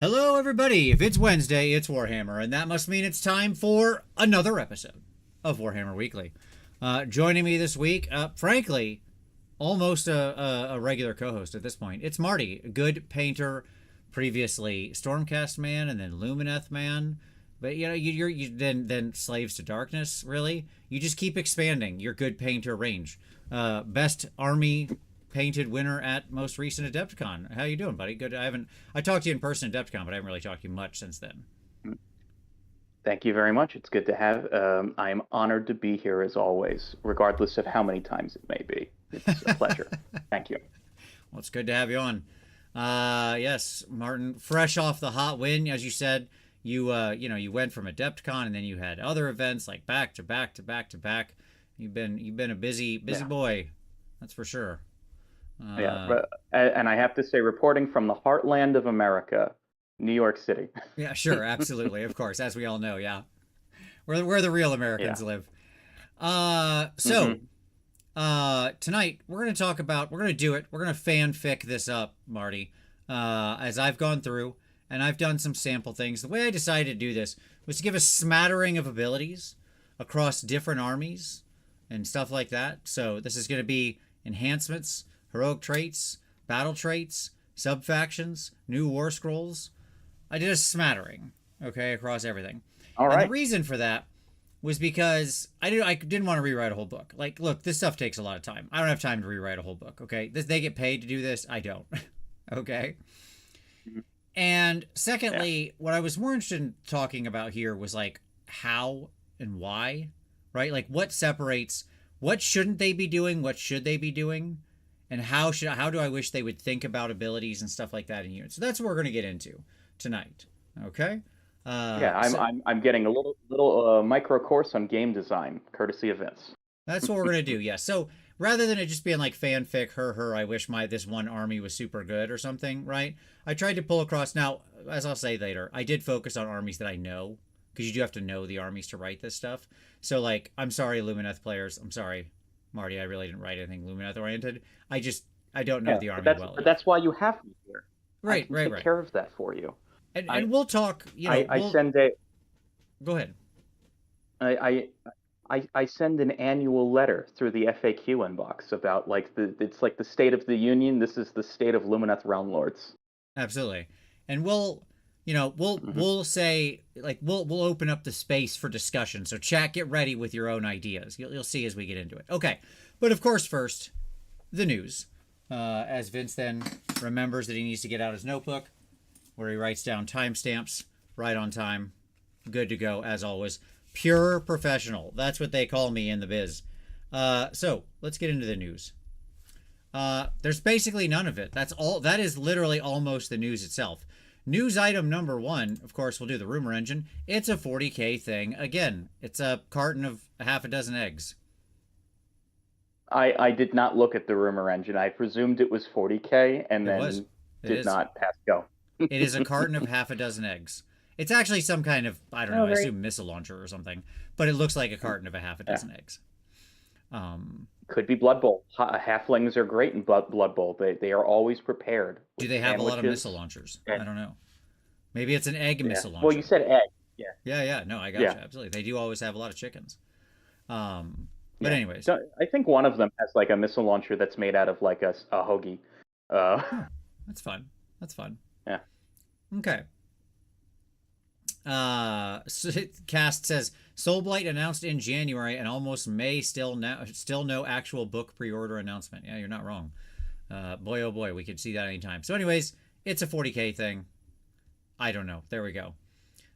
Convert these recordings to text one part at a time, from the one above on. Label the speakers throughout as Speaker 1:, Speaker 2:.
Speaker 1: Hello, everybody. If it's Wednesday, it's Warhammer, and that must mean it's time for another episode of Warhammer Weekly. Joining me this week, frankly, almost a regular co-host at this point. It's Marty, a good painter, previously Stormcast man, and then Lumineth man. But you then Slaves to Darkness. Really, you just keep expanding your good painter range. Best army painted winner at most recent Adepticon. How you doing, buddy? Good. I talked to you in person at Adepticon, but I haven't really talked to you much since then.
Speaker 2: Thank you very much. It's good to have. I am honored to be here as always, regardless of how many times it may be. It's a pleasure. Thank you.
Speaker 1: Well, it's good to have you on. Yes, Martin, fresh off the hot win, as you said, you went from Adepticon and then you had other events like back to back to back to back. You've been a busy boy, that's for sure.
Speaker 2: And I have to say, reporting from the heartland of America, New York City.
Speaker 1: Yeah, sure, absolutely, of course, as we all know, yeah, where the real Americans live. Tonight we're gonna fanfic this up, Marty. As I've gone through and I've done some sample things. The way I decided to do this was to give a smattering of abilities across different armies and stuff like that. So this is gonna be enhancements, heroic traits, battle traits, subfactions, new Warscrolls. I did a smattering, okay, across everything.
Speaker 2: All right.
Speaker 1: And the reason for that was because I didn't want to rewrite a whole book. Like, look, this stuff takes a lot of time. I don't have time to rewrite a whole book, okay? They get paid to do this. I don't, okay? And secondly, what I was more interested in talking about here was, like, how and why, right? Like, what separates, what shouldn't they be doing, what should they be doing, and how do I wish they would think about abilities and stuff like that in units. So that's what we're going to get into tonight, okay?
Speaker 2: I'm getting a little micro course on game design, courtesy of Vince.
Speaker 1: That's what we're gonna do. Yeah. So rather than it just being like fanfic, I wish this one army was super good or something, right? I tried to pull across. Now, as I'll say later, I did focus on armies that I know, because you do have to know the armies to write this stuff. So, like, I'm sorry, Lumineth players. I'm sorry, Marty. I really didn't write anything Lumineth oriented. I don't know the army well.
Speaker 2: But that's why you have me here.
Speaker 1: Right.
Speaker 2: I can take care of that for you.
Speaker 1: And we'll talk.
Speaker 2: I send a.
Speaker 1: Go ahead.
Speaker 2: I send an annual letter through the FAQ inbox about, like, it's like the State of the Union. This is the state of Lumineth Realm Lords.
Speaker 1: Absolutely. And we'll say, like, we'll open up the space for discussion. So chat, get ready with your own ideas. You'll see as we get into it. Okay. But of course, first, the news. As Vince then remembers that he needs to get out his notebook, where he writes down timestamps, right on time, good to go, as always. Pure professional. That's what they call me in the biz. So, let's get into the news. There's basically none of it. That is literally almost the news itself. News item number one, of course, we'll do the rumor engine. It's a 40K thing. Again, it's a carton of half a dozen eggs.
Speaker 2: I did not look at the rumor engine. I presumed it was 40K and then did not pass go.
Speaker 1: It is a carton of half a dozen eggs. It's actually some kind of, I don't know, I assume missile launcher or something, but it looks like a carton of a half a dozen eggs.
Speaker 2: Could be Blood Bowl. Halflings are great in Blood Bowl. They are always prepared.
Speaker 1: Do they have a lot of missile launchers? I don't know. Maybe it's an egg missile launcher.
Speaker 2: Well, you said egg.
Speaker 1: Yeah. No, I got you. Absolutely. They do always have a lot of chickens. But anyways.
Speaker 2: I think one of them has, like, a missile launcher that's made out of, like, a hoagie.
Speaker 1: That's fun.
Speaker 2: Yeah.
Speaker 1: Okay. Cast says Soulblight announced in January and almost May. Still no actual book pre-order announcement. Yeah, you're not wrong. Boy, oh boy, we could see that anytime. So, anyways, it's a 40K thing. I don't know. There we go.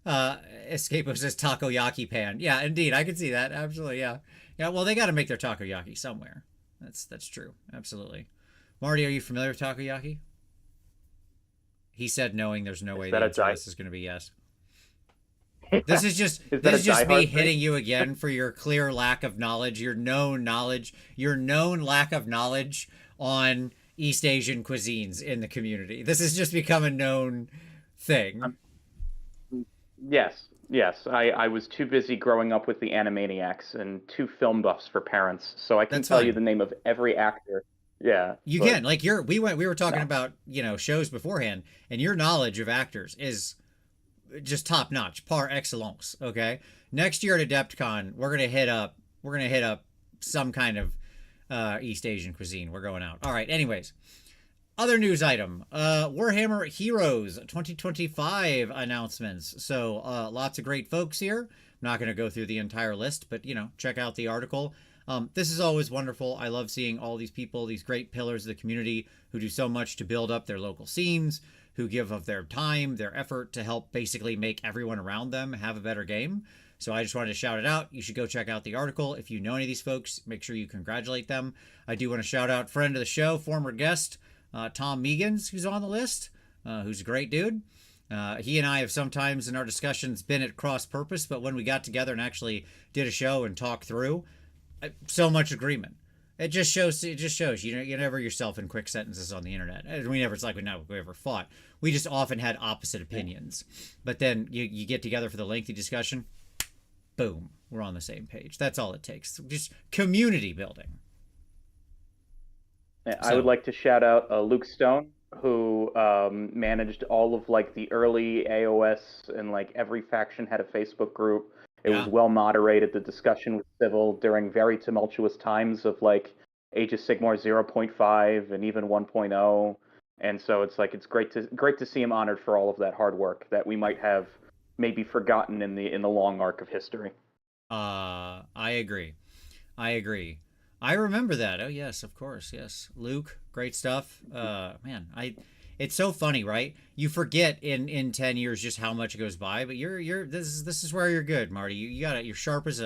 Speaker 1: Escapo says takoyaki pan. Yeah, indeed, I could see that. Absolutely, yeah. Well, they got to make their takoyaki somewhere. That's true. Absolutely. Marty, are you familiar with takoyaki? He said, knowing there's no way the answer to this is going to be yes. This is just me hitting you again for your clear lack of knowledge, your known lack of knowledge on East Asian cuisines in the community. This has just become a known thing.
Speaker 2: Yes. I was too busy growing up with the Animaniacs and too film buffs for parents, so I can tell you the name of every actor Yeah,
Speaker 1: You
Speaker 2: but
Speaker 1: can like we were talking
Speaker 2: no.
Speaker 1: about shows beforehand, and your knowledge of actors is just top notch, par excellence. Okay, next year at AdeptCon, we're gonna hit up some kind of East Asian cuisine. We're going out. All right. Anyways, other news item: Warhammer Heroes 2025 announcements. So lots of great folks here. I'm not going to go through the entire list, but check out the article. This is always wonderful. I love seeing all these people, these great pillars of the community who do so much to build up their local scenes, who give of their time, their effort to help basically make everyone around them have a better game. So I just wanted to shout it out. You should go check out the article. If you know any of these folks, make sure you congratulate them. I do want to shout out friend of the show, former guest, Tom Megans, who's on the list, who's a great dude. He and I have sometimes in our discussions been at cross purpose, but when we got together and actually did a show and talked through, so much agreement. It just shows. You never yourself in quick sentences on the internet. It's like we never fought. We just often had opposite opinions. But then you get together for the lengthy discussion. Boom, we're on the same page. That's all it takes. Just community building.
Speaker 2: I would like to shout out Luke Stone, who managed all of like the early AoS, and like every faction had a Facebook group. It was well moderated. The discussion was civil during very tumultuous times of like Age of Sigmar 0.5 and even 1.0. And so it's like it's great to see him honored for all of that hard work that we might have maybe forgotten in the long arc of history.
Speaker 1: I agree. I agree. I remember that. Oh yes, of course. Yes. Luke, great stuff. Man, it's so funny, right? You forget in 10 years just how much goes by, but this is where you're good, Marty. You got it. You're sharp as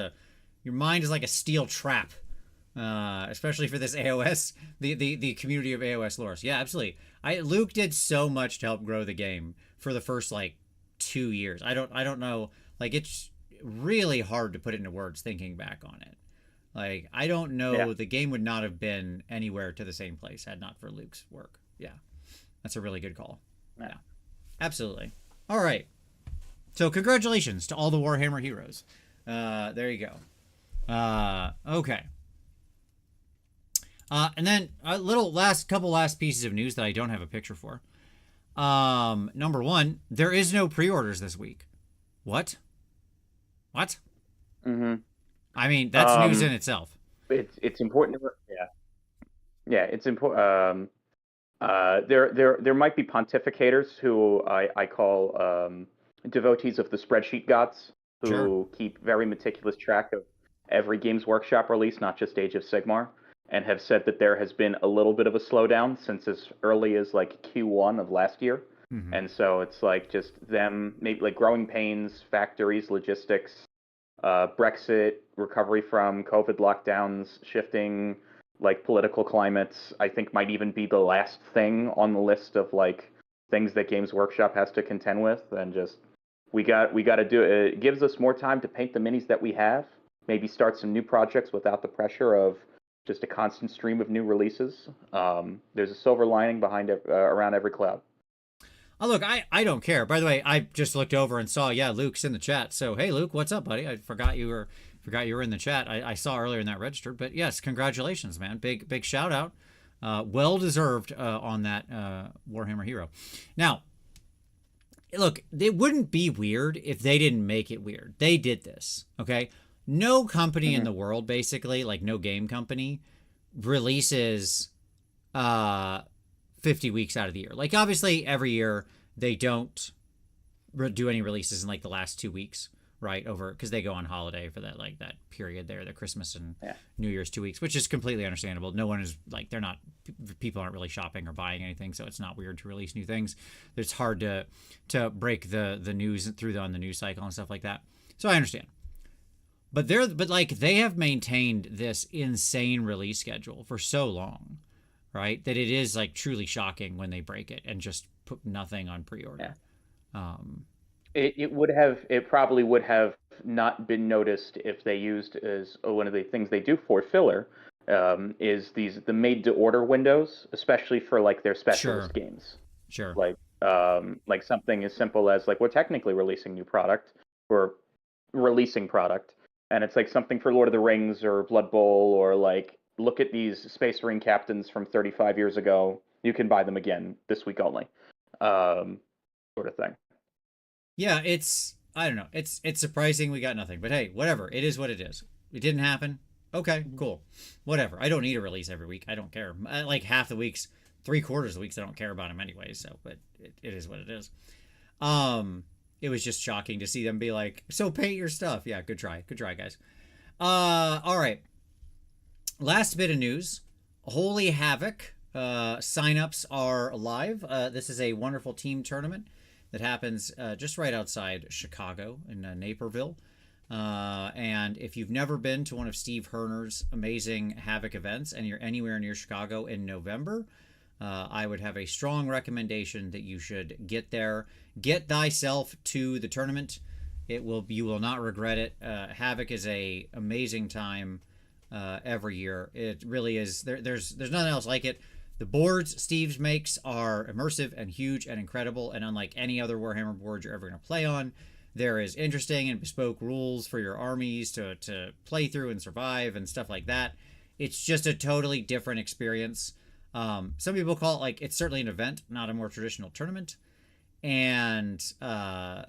Speaker 1: your mind is like a steel trap. Especially for this AoS, the community of AoS lores. Yeah, absolutely. Luke did so much to help grow the game for the first like 2 years. I don't know, like it's really hard to put it into words thinking back on it. Like I don't know,
Speaker 2: Yeah.
Speaker 1: the game would not have been anywhere to the same place had not for Luke's work. Yeah. That's a really good call. Yeah. Absolutely. All right. So congratulations to all the Warhammer heroes. There you go. Okay. And then a couple last pieces of news that I don't have a picture for. Number one, there is no pre-orders this week. What?
Speaker 2: Mm-hmm.
Speaker 1: I mean, that's news in itself.
Speaker 2: It's important to yeah, it's important. There might be pontificators who I call devotees of the spreadsheet gods, who
Speaker 1: Sure.
Speaker 2: keep very meticulous track of every Games Workshop release, not just Age of Sigmar, and have said that there has been a little bit of a slowdown since as early as like Q1 of last year.
Speaker 1: Mm-hmm.
Speaker 2: And so it's like just them, maybe like growing pains, factories, logistics, Brexit, recovery from COVID lockdowns, shifting like political climates, I think might even be the last thing on the list of like things that Games Workshop has to contend with. And just we got to do it. It gives us more time to paint the minis that we have, maybe start some new projects without the pressure of just a constant stream of new releases. There's a silver lining behind around every cloud.
Speaker 1: Oh, look, I don't care. By the way, I just looked over and saw, yeah, Luke's in the chat. So, hey, Luke, what's up, buddy? I forgot you were in the chat. I saw earlier in that register, but yes, congratulations, man. Big shout out. Well deserved on that Warhammer hero. Now, look, it wouldn't be weird if they didn't make it weird. They did this, okay? No company in the world, basically, like no game company, releases 50 weeks out of the year. Like obviously every year they don't do any releases in like the last 2 weeks, right? Over because they go on holiday for that like that period there, the Christmas and New Year's 2 weeks, which is completely understandable. No one is like people aren't really shopping or buying anything, so it's not weird to release new things. It's hard to break the news through on the news cycle and stuff like that. So I understand. But they have maintained this insane release schedule for so long, right? That it is like truly shocking when they break it and just put nothing on pre-order.
Speaker 2: Yeah. It probably would have not been noticed if they used as one of the things they do for filler is the made to order windows, especially for like their specialist games.
Speaker 1: Sure.
Speaker 2: Like something as simple as like we're technically releasing new product, we're releasing product, and it's like something for Lord of the Rings or Blood Bowl or like look at these Space Marine captains from 35 years ago. You can buy them again this week only, sort of thing.
Speaker 1: Yeah, I don't know. It's surprising we got nothing, but hey, whatever. It is what it is. It didn't happen. Okay, cool. Whatever. I don't need a release every week. I don't care. Like half the weeks, 3/4 of the weeks, I don't care about them anyway. So, but it is what it is. It was just shocking to see them be like, "So paint your stuff." Yeah, good try, guys. All right. Last bit of news: Holy Havoc signups are live. This is a wonderful team tournament that happens just right outside Chicago in Naperville. And if you've never been to one of Steve Herner's amazing Havoc events and you're anywhere near Chicago in November, I would have a strong recommendation that you should get there. Get thyself to the tournament. You will not regret it. Havoc is a amazing time every year. It really is. There's nothing else like it. The boards Steve's makes are immersive and huge and incredible, and unlike any other Warhammer board you're ever going to play on, there is interesting and bespoke rules for your armies to play through and survive and stuff like that. It's just a totally different experience. Some people call it like, it's certainly an event, not a more traditional tournament. And but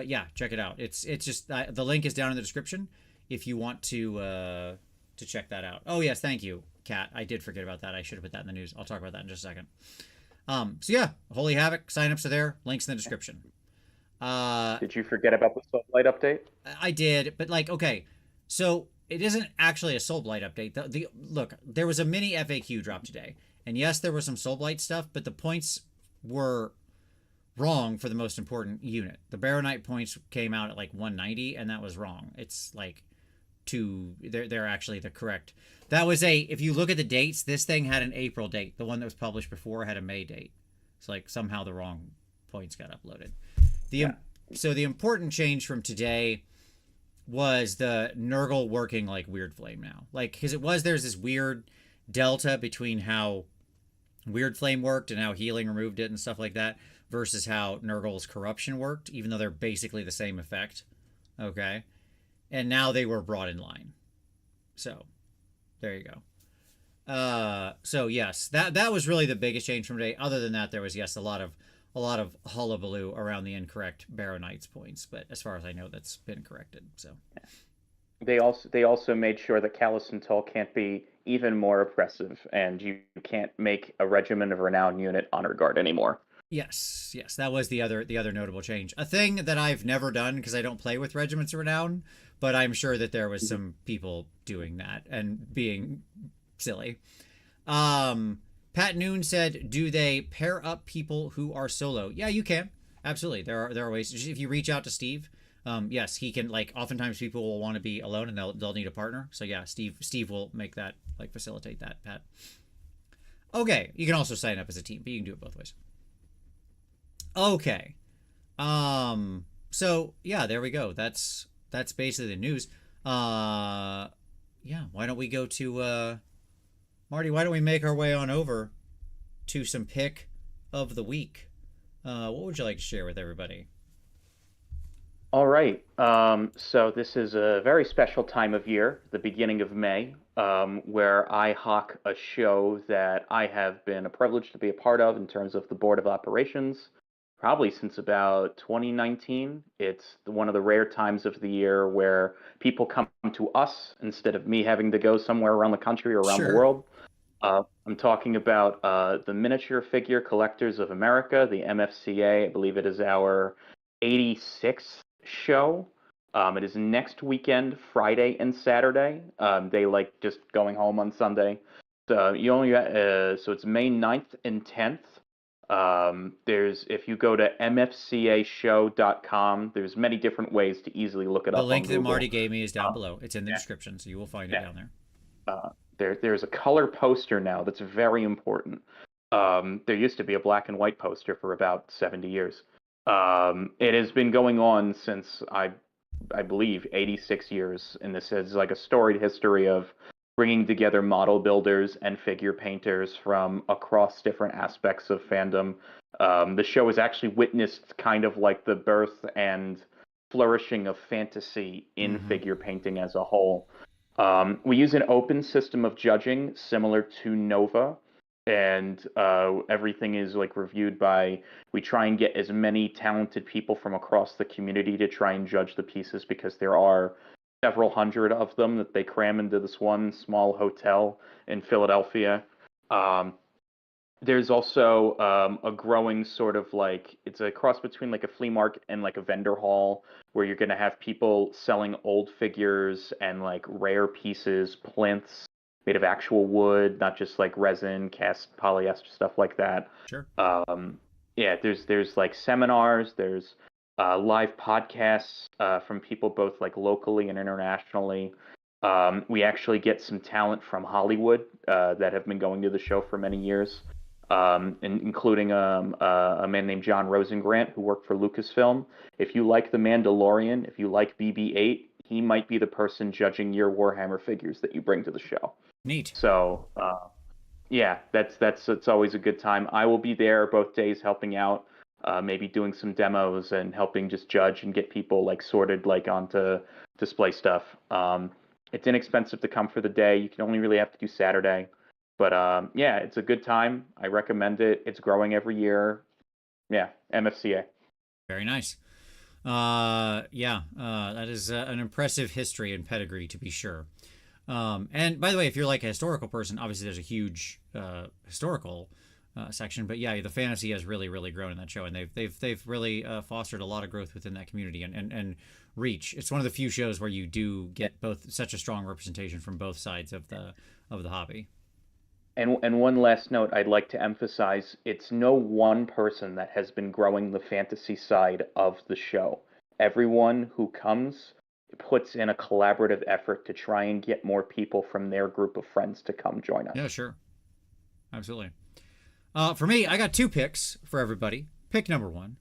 Speaker 1: yeah, check it out. It's just the link is down in the description if you want to check that out. Oh yes, thank you, Kat. I did forget about that. I should have put that in the news. I'll talk about that in just a second. So yeah, Holy Havoc signups are there. Links in the description.
Speaker 2: Did you forget about the Soulblight update?
Speaker 1: I did, but like, okay, so it isn't actually a Soulblight update. Look, there was a mini FAQ drop today, and yes, there was some Soulblight stuff, but the points were wrong for the most important unit. The Baronite points came out at like 190, and that was wrong. It's like they're actually the correct. That was if you look at the dates, this thing had an April date. The one that was published before had a May date. It's like somehow the wrong points got uploaded. So the important change from today was the Nurgle working like Weird Flame now. Like, because there's this weird delta between how Weird Flame worked and how healing removed it and stuff like that versus how Nurgle's corruption worked, even though they're basically the same effect. Okay. And now they were brought in line. So there you go. So yes, that was really the biggest change from today. Other than that, there was, yes, a lot of hullabaloo around the incorrect Baronites points, but as far as I know, that's been corrected. So
Speaker 2: they also made sure that Callus and Tull can't be even more oppressive, and you can't make a Regiment of Renown unit honor guard anymore.
Speaker 1: Yes, that was the other notable change. A thing that I've never done because I don't play with Regiments of Renown, but I'm sure that there was some people doing that and being silly. Pat Noon said, do they pair up people who are solo? Yeah, you can. Absolutely. There are ways. If you reach out to Steve, yes, he can, like, oftentimes people will want to be alone and they'll need a partner. So yeah, Steve will make that, like, facilitate that, Pat. Okay. You can also sign up as a team, but you can do it both ways. Okay. So yeah, there we go. That's basically the news. Yeah, why don't we go to Marty, why don't we make our way on over to some pick of the week? What would you like to share with everybody?
Speaker 2: All right. So this is a very special time of year, the beginning of May, where I hawk a show that I have been a privilege to be a part of in terms of the Board of Operations, probably since about 2019. It's one of the rare times of the year where people come to us instead of me having to go somewhere around the country or around the world. I'm talking about the Miniature Figure Collectors of America, the MFCA. I believe it is our 86th show. It is next weekend, Friday and Saturday. They like just going home on Sunday. So so it's May 9th and 10th. If you go to mfcashow.com, there's many different ways to easily look it up.
Speaker 1: The link
Speaker 2: on
Speaker 1: that
Speaker 2: Google.
Speaker 1: Marty gave me is down below. It's in the description, so you will find it down there.
Speaker 2: There's a color poster now that's very important. There used to be a black and white poster for about 70 years. It has been going on since I believe 86 years, and this is like a storied history of bringing together model builders and figure painters from across different aspects of fandom. The show has actually witnessed kind of like the birth and flourishing of fantasy in figure painting as a whole. We use an open system of judging similar to Nova, and everything is like reviewed by. We try and get as many talented people from across the community to try and judge the pieces because there are several hundred of them that they cram into this one small hotel in Philadelphia. Um, there's also a growing sort of like it's a cross between like a flea market and like a vendor hall where you're going to have people selling old figures and like rare pieces, plinths made of actual wood, not just like resin, cast polyester stuff like that.
Speaker 1: Sure.
Speaker 2: Yeah, there's like seminars, there's live podcasts from people both like locally and internationally. We actually get some talent from Hollywood that have been going to the show for many years, including a man named John Rosengrant who worked for Lucasfilm. If you like The Mandalorian, if you like BB-8, he might be the person judging your Warhammer figures that you bring to the show.
Speaker 1: Neat.
Speaker 2: So, yeah, it's always a good time. I will be there both days helping out, maybe doing some demos and helping just judge and get people like sorted like onto display stuff. It's inexpensive to come for the day. You can only really have to do Saturday. But yeah, it's a good time. I recommend it. It's growing every year. Yeah, MFCA.
Speaker 1: Very nice. Yeah, that is an impressive history and pedigree to be sure. And by the way, if you're like a historical person, obviously there's a huge historical section. But yeah, the fantasy has really, really grown in that show, and they've really fostered a lot of growth within that community and reach. It's one of the few shows where you do get both such a strong representation from both sides of the hobby.
Speaker 2: And one last note I'd like to emphasize, it's no one person that has been growing the fantasy side of the show. Everyone who comes puts in a collaborative effort to try and get more people from their group of friends to come join us.
Speaker 1: Yeah, sure. Absolutely. For me, I got two picks for everybody. Pick number one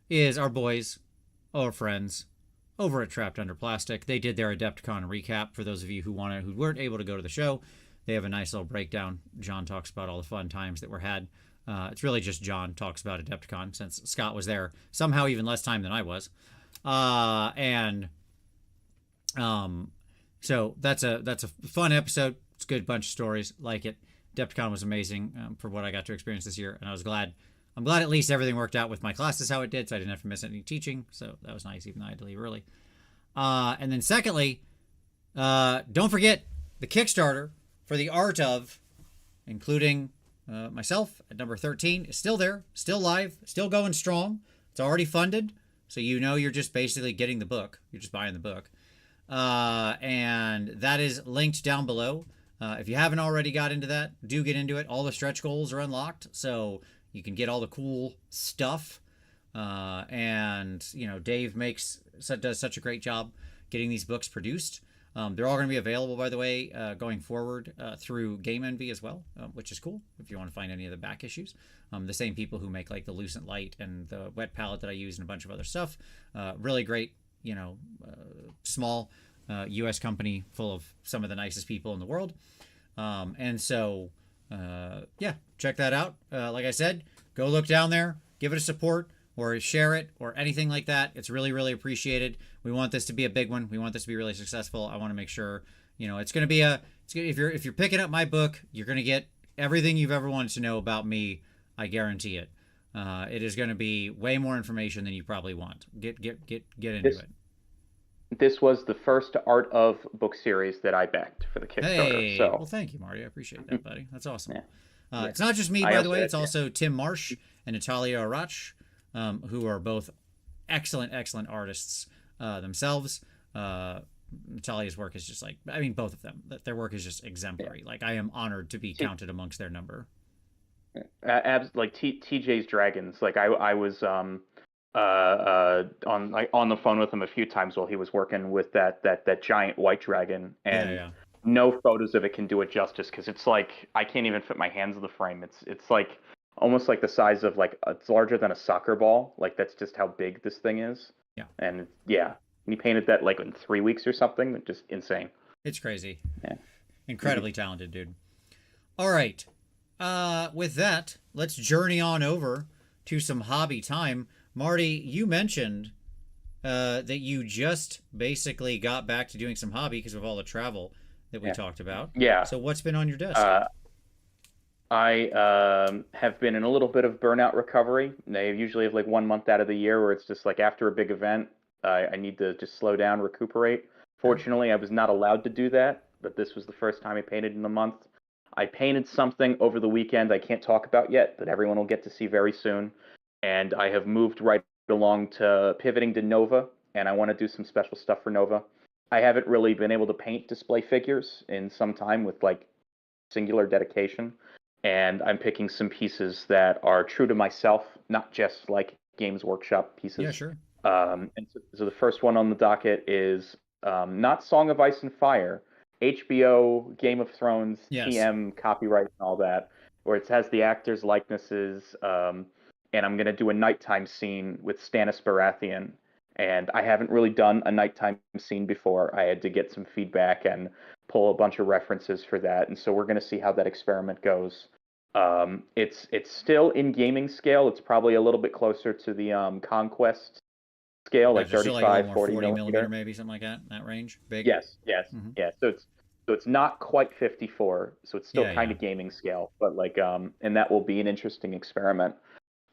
Speaker 1: is our boys, our friends, over at Trapped Under Plastic. They did their Adepticon recap for those of you who weren't able to go to the show. They have a nice little breakdown. John talks about all the fun times that were had. It's really just John talks about Adepticon since Scott was there somehow even less time than I was. So that's a fun episode. It's a good bunch of stories. Like it. Adepticon was amazing for what I got to experience this year, and I was glad. I'm glad at least everything worked out with my classes how it did, so I didn't have to miss any teaching. So that was nice, even though I had to leave early. And then secondly, don't forget the Kickstarter for the art of, including myself at number 13, is still there, still live, still going strong. It's already funded, so you know you're just basically getting the book. You're just buying the book. And that is linked down below. If you haven't already got into that, do get into it. All the stretch goals are unlocked, so you can get all the cool stuff. And, you know, Dave does such a great job getting these books produced. They're all going to be available, by the way, going forward through Game Envy as well, which is cool if you want to find any of the back issues. The same people who make like the Lucent Light and the Wet Palette that I use and a bunch of other stuff. Really great, you know, small U.S. company full of some of the nicest people in the world. And so, yeah, check that out. Like I said, go look down there, give it a support, or share it, or anything like that. It's really, really appreciated. We want this to be a big one. We want this to be really successful. I want to make sure, you know, it's going to be if you're picking up my book, you're going to get everything you've ever wanted to know about me. I guarantee it. It is going to be way more information than you probably want. Get into it.
Speaker 2: This was the first Art of book series that I backed for the Kickstarter.
Speaker 1: Hey,
Speaker 2: so.
Speaker 1: Well, thank you, Marty. I appreciate that, buddy. That's awesome.
Speaker 2: Yeah.
Speaker 1: It's not just me, by the way. It's also Tim Marsh and Natalia Arach, who are both excellent artists themselves. Natalia's work is just like, I mean, both of them. Their work is just exemplary. Yeah. Like, I am honored to be counted amongst their number.
Speaker 2: Like TJ's Dragons. Like I was on the phone with him a few times while he was working with that giant white dragon, and no photos of it can do it justice because it's like I can't even fit my hands in the frame. It's like almost like the size of like it's larger than a soccer ball. Like that's just how big this thing is.
Speaker 1: Yeah.
Speaker 2: And yeah, he painted that like in 3 weeks or something. Just insane.
Speaker 1: It's crazy.
Speaker 2: Yeah.
Speaker 1: Incredibly talented, dude. All right. With that, let's journey on over to some hobby time. Marty, you mentioned that you just basically got back to doing some hobby because of all the travel that we
Speaker 2: Yeah.
Speaker 1: talked about.
Speaker 2: Yeah.
Speaker 1: So what's been on your desk?
Speaker 2: I have been in a little bit of burnout recovery. They usually have like 1 month out of the year where it's just like after a big event, I need to just slow down, recuperate.
Speaker 1: Sure.
Speaker 2: Fortunately, I was not allowed to do that, but this was the first time I painted in a month. I painted something over the weekend I can't talk about yet, but everyone will get to see very soon. And I have moved right along to pivoting to Nova, and I want to do some special stuff for Nova. I haven't really been able to paint display figures in some time with like singular dedication, and I'm picking some pieces that are true to myself, not just like Games Workshop
Speaker 1: Yeah,
Speaker 2: pieces.
Speaker 1: sure.
Speaker 2: And so the first one on the docket is not Song of Ice and Fire, HBO, Game of Thrones,
Speaker 1: Yes.
Speaker 2: TM, copyright, and all that, where it has the actors' likenesses. And I'm going to do a nighttime scene with Stannis Baratheon. And I haven't really done a nighttime scene before. I had to get some feedback and pull a bunch of references for that. And so we're going to see how that experiment goes. It's still in gaming scale. It's probably a little bit closer to the Conquest scale, like
Speaker 1: Gotcha. So like a little
Speaker 2: 35,
Speaker 1: more
Speaker 2: 40
Speaker 1: 40 millimeter,
Speaker 2: millimeter.
Speaker 1: maybe something like that range. Big.
Speaker 2: Yes, yes,
Speaker 1: Hmm.
Speaker 2: yeah. So it's not quite 54. So it's still
Speaker 1: Yeah,
Speaker 2: kind
Speaker 1: yeah.
Speaker 2: of gaming scale, but like and that will be an interesting experiment.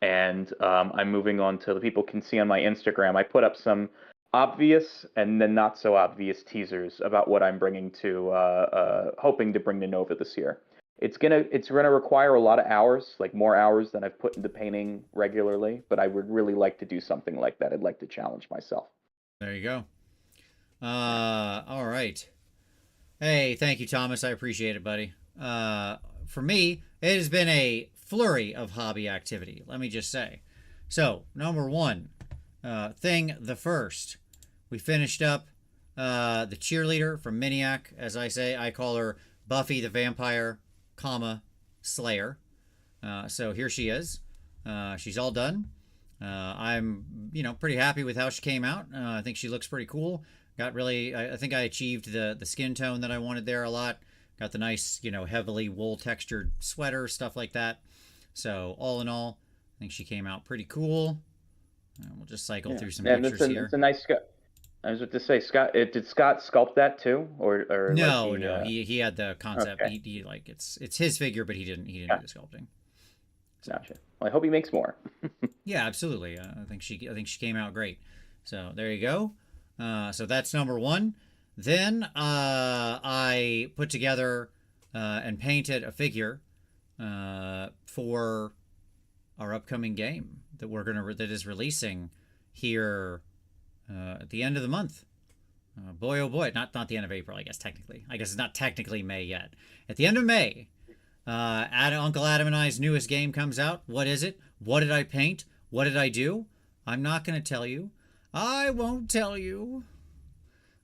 Speaker 2: And I'm moving on to the people can see on my Instagram. I put up some obvious and then not so obvious teasers about what I'm bringing to hoping to bring to Nova this year. It's gonna require a lot of hours, like more hours than I've put into painting regularly. But I would really like to do something like that. I'd like to challenge myself.
Speaker 1: There you go.
Speaker 2: Yeah.
Speaker 1: All right. Hey, thank you, Thomas. I appreciate it, buddy. For me, it has been a flurry of hobby activity. Let me just say. So, number one, thing the first, we finished up the cheerleader from Miniac. As I say, I call her Buffy the Vampire, comma Slayer. So here she is. She's all done. I'm, pretty happy with how she came out. I think she looks pretty cool. Got really, I think I achieved the skin tone that I wanted there a lot. Got the nice, heavily wool textured sweater, stuff like that. So all in all, I think she came out pretty cool. We'll just cycle
Speaker 2: Yeah,
Speaker 1: through some
Speaker 2: and it's
Speaker 1: pictures
Speaker 2: a it's
Speaker 1: here.
Speaker 2: a nice Scott. I was about to say Scott. Did Scott sculpt that too, or like
Speaker 1: No,
Speaker 2: he?
Speaker 1: no, he had the concept.
Speaker 2: Okay,
Speaker 1: He like it's his figure, but he didn't do
Speaker 2: yeah,
Speaker 1: the sculpting. So
Speaker 2: gotcha. Well, I hope he makes more.
Speaker 1: yeah, absolutely. I think she came out great. So there you go. So that's number one. Then I put together and painted a figure for our upcoming game that is releasing here at the end of the month. Boy, oh boy, not the end of April. I guess technically. I guess it's not technically May yet. At the end of May, Uncle Adam and I's newest game comes out. What is it? What did I paint? What did I do? I'm not going to tell you. I won't tell you.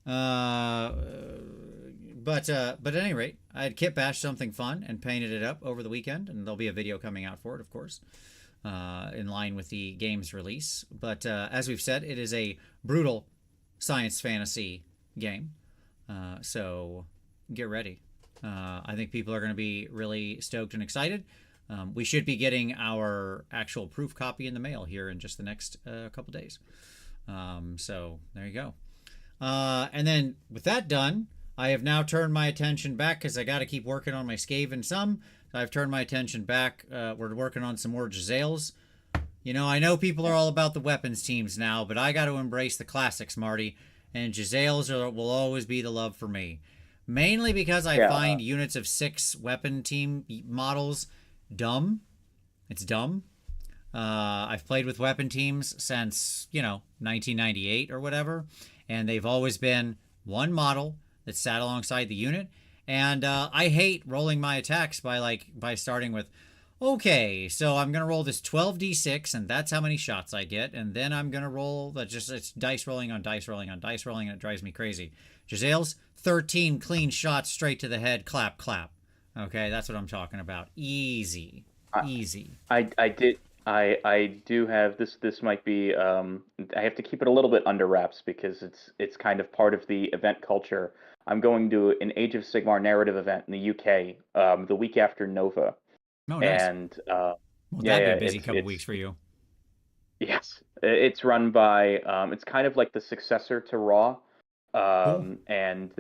Speaker 1: Uh, but at any rate, I had kit bashed something fun and painted it up over the weekend, and there'll be a video coming out for it, of course, in line with the game's release. But as we've said, it is a brutal science fantasy game, so get ready. I think people are going to be really stoked and excited. We should be getting our actual proof copy in the mail here in just the next couple days. So there you go. And then with that done, I have now turned my attention back because I got to keep working on my Skaven some. So I've turned my attention back. We're working on some more Giselles. I know people are all about the weapons teams now, but I got to embrace the classics, Marty. And Giselles will always be the love for me. Mainly because I
Speaker 2: Yeah,
Speaker 1: find units of 6 weapon team models dumb. It's dumb. I've played with weapon teams since, 1998 or whatever. And they've always been one model that sat alongside the unit. And I hate rolling my attacks by starting with, okay, so I'm going to roll this 12d6, and that's how many shots I get. And then I'm going to roll, it's dice rolling on dice rolling on dice rolling, and it drives me crazy. Giselles, 13 clean shots straight to the head, clap, clap. Okay, that's what I'm talking about. Easy.
Speaker 2: I,
Speaker 1: Easy.
Speaker 2: I do have this. This might be. I have to keep it a little under wraps because it's kind of part of the event culture. I'm going to an Age of Sigmar narrative event in the UK the week after Nova,
Speaker 1: Oh, nice.
Speaker 2: and
Speaker 1: Well,
Speaker 2: yeah,
Speaker 1: that'd be
Speaker 2: yeah,
Speaker 1: a busy couple weeks for you.
Speaker 2: yes, It's run by it's kind of like the successor to Raw,
Speaker 1: Cool.
Speaker 2: and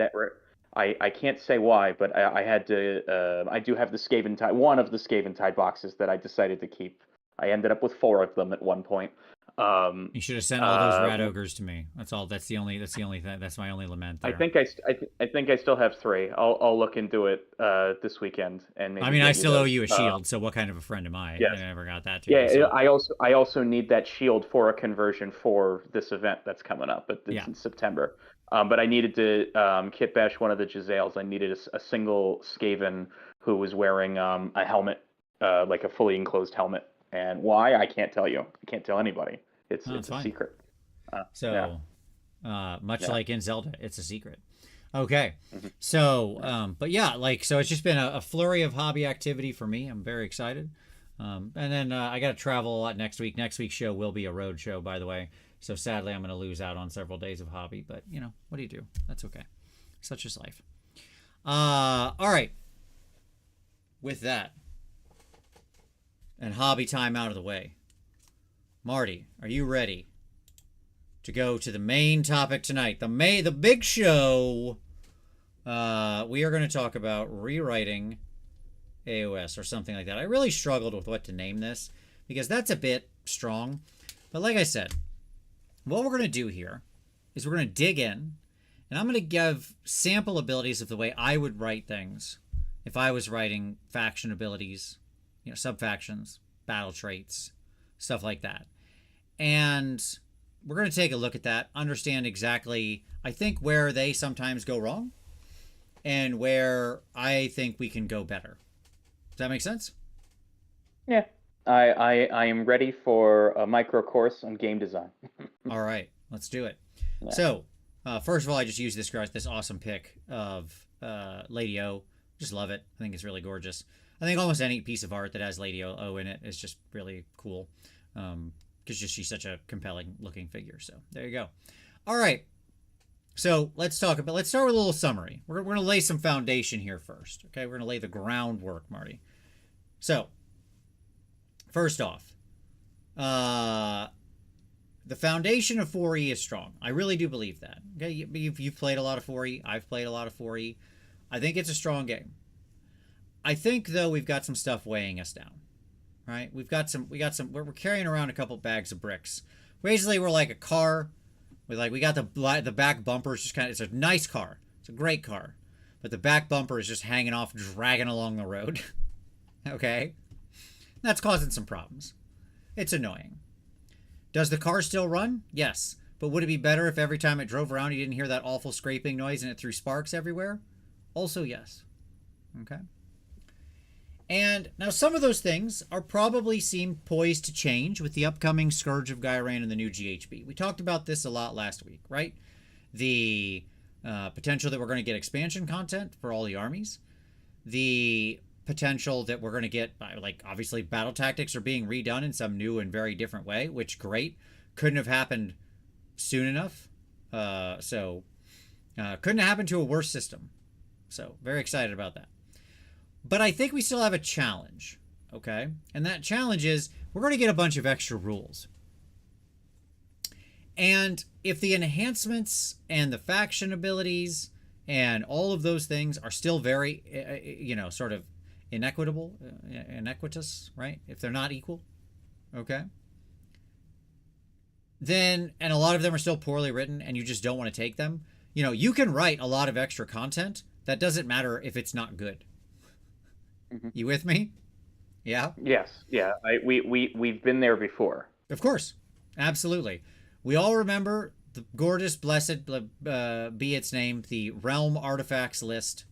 Speaker 2: I can't say why, but I had to I do have the Skaven Tide, one of the Skaven Tide boxes that I decided to keep. I ended up with four of them at one point. Um,
Speaker 1: You should have sent all those
Speaker 2: uh,
Speaker 1: rat ogres to me. That's all. That's the only. That's the only thing. That's my only lament
Speaker 2: I
Speaker 1: there.
Speaker 2: think I think I still have three. I'll look into it this weekend and
Speaker 1: I
Speaker 2: maybe
Speaker 1: mean, I
Speaker 2: get you
Speaker 1: still owe
Speaker 2: those.
Speaker 1: you a shield. So what kind of a friend am I? I
Speaker 2: Yes.
Speaker 1: never got that to you.
Speaker 2: Yeah,
Speaker 1: So
Speaker 2: I also need that shield for a conversion for this event that's coming up, but it's
Speaker 1: yeah.
Speaker 2: in September. But I needed to kit bash one of the Giselles. I needed a single Skaven who was wearing a helmet, like a fully enclosed helmet. And why? I can't tell you. I can't tell anybody.
Speaker 1: No,
Speaker 2: It's
Speaker 1: that's
Speaker 2: a
Speaker 1: fine.
Speaker 2: secret. Yeah,
Speaker 1: So much
Speaker 2: yeah.
Speaker 1: like in Zelda, it's a secret. Okay.
Speaker 2: Mhm.
Speaker 1: So,
Speaker 2: Yeah.
Speaker 1: but yeah, like, so it's just been a flurry of hobby activity for me. I'm very excited. And then I got to travel a lot next week. Next week's show will be a road show, by the way. So sadly, I'm going to lose out on several days of hobby. But, you know, what do you do? That's okay. Such is life. All right. With that and hobby time out of the way, Marty, are you ready to go to the main topic tonight? The big show. We are going to talk about rewriting AoS or something like that. I really struggled with what to name this because that's a bit strong. But like I said, what we're going to do here is we're going to dig in and I'm going to give sample abilities of the way I would write things if I was writing faction abilities, you know, subfactions, battle traits, stuff like that. And we're going to take a look at that, understand exactly, I think, where they sometimes go wrong and where I think we can go better. Does that make sense?
Speaker 2: Yeah. I am ready for a micro course on game design.
Speaker 1: All right, let's do it.
Speaker 2: Yeah.
Speaker 1: So, first of all, I just used this awesome pic of Lady O. Just love it. I think it's really gorgeous. I think almost any piece of art that has Lady O in it is just really cool. Because just she's such a compelling looking figure. So there you go. All right. So let's start with a little summary. We're going to lay some foundation here first. Okay, we're going to lay the groundwork, Marty. So first off, the foundation of 4E is strong. I really do believe that. Okay, you've played a lot of 4E. I've played a lot of 4E. I think it's a strong game. I think though we've got some stuff weighing us down. Right? We got some. We're carrying around a couple bags of bricks. Basically, we're like a car. We got the back bumper is just kind of. It's a nice car. It's a great car, but the back bumper is just hanging off, dragging along the road. Okay, that's causing some problems. It's annoying. Does the car still run? Yes. But would it be better if every time it drove around you didn't hear that awful scraping noise and it threw sparks everywhere? Also, yes. Okay. And now some of those things are probably seem poised to change with the upcoming Scourge of Ghyran and the new GHB. We talked about this a lot last week, right? The potential that we're going to get expansion content for all the armies. The potential that we're going to get, like, obviously battle tactics are being redone in some new and very different way, which great. Couldn't have happened soon enough. Couldn't have happened to a worse system. So very excited about that. But I think we still have a challenge, okay? And that challenge is we're going to get a bunch of extra rules. And if the enhancements and the faction abilities and all of those things are still very, sort of inequitous, right? If they're not equal, okay? Then, and a lot of them are still poorly written and you just don't want to take them, you can write a lot of extra content. That doesn't matter if it's not good.
Speaker 2: Mm-hmm.
Speaker 1: You with me? Yeah?
Speaker 2: Yes. Yeah. We've been there before.
Speaker 1: Of course. Absolutely. We all remember the gorgeous, blessed be its name, the Realm Artifacts list,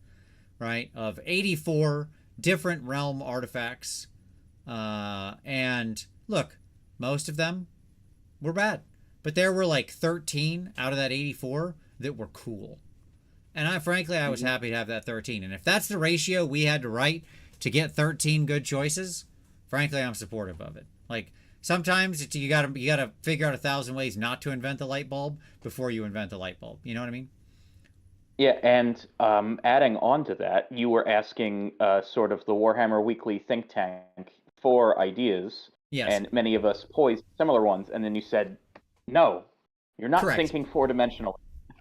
Speaker 1: right? Of 84 different Realm artifacts. And look, most of them were bad. But there were like 13 out of that 84 that were cool. And I was happy to have that 13. And if that's the ratio we had to write to get 13 good choices, frankly, I'm supportive of it. Like, sometimes you gotta figure out 1,000 ways not to invent the light bulb before you invent the light bulb. You know what I mean?
Speaker 2: Yeah, and adding on to that, you were asking sort of the Warhammer Weekly think tank for ideas.
Speaker 1: Yes.
Speaker 2: and many of us poised similar ones, and then you said, no, you're not
Speaker 1: Correct.
Speaker 2: thinking four-dimensionally.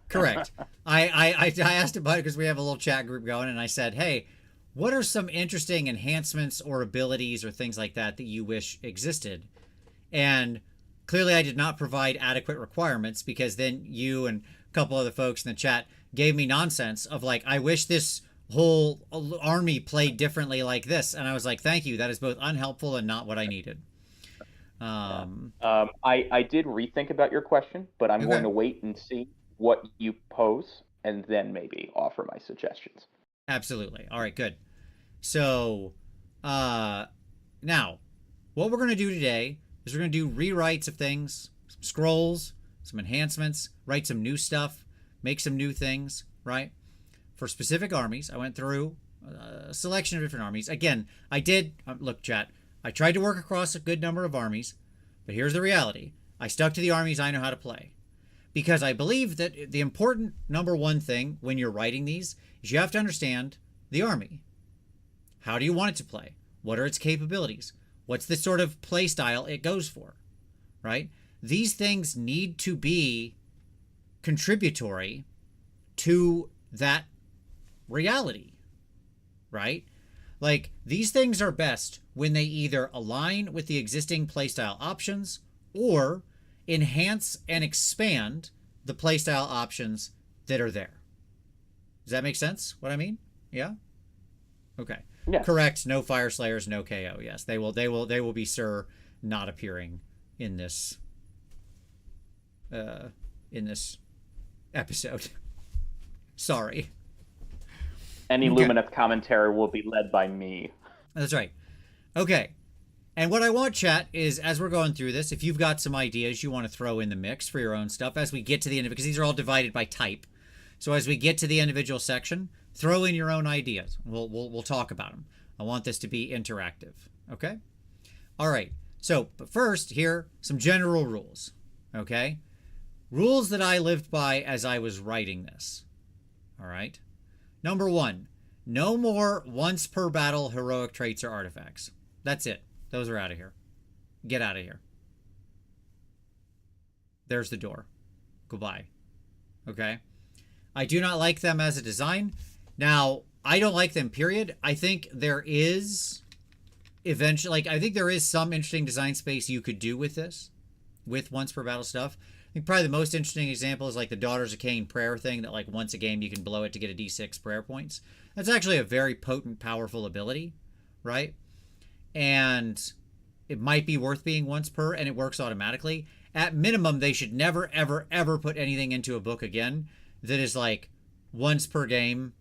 Speaker 1: Correct. I asked about it because we have a little chat group going, and I said, hey, what are some interesting enhancements or abilities or things like that that you wish existed? And clearly I did not provide adequate requirements, because then you and a couple other folks in the chat gave me nonsense of like, I wish this whole army played differently like this. And I was like, thank you. That is both unhelpful and not what I needed.
Speaker 2: I did rethink about your question, but I'm
Speaker 1: Okay.
Speaker 2: going to wait and see what you pose and then maybe offer my suggestions.
Speaker 1: Absolutely. All right, good. So, now, what we're going to do today is we're going to do rewrites of things, some scrolls, some enhancements, write some new stuff, make some new things, right? For specific armies, I went through a selection of different armies. Again, I did, look, chat, I tried to work across a good number of armies, but here's the reality. I stuck to the armies I know how to play. Because I believe that the important number one thing when you're writing these is you have to understand the army. How do you want it to play? What are its capabilities? What's the sort of play style it goes for? Right? These things need to be contributory to that reality. Right? Like, these things are best when they either align with the existing playstyle options or enhance and expand the playstyle options that are there. Does that make sense? What I mean? Yeah? Okay.
Speaker 2: Yes.
Speaker 1: Correct. No Fire Slayers, no KO. Yes, they will be not appearing in this episode. Sorry.
Speaker 2: Any
Speaker 1: Okay.
Speaker 2: Lumineth commentary will be led by me.
Speaker 1: That's right. Okay. And what I want, chat, is as we're going through this, if you've got some ideas you want to throw in the mix for your own stuff as we get to the end of it, because these are all divided by type. So as we get to the individual section, throw in your own ideas. We'll talk about them. I want this to be interactive. Okay? All right. So, but first, here, some general rules. Okay? Rules that I lived by as I was writing this. All right? Number 1, no more once per battle heroic traits or artifacts. That's it. Those are out of here. Get out of here. There's the door. Goodbye. Okay? I do not like them as a design. Now, I don't like them, period. I think there is eventually, like, I think there is some interesting design space you could do with this, with once per battle stuff. I think probably the most interesting example is like the Daughters of Cain prayer thing that, like, once a game you can blow it to get a d6 prayer points. That's actually a very potent, powerful ability, right? And it might be worth being once per, and it works automatically. At minimum, they should never, ever, ever put anything into a book again that is like once per game,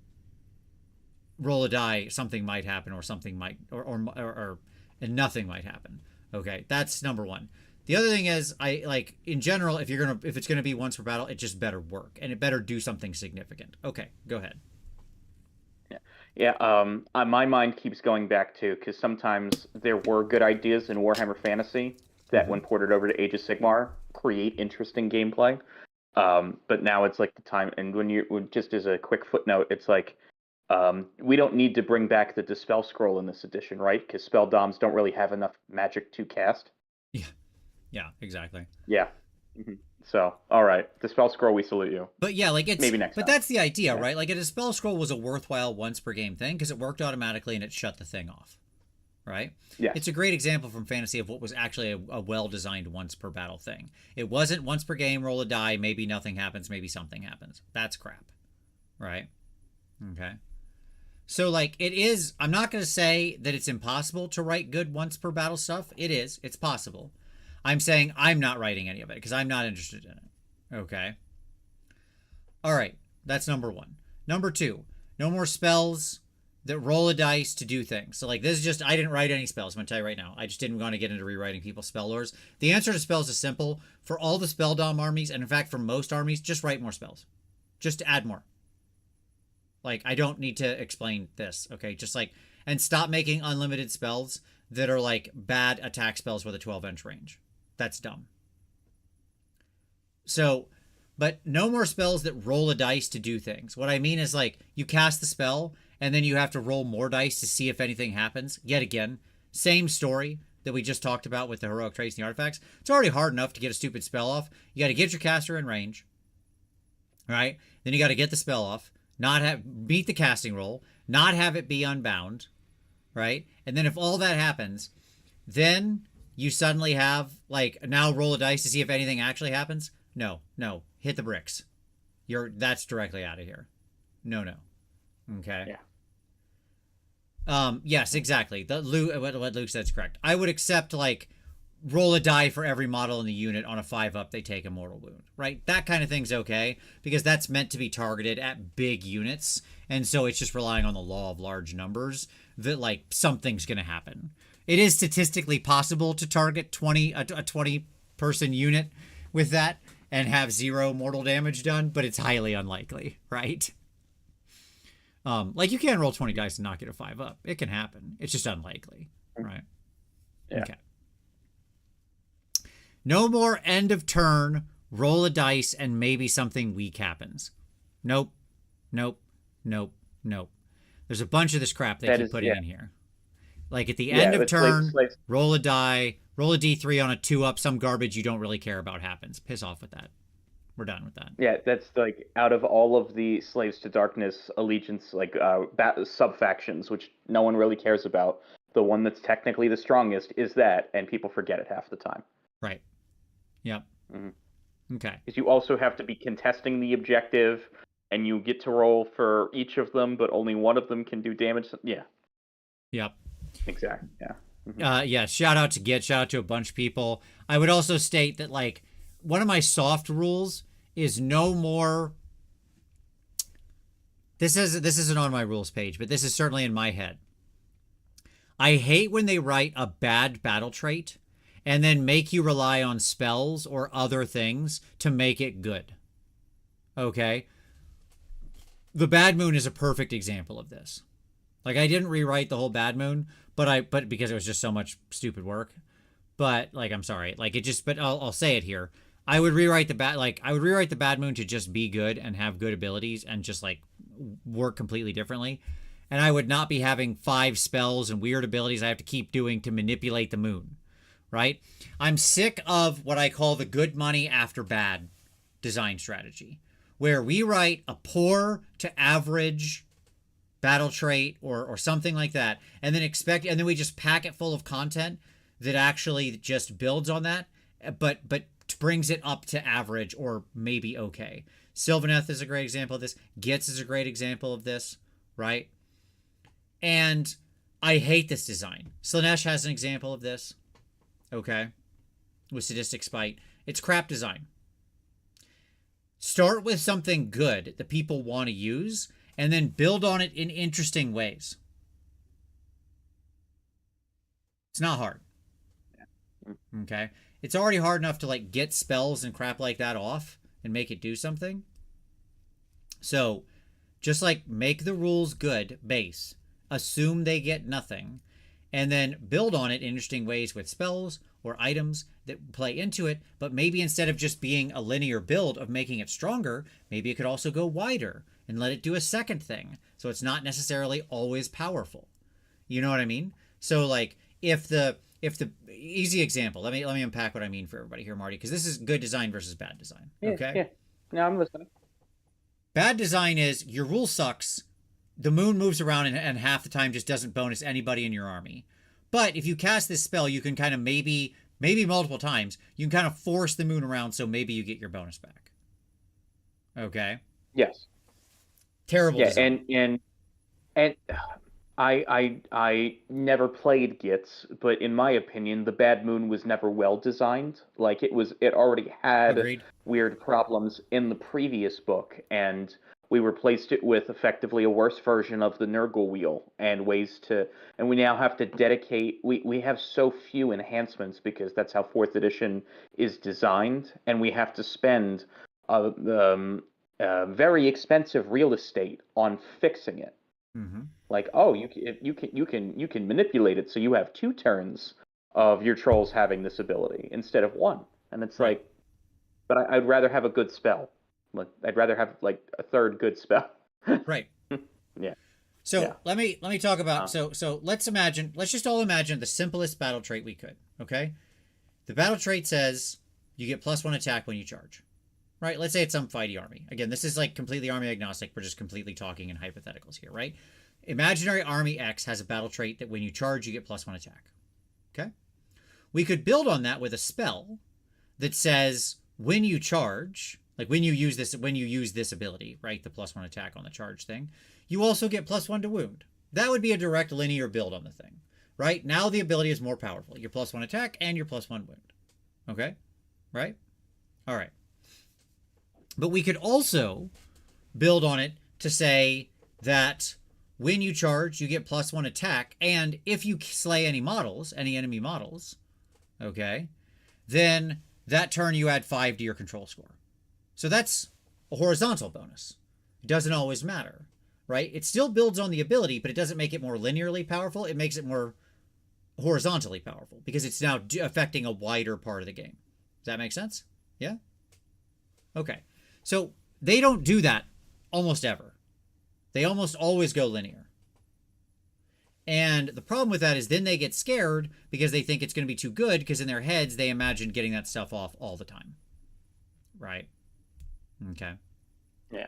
Speaker 1: roll a die, something might happen, or something might, and nothing might happen. Okay, that's number 1. The other thing is, I like, in general, if it's gonna be once per battle, it just better work, and it better do something significant. Okay, go ahead.
Speaker 2: Yeah, my mind keeps going back to, because sometimes there were good ideas in Warhammer Fantasy that, when ported over to Age of Sigmar, create interesting gameplay. But now it's like the time, and just as a quick footnote, it's like, we don't need to bring back the Dispel Scroll in this edition, right? Because Spell Doms don't really have enough magic to cast.
Speaker 1: Yeah, exactly.
Speaker 2: Yeah. Mm-hmm. So, all right, Dispel Scroll, we salute you.
Speaker 1: But yeah, like, it's
Speaker 2: maybe next time.
Speaker 1: That's the idea, right? Like, a Dispel Scroll was a worthwhile once per game thing because it worked automatically and it shut the thing off, right?
Speaker 2: Yeah.
Speaker 1: It's a great example from Fantasy of what was actually a well-designed once per battle thing. It wasn't once per game, roll a die, maybe nothing happens, maybe something happens. That's crap, right? Okay. So, like, it is, I'm not going to say that it's impossible to write good once per battle stuff. It is. It's possible. I'm saying I'm not writing any of it because I'm not interested in it. Okay. All right. That's number 1. Number 2, no more spells that roll a dice to do things. So, like, this is just, I didn't write any spells. I'm going to tell you right now. I just didn't want to get into rewriting people's spell lores. The answer to spells is simple. For all the spell dom armies, and in fact, for most armies, just write more spells. Just add more. Like, I don't need to explain this, okay? Just like, and stop making unlimited spells that are like bad attack spells with a 12-inch range. That's dumb. So, but no more spells that roll a dice to do things. What I mean is, like, you cast the spell and then you have to roll more dice to see if anything happens. Yet again, same story, that we just talked about with the heroic traits and the artifacts, it's already hard enough to get a stupid spell off. You got to get your caster in range, right? Then you got to get the spell off, beat the casting roll, not have it be unbound, right? And then if all that happens, then you suddenly have, like, now roll a dice to see if anything actually happens. No, hit the bricks. That's directly out of here. No. Okay.
Speaker 2: Yeah.
Speaker 1: Yes, exactly. What Luke said is correct. I would accept, like, roll a die for every model in the unit. On a 5-up, they take a mortal wound, right? That kind of thing's okay, because that's meant to be targeted at big units, and so it's just relying on the law of large numbers that, like, something's going to happen. It is statistically possible to target a 20-person unit with that and have 0 mortal damage done, but it's highly unlikely, right? Like, you can roll 20 dice and not get a 5-up. It can happen. It's just unlikely, right?
Speaker 2: Yeah.
Speaker 1: Okay. No more end of turn, roll a dice, and maybe something weak happens. Nope. There's a bunch of this crap they keep putting in here. Like, at the end of turn, roll a die, roll a d3 on a 2-up, some garbage you don't really care about happens. Piss off with that. We're done with that.
Speaker 2: Yeah, that's like, out of all of the Slaves to Darkness allegiance, like subfactions, which no one really cares about, the one that's technically the strongest is that, and people forget it half the time.
Speaker 1: Right. Yep.
Speaker 2: Mm-hmm.
Speaker 1: Okay.
Speaker 2: Because you also have to be contesting the objective, and you get to roll for each of them, but only one of them can do damage. Yeah.
Speaker 1: Yep.
Speaker 2: Exactly. Yeah. Mm-hmm.
Speaker 1: Yeah. Shout out to Git. Shout out to a bunch of people. I would also state that, like, one of my soft rules is no more. This isn't on my rules page, but this is certainly in my head. I hate when they write a bad battle trait and then make you rely on spells or other things to make it good. Okay? The Bad Moon is a perfect example of this. Like, I didn't rewrite the whole Bad Moon, but because it was just so much stupid work. But, like, I'm sorry. Like, but I'll say it here. I would rewrite the Bad Moon to just be good and have good abilities and just, like, work completely differently. And I would not be having 5 spells and weird abilities I have to keep doing to manipulate the moon. Right? I'm sick of what I call the good money after bad design strategy, where we write a poor to average battle trait or something like that, and then we just pack it full of content that actually just builds on that, but brings it up to average or maybe okay. Sylvaneth is a great example of this. Gitz is a great example of this, right? And I hate this design. Slanesh has an example of this. Okay, with Sadistic Spite. It's crap design. Start with something good that people want to use, and then build on it in interesting ways. It's not hard. Okay? It's already hard enough to, like, get spells and crap like that off and make it do something. So, just, like, make the rules good, base. Assume they get nothing. And then build on it in interesting ways with spells or items that play into it. But maybe instead of just being a linear build of making it stronger, maybe it could also go wider and let it do a second thing. So it's not necessarily always powerful. You know what I mean? So, like, if the easy example, let me unpack what I mean for everybody here, Marty, because this is good design versus bad design. Okay?
Speaker 2: Yeah. No, I'm listening.
Speaker 1: Bad design is your rule sucks. The moon moves around and half the time just doesn't bonus anybody in your army. But if you cast this spell, you can kind of maybe multiple times, you can kind of force the moon around so maybe you get your bonus back. Okay?
Speaker 2: Yes.
Speaker 1: Terrible design.
Speaker 2: And I never played Gitz, but in my opinion, the Bad Moon was never well designed. Like, it already had weird problems in the previous book, and we replaced it with effectively a worse version of the Nurgle wheel and we now have to dedicate, we have so few enhancements because that's how 4th edition is designed, and we have to spend very expensive real estate on fixing it.
Speaker 1: Mm-hmm.
Speaker 2: Like, oh, you can manipulate it so you have 2 turns of your trolls having this ability instead of 1, and it's like, but I'd rather have a good spell. Like, I'd rather have, like, a 3rd good spell.
Speaker 1: Right.
Speaker 2: Yeah.
Speaker 1: So let me talk about so let's just all imagine the simplest battle trait we could. Okay, the battle trait says you get +1 attack when you charge. Right? Let's say it's some fighty army. Again, this is like completely army agnostic. We're just completely talking in hypotheticals here, right? Imaginary army X has a battle trait that when you charge, you get +1 attack. Okay? We could build on that with a spell that says when you charge, like when you use this ability, right? The +1 attack on the charge thing, you also get +1 to wound. That would be a direct linear build on the thing, right? Now the ability is more powerful. Your +1 attack and your +1 wound. Okay? Right? All right. But we could also build on it to say that when you charge, you get +1 attack, and if you slay any enemy models, okay, then that turn you add 5 to your control score. So that's a horizontal bonus. It doesn't always matter, right? It still builds on the ability, but it doesn't make it more linearly powerful. It makes it more horizontally powerful because it's now affecting a wider part of the game. Does that make sense? Yeah? Okay. So they don't do that almost ever. They almost always go linear. And the problem with that is then they get scared because they think it's going to be too good because in their heads they imagine getting that stuff off all the time. Right? Okay.
Speaker 2: Yeah.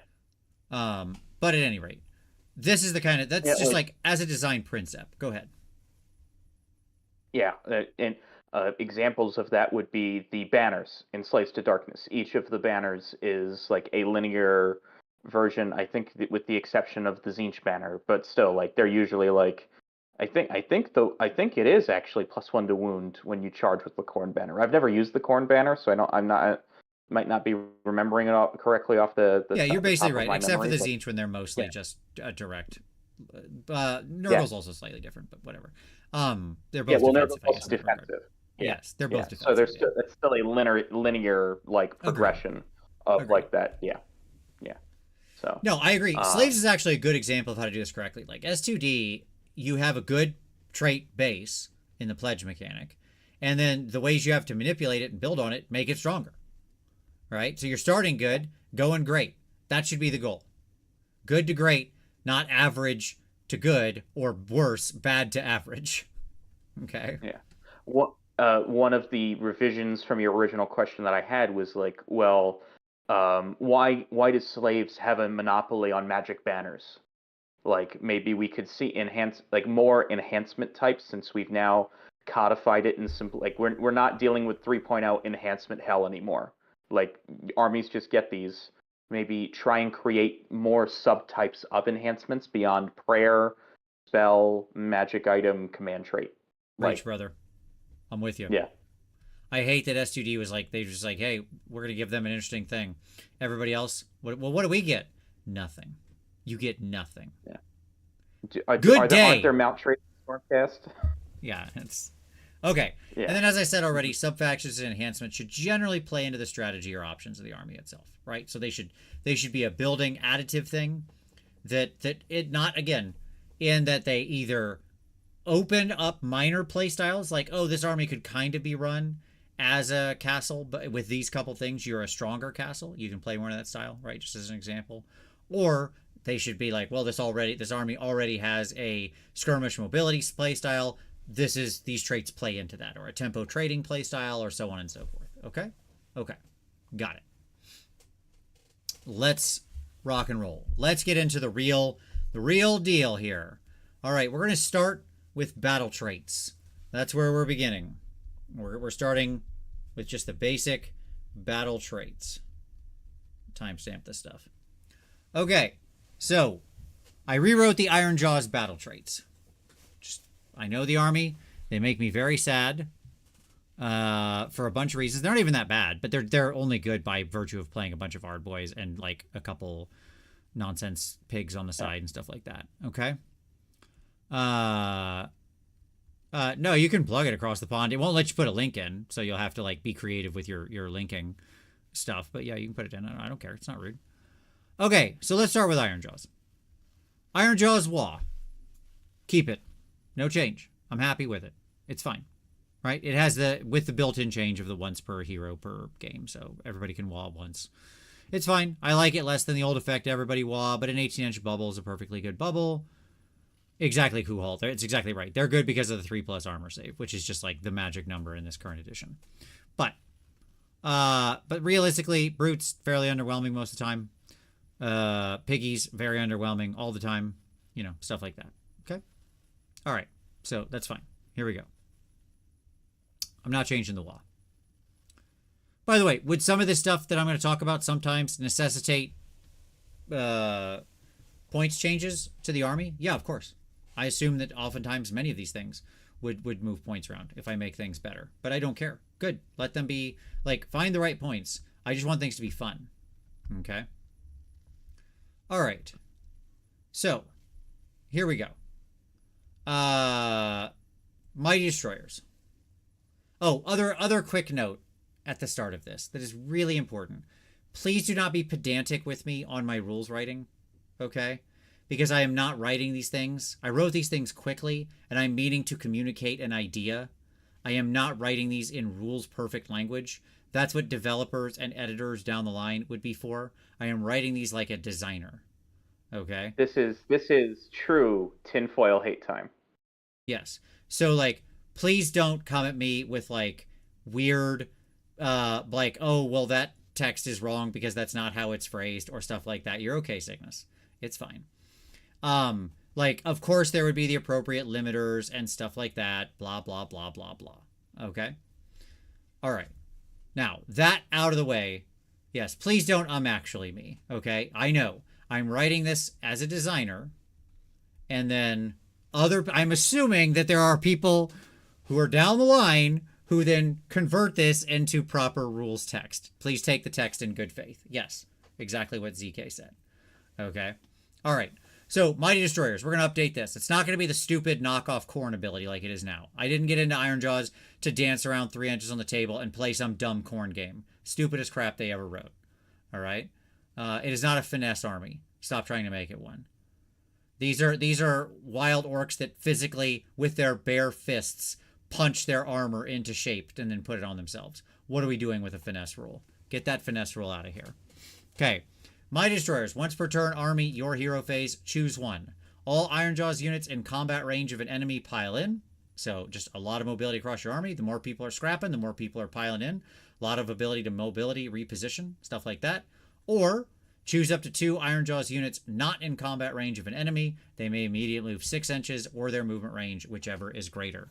Speaker 1: But at any rate, this is the kind of, that's just like as a design principle. Go ahead.
Speaker 2: Yeah, and examples of that would be the banners in Slaves to Darkness. Each of the banners is like a linear version, I think, with the exception of the Tzeentch banner, but still, like they're usually like, I think it is actually +1 to wound when you charge with the Khorne banner. I've never used the Khorne banner, so might not be remembering it all correctly off the
Speaker 1: yeah, you're basically right, except
Speaker 2: memory,
Speaker 1: for the Tzeentch when they're mostly just direct. Nurgle's also slightly different, but whatever. They're both defensive.
Speaker 2: Nurgle's also defensive.
Speaker 1: Yes, they're both defensive.
Speaker 2: So there's it's still a linear like progression of like that. Yeah. So
Speaker 1: no, I agree. Slaves is actually a good example of how to do this correctly. Like S2D, you have a good trait base in the pledge mechanic, and then the ways you have to manipulate it and build on it make it stronger. Right? So you're starting good, going great. That should be the goal. Good to great, not average to good, or worse, bad to average. Okay?
Speaker 2: Yeah. One of the revisions from your original question that I had was like, well, why do slaves have a monopoly on magic banners? Like maybe we could see more enhancement types since we've now codified it in simple. Like we're not dealing with 3.0 enhancement hell anymore. Like armies just get these. Maybe try and create more subtypes of enhancements beyond prayer, spell, magic item, command trait.
Speaker 1: Right, brother. I'm with you.
Speaker 2: Yeah.
Speaker 1: I hate that S2D was like, they were just like, hey, we're going to give them an interesting thing. Everybody else, what do we get? Nothing. You get nothing.
Speaker 2: Yeah.
Speaker 1: Good day.
Speaker 2: Aren't there mount traits in Stormcast?
Speaker 1: Yeah, it's... Okay. Yeah. And then as I said already, subfactions and enhancements should generally play into the strategy or options of the army itself, right? So they should be a building additive thing that it not, again, in that they either open up minor play styles, like, oh, this army could kind of be run as a castle, but with these couple things, you're a stronger castle. You can play more of that style, right? Just as an example. Or they should be like, well, this army already has a skirmish mobility play style. These traits play into that, or a tempo trading play style, or so on and so forth. Okay? Okay. Got it. Let's rock and roll. Let's get into the real deal here. All right, we're going to start with battle traits. That's where we're beginning. We're starting with just the basic battle traits. Timestamp this stuff. Okay, so I rewrote the Iron Jaws battle traits. I know the army. They make me very sad for a bunch of reasons. They're not even that bad, but they're only good by virtue of playing a bunch of Ardboys and like a couple nonsense pigs on the side and stuff like that. Okay. No, you can plug it across the pond. It won't let you put a link in, so you'll have to like be creative with your linking stuff. But yeah, you can put it in. I don't care. It's not rude. Okay, so let's start with Iron Jaws. Iron Jaws Wa. Keep it. No change. I'm happy with it. It's fine. Right? It has with the built-in change of the once per hero per game, so everybody can Wa once. It's fine. I like it less than the old effect everybody Wa, but an 18-inch bubble is a perfectly good bubble. Exactly, Kuhal. It's exactly right. They're good because of the 3+ armor save, which is just like the magic number in this current edition. But realistically, brutes fairly underwhelming most of the time. Piggies very underwhelming all the time. You know, stuff like that. Okay. All right. So that's fine. Here we go. I'm not changing the law. By the way, would some of this stuff that I'm going to talk about sometimes necessitate points changes to the army? Yeah, of course. I assume that oftentimes many of these things would move points around if I make things better. But I don't care. Good. Let them be, like, find the right points. I just want things to be fun. Okay? All right. So, here we go. Mighty Destroyers. Oh, other quick note at the start of this that is really important. Please do not be pedantic with me on my rules writing, okay? Because I am not writing these things. I wrote these things quickly, and I'm meaning to communicate an idea. I am not writing these in rules perfect language. That's what developers and editors down the line would be for. I am writing these like a designer, okay?
Speaker 2: This is true tinfoil hate time.
Speaker 1: Yes. So, like, please don't come at me with, like, weird, like, oh, well, that text is wrong because that's not how it's phrased or stuff like that. You're okay, Cygnus. It's fine. Like, of course there would be the appropriate limiters and stuff like that. Blah, blah, blah, blah, blah. Okay? All right. Now, that out of the way, yes, please don't actually me, okay? I know. I'm writing this as a designer, and then I'm assuming that there are people who are down the line who then convert this into proper rules text. Please take the text in good faith. Yes, exactly what ZK said. Okay? All right. So, Mighty Destroyers, we're going to update this. It's not going to be the stupid knockoff Khorne ability like it is now. I didn't get into Ironjawz to dance around 3 inches on the table and play some dumb Khorne game. Stupidest crap they ever wrote. All right? It is not a finesse army. Stop trying to make it one. These are wild orcs that physically, with their bare fists, punch their armor into shape and then put it on themselves. What are we doing with a finesse rule? Get that finesse rule out of here. Okay. Mighty Destroyers. Once per turn, army, your hero phase, choose one. All Ironjawz units in combat range of an enemy pile in. So just a lot of mobility across your army. The more people are scrapping, the more people are piling in. A lot of ability to mobility, reposition, stuff like that. Or choose up to 2 Ironjawz units not in combat range of an enemy. They may immediately move 6 inches or their movement range, whichever is greater.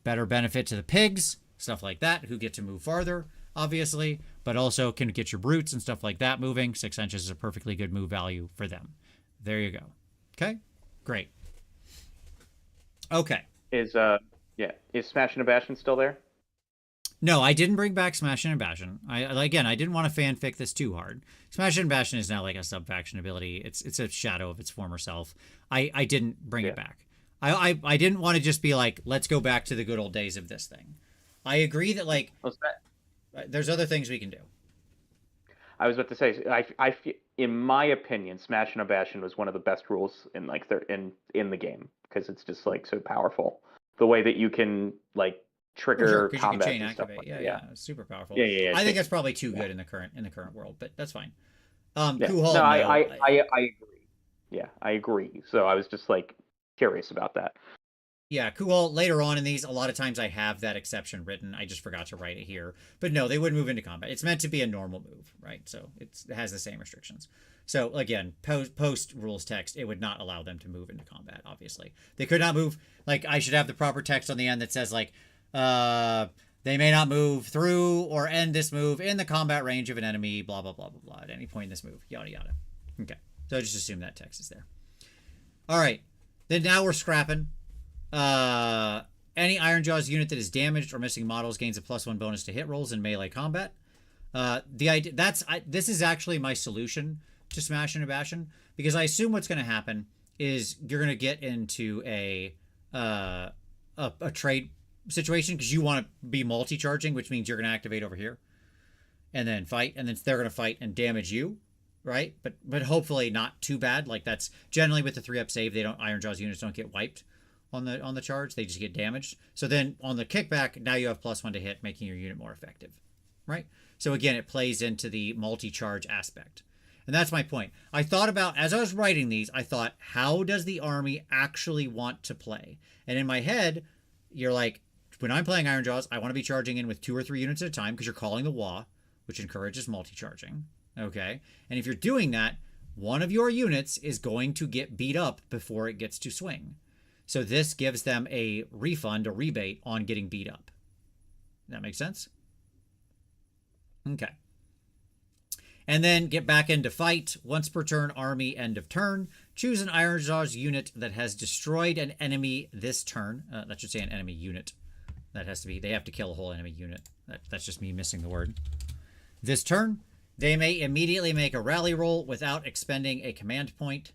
Speaker 1: Better benefit to the pigs, stuff like that, who get to move farther, obviously, but also can get your brutes and stuff like that moving. 6 inches is a perfectly good move value for them. There you go. Okay? Great. Okay.
Speaker 2: Is Smashing and Bashing still there?
Speaker 1: No, I didn't bring back Smashing and Bashing. I didn't want to fanfic this too hard. Smashing and Bashing is now like a subfaction ability. It's a shadow of its former self. I didn't bring it back. I didn't want to just be like, let's go back to the good old days of this thing. I agree that, like, there's other things we can do.
Speaker 2: I was about to say, I feel, in my opinion, Smashing and Bashing was one of the best rules in like in the game because it's just like so powerful. The way that you can like trigger combat and stuff like that.
Speaker 1: Yeah, it's super powerful.
Speaker 2: Yeah.
Speaker 1: I think that's probably too good in the current world, but that's fine.
Speaker 2: I agree. Yeah, I agree. So I was just like curious about that.
Speaker 1: Yeah, Kuhal, later on in these, a lot of times I have that exception written. I just forgot to write it here. But no, they wouldn't move into combat. It's meant to be a normal move, right? So it has the same restrictions. So again, post rules text, it would not allow them to move into combat, obviously. They could not move, like, I should have the proper text on the end that says, like, they may not move through or end this move in the combat range of an enemy, blah, blah, blah, blah, blah, at any point in this move, yada, yada. Okay, so just assume that text is there. All right, then now we're scrapping. Any Ironjawz unit that is damaged or missing models gains a +1 bonus to hit rolls in melee combat. The idea this is actually my solution to Smashing and Bashing, because I assume what's going to happen is you're going to get into a trade situation because you want to be multi-charging, which means you're going to activate over here and then fight, and then they're going to fight and damage you, right? But hopefully not too bad. Like, that's generally with the 3-up save, Ironjawz units don't get wiped on the charge, they just get damaged. So then on the kickback, now you have +1 to hit, making your unit more effective, right? So again, it plays into the multi-charge aspect. And that's my point. I thought about, as I was writing these, I thought, how does the army actually want to play? And in my head, you're like, when I'm playing Ironjaws, I want to be charging in with 2 or 3 units at a time because you're calling the WA, which encourages multi-charging. Okay? And if you're doing that, one of your units is going to get beat up before it gets to swing. So this gives them a refund, a rebate on getting beat up. That makes sense? Okay. And then get back into fight. Once per turn, army, end of turn. Choose an Ironjaws unit that has destroyed an enemy this turn. That should say an enemy unit. That has to be, they have to kill a whole enemy unit. That's just me missing the word. This turn, they may immediately make a rally roll without expending a command point.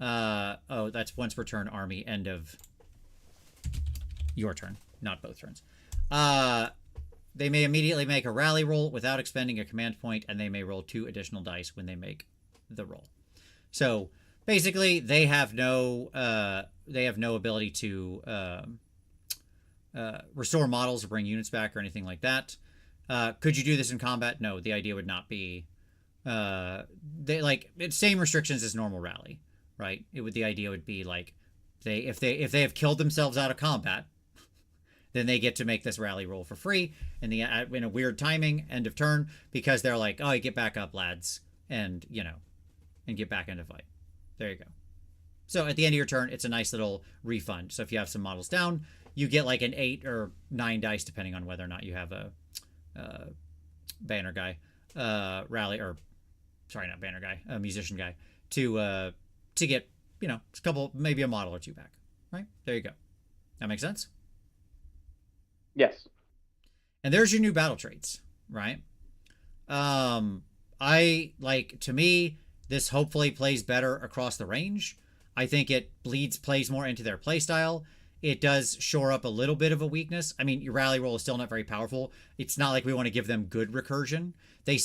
Speaker 1: Oh, that's once per turn, army, end of your turn, not both turns. They may immediately make a rally roll without expending a command point, and they may roll 2 additional dice when they make the roll. So basically, they have no ability to restore models or bring units back or anything like that. Could you do this in combat? No, the idea would not be. It's same restrictions as normal rally, right? The idea would be like if they have killed themselves out of combat, then they get to make this rally roll for free in a weird timing, end of turn, because they're like, oh, get back up, lads, and get back into fight. There you go. So at the end of your turn, it's a nice little refund. So if you have some models down, you get like an 8 or 9 dice, depending on whether or not you have a banner guy, a musician guy, to get, a couple, maybe a model or 2 back. Right? There you go. That makes sense?
Speaker 2: Yes.
Speaker 1: And there's your new battle traits, right? To me, this hopefully plays better across the range. I think it plays more into their playstyle. It does shore up a little bit of a weakness. I mean, your rally roll is still not very powerful. It's not like we want to give them good recursion. They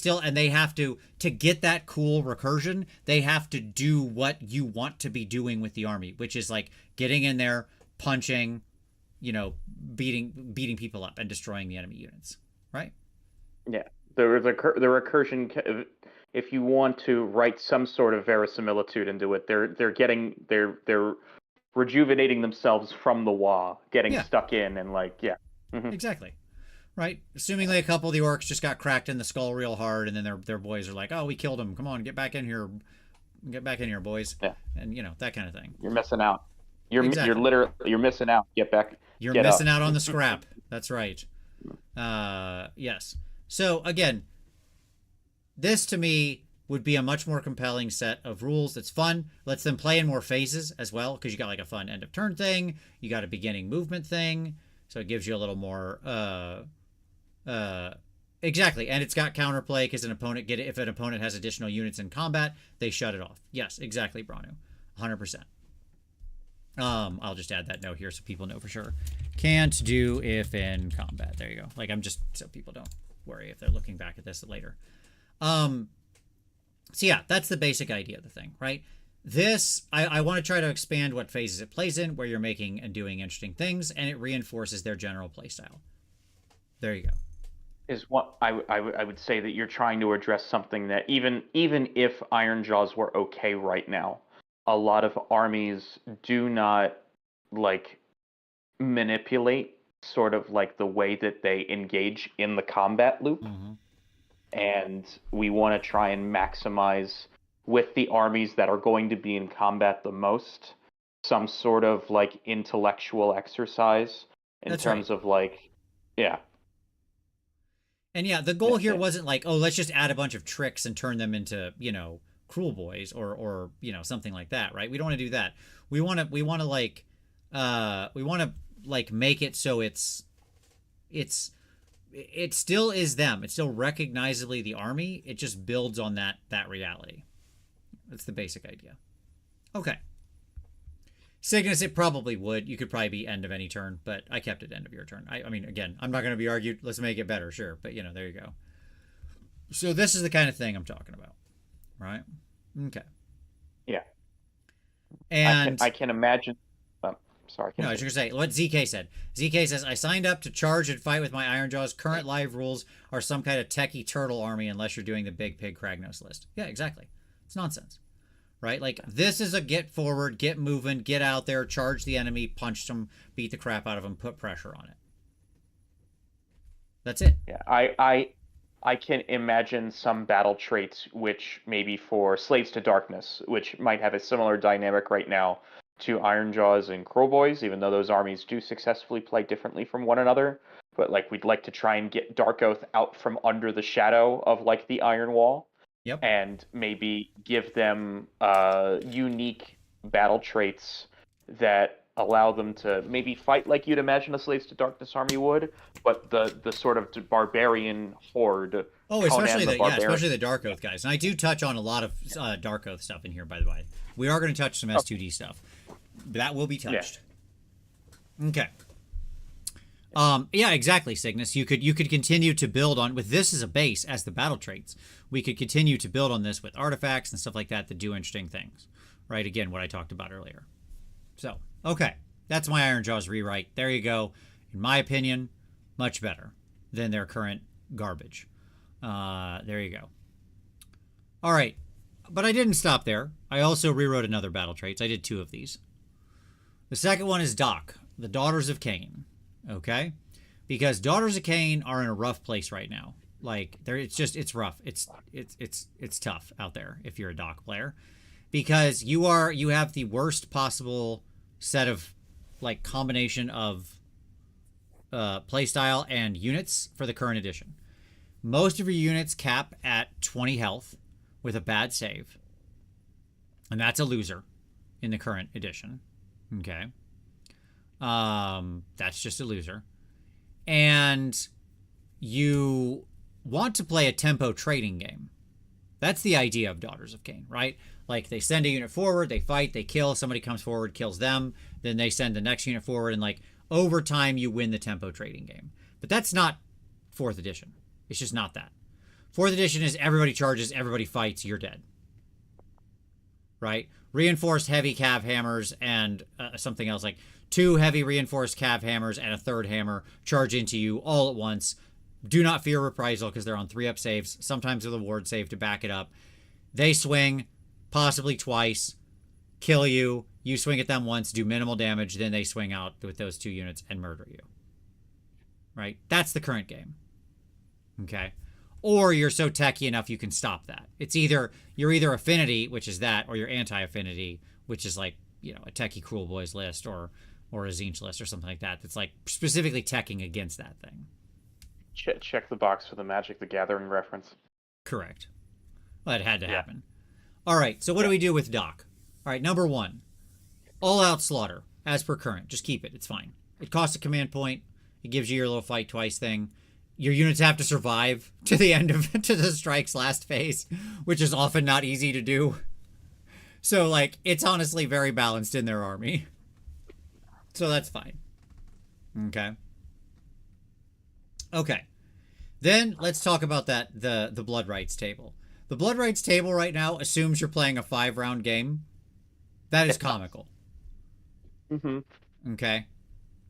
Speaker 1: have to get that cool recursion, they have to do what you want to be doing with the army, which is like getting in there, punching, beating people up and destroying the enemy units, right?
Speaker 2: Yeah, the recursion. If you want to write some sort of verisimilitude into it, they're rejuvenating themselves from the WA, getting stuck in, and
Speaker 1: Exactly, right. Assumingly, a couple of the orcs just got cracked in the skull real hard, and then their boys are like, "Oh, we killed him. Come on, get back in here, boys."
Speaker 2: Yeah,
Speaker 1: and that kind of thing.
Speaker 2: You're missing out. You're missing out. Get back.
Speaker 1: You're missing out on the scrap. That's right. Yes. So again, this to me would be a much more compelling set of rules. That's fun. Lets them play in more phases as well, because you got like a fun end of turn thing. You got a beginning movement thing. So it gives you a little more. Exactly. And it's got counterplay because if an opponent has additional units in combat, they shut it off. Yes, exactly, Branu. 100%. I'll just add that note here so people know for sure. Can't do if in combat. There you go. So people don't worry if they're looking back at this later. So yeah, that's the basic idea of the thing, right? This, I want to try to expand what phases it plays in, where you're making and doing interesting things, and it reinforces their general playstyle. There you go.
Speaker 2: Is what I would say that you're trying to address something that even if Ironjaws were okay right now, a lot of armies do not manipulate sort of the way that they engage in the combat loop.
Speaker 1: Mm-hmm.
Speaker 2: And we want to try and maximize with the armies that are going to be in combat the most, some sort of intellectual exercise in terms of yeah.
Speaker 1: And yeah, the goal here wasn't let's just add a bunch of tricks and turn them into, cruel boys or something like that, right? We don't want to do that. We want to make it so it still is them. It's still recognizably the army. It just builds on that reality. That's the basic idea. Okay. Cygnus, it probably would. You could probably be end of any turn, but I kept it end of your turn. I mean, again, I'm not going to be argued. Let's make it better, sure. But, there you go. So this is the kind of thing I'm talking about, right? Okay.
Speaker 2: Yeah.
Speaker 1: And
Speaker 2: I can imagine. Sorry.
Speaker 1: No, I was going to say what ZK said. ZK says, I signed up to charge and fight with my Ironjaws. Current live rules are some kind of techie turtle army unless you're doing the big pig Kragnos list. Yeah, exactly. It's nonsense, right? Like, this is a get forward, get moving, get out there, charge the enemy, punch them, beat the crap out of them, put pressure on it. That's it.
Speaker 2: Yeah, I can imagine some battle traits which maybe for Slaves to Darkness, which might have a similar dynamic right now to Ironjaws and Crowboys, even though those armies do successfully play differently from one another. But like we'd like to try and get Dark Oath out from under the shadow of like the Iron Wall.
Speaker 1: Yep.
Speaker 2: And maybe give them unique battle traits that allow them to maybe fight like you'd imagine a Slaves to Darkness army would, but the sort of barbarian horde.
Speaker 1: Oh, especially especially the Dark Oath guys. And I do touch on a lot of Dark Oath stuff in here, by the way. We are going to touch some S2D stuff. That will be touched. Yeah. Okay. Yeah, exactly, Cygnus. You could continue to build on with this as a base as the battle traits. We could continue to build on this with artifacts and stuff like that do interesting things. Right? Again, what I talked about earlier. So, okay. That's my Ironjaws rewrite. There you go. In my opinion, much better than their current garbage. There you go. All right. But I didn't stop there. I also rewrote another battle traits. I did 2 of these. The second one is Doc, the Daughters of Cain. Okay? Because Daughters of Cain are in a rough place right now. Like, it's rough. It's tough out there if you're a Doc player. Because you have the worst possible set of, like, combination of playstyle and units for the current edition. Most of your units cap at 20 health with a bad save. And that's a loser in the current edition. Okay? That's just a loser. And you want to play a tempo trading game. That's the idea of Daughters of Cain, right? Like, they send a unit forward, they fight, they kill, somebody comes forward, kills them, then they send the next unit forward, and, like, over time you win the tempo trading game. But that's not 4th edition. It's just not that. 4th edition is everybody charges, everybody fights, you're dead. Right? Reinforced heavy cav hammers and something else, like 2 heavy reinforced cav hammers and a 3rd hammer charge into you all at once. Do not fear reprisal because they're on 3-up saves, sometimes with a ward save to back it up. They swing, possibly twice, kill you. You swing at them once, do minimal damage, then they swing out with those 2 units and murder you. Right? That's the current game. Okay? Or you're so techy enough you can stop that. You're either affinity, which is that, or you're anti-affinity, which is like, you know, a techie Cruel Boys list or a Zinch list or something like that. That's like specifically teching against that thing.
Speaker 2: Check the box for the Magic the Gathering reference.
Speaker 1: Correct. Well, that had to happen. All right, so what do we do with Doc? All right, number 1. All-out slaughter, as per current. Just keep it. It's fine. It costs a command point. It gives you your little fight twice thing. Your units have to survive to the end of to the strike's last phase, which is often not easy to do. So, like, it's honestly very balanced in their army. So that's fine. Okay. Okay. Then let's talk about the Blood Rights table. The Blood Rights table right now assumes you're playing a 5-round game. That is comical.
Speaker 2: Mm-hmm.
Speaker 1: Okay.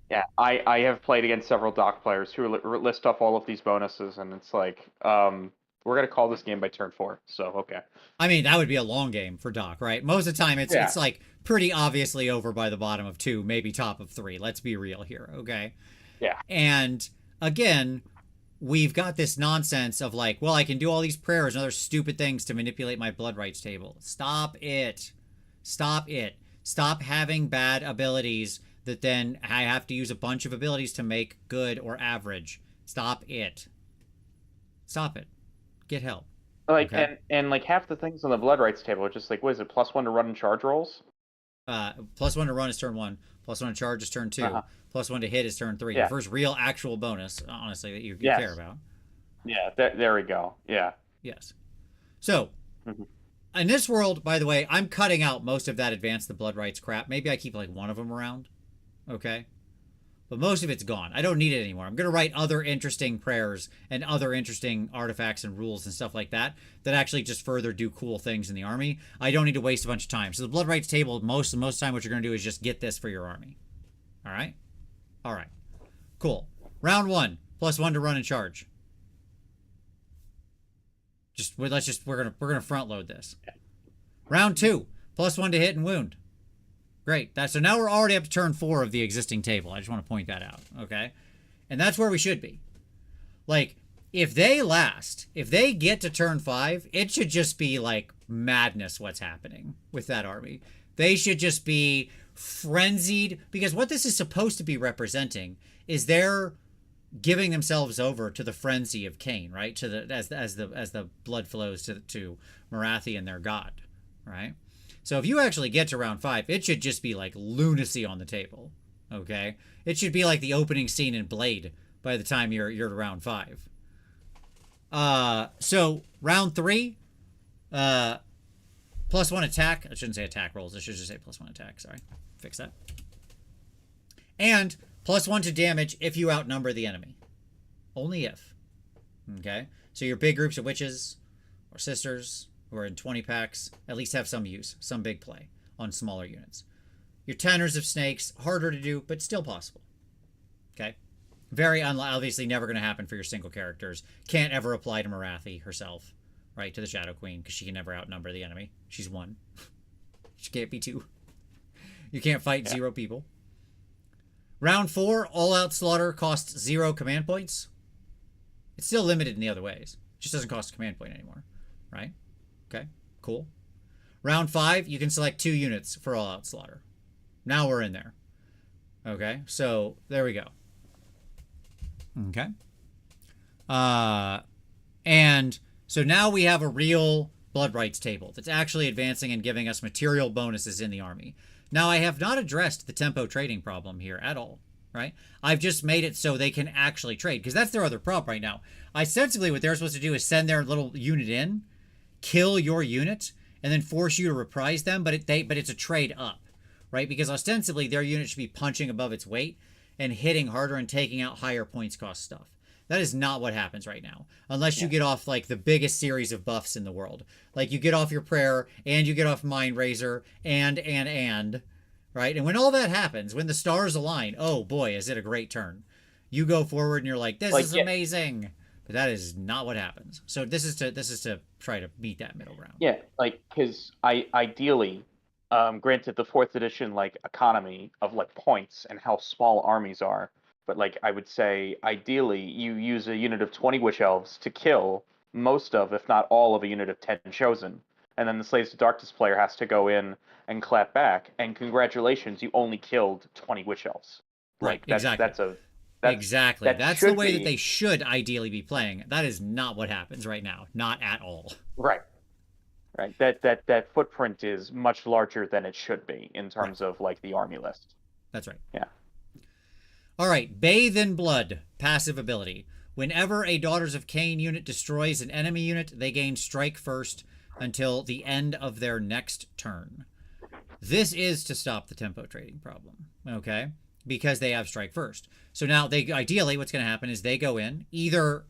Speaker 2: Yeah, I have played against several Doc players who list off all of these bonuses, and it's like, we're going to call this game by turn 4, so okay.
Speaker 1: I mean, that would be a long game for Doc, right? Most of the time, it's like pretty obviously over by the bottom of 2, maybe top of 3. Let's be real here, okay?
Speaker 2: Yeah.
Speaker 1: And, again, we've got this nonsense of like, well, I can do all these prayers and other stupid things to manipulate my Blood Rights table. Stop it. Stop it. Stop having bad abilities that then I have to use a bunch of abilities to make good or average. Stop it. Stop it. Get help.
Speaker 2: Like, okay? and like half the things on the Blood Rights table are just like, what is it, +1 to run and charge rolls?
Speaker 1: +1 to run is turn 1. +1 to charge is turn 2. +1 to hit is turn 3. The first real actual bonus, honestly, that you care about.
Speaker 2: Yeah, there we go. Yeah.
Speaker 1: Yes. So, in this world, by the way, I'm cutting out most of that Advance the Blood Rights crap. Maybe I keep like one of them around. Okay? But most of it's gone. I don't need it anymore. I'm going to write other interesting prayers and other interesting artifacts and rules and stuff like that actually just further do cool things in the army. I don't need to waste a bunch of time. So the Blood Rights table, most of the time what you're going to do is just get this for your army. All right? All right. Cool. Round 1, +1 to run and charge. We're going to front load this. Round 2, +1 to hit and wound. Great. So now we're already up to turn 4 of the existing table. I just want to point that out, okay? And that's where we should be. Like, if they get to turn 5, it should just be like madness what's happening with that army. They should just be frenzied, because what this is supposed to be representing is they're giving themselves over to the frenzy of Cain, right? To the as the blood flows to Marathi and their god, right? So if you actually get to round 5, it should just be like lunacy on the table, okay? It should be like the opening scene in Blade by the time you're to round 5. So round 3, +1 attack. I shouldn't say attack rolls. I should just say +1 attack. Sorry, fix that. And +1 to damage if you outnumber the enemy. Only if. Okay? So your big groups of witches or sisters who are in 20 packs at least have some use, some big play on smaller units. Your tenors of snakes, harder to do, but still possible. Okay? Very obviously never going to happen for your single characters. Can't ever apply to Marathi herself, right? To the Shadow Queen, because she can never outnumber the enemy. She's 1. She can't be 2. You can't fight 0 people. Round 4, all-out slaughter costs 0 command points. It's still limited in the other ways. It just doesn't cost a command point anymore, right? Okay, cool. Round 5, you can select 2 units for all-out slaughter. Now we're in there. Okay, so there we go. Okay. And so now we have a real blood rights table that's actually advancing and giving us material bonuses in the army. Now, I have not addressed the tempo trading problem here at all, right? I've just made it so they can actually trade, because that's their other problem right now. Ostensibly, what they're supposed to do is send their little unit in, kill your unit, and then force you to reprise them, but it's a trade up, right? Because ostensibly, their unit should be punching above its weight and hitting harder and taking out higher points cost stuff. That is not what happens right now, unless you get off like the biggest series of buffs in the world. Like you get off your prayer and you get off Mind Razor and, right? And when all that happens, when the stars align, oh boy, is it a great turn. You go forward and you're like, this is amazing. But that is not what happens. So this is to try to meet that middle ground.
Speaker 2: Yeah, like, because ideally, granted the 4th edition like economy of like points and how small armies are, but like I would say ideally you use a unit of 20 witch elves to kill most of, if not all of, a unit of 10 chosen, and then the Slaves to Darkness player has to go in and clap back, and congratulations, you only killed 20 witch elves.
Speaker 1: Right,
Speaker 2: Like
Speaker 1: exactly. Exactly. That's the way that they should ideally be playing. That is not what happens right now. Not at all.
Speaker 2: Right. Right. That footprint is much larger than it should be in terms of like the army list.
Speaker 1: That's right.
Speaker 2: Yeah.
Speaker 1: All right. Bathe in Blood. Passive ability. Whenever a Daughters of Cain unit destroys an enemy unit, they gain strike first until the end of their next turn. This is to stop the tempo trading problem. Okay? Because they have strike first. So now ideally what's going to happen is they go in, either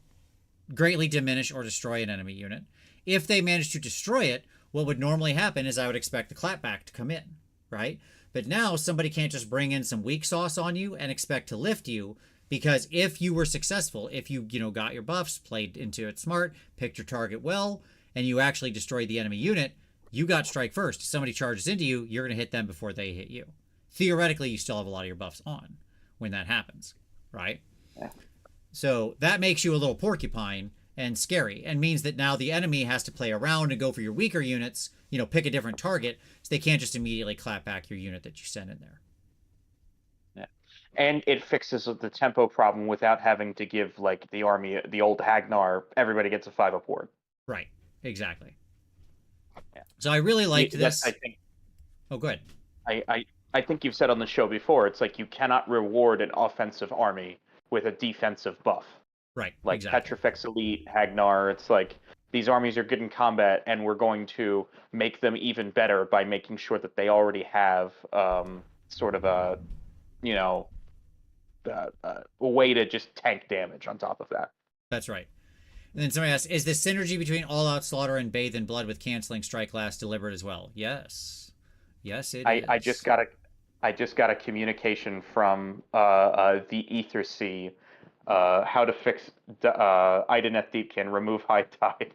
Speaker 1: greatly diminish or destroy an enemy unit. If they manage to destroy it, what would normally happen is I would expect the clapback to come in, right? But now somebody can't just bring in some weak sauce on you and expect to lift you, because if you were successful, if you got your buffs, played into it smart, picked your target well, and you actually destroyed the enemy unit, you got strike first. If somebody charges into you, you're going to hit them before they hit you. Theoretically, you still have a lot of your buffs on when that happens, right?
Speaker 2: Yeah.
Speaker 1: So that makes you a little porcupine and scary, and means that now the enemy has to play around and go for your weaker units, pick a different target, so they can't just immediately clap back your unit that you sent in there.
Speaker 2: Yeah. And it fixes the tempo problem without having to give like the army, the old Hagnar, everybody gets a 5-up ward.
Speaker 1: Right. Exactly.
Speaker 2: Yeah.
Speaker 1: So I really liked this.
Speaker 2: I think.
Speaker 1: Oh, good.
Speaker 2: I think you've said on the show before, it's like you cannot reward an offensive army with a defensive buff.
Speaker 1: Right.
Speaker 2: Like
Speaker 1: exactly.
Speaker 2: Petrifex Elite, Hagnar, it's like these armies are good in combat, and we're going to make them even better by making sure that they already have sort of a way to just tank damage on top of that.
Speaker 1: That's right. And then somebody asks, is the synergy between All Out Slaughter and Bathe in Blood with canceling Strike Last delivered as well? Yes. Yes, it is.
Speaker 2: I just got a communication from the Ether Sea. How to fix Ideneth Deepkin, remove High Tide.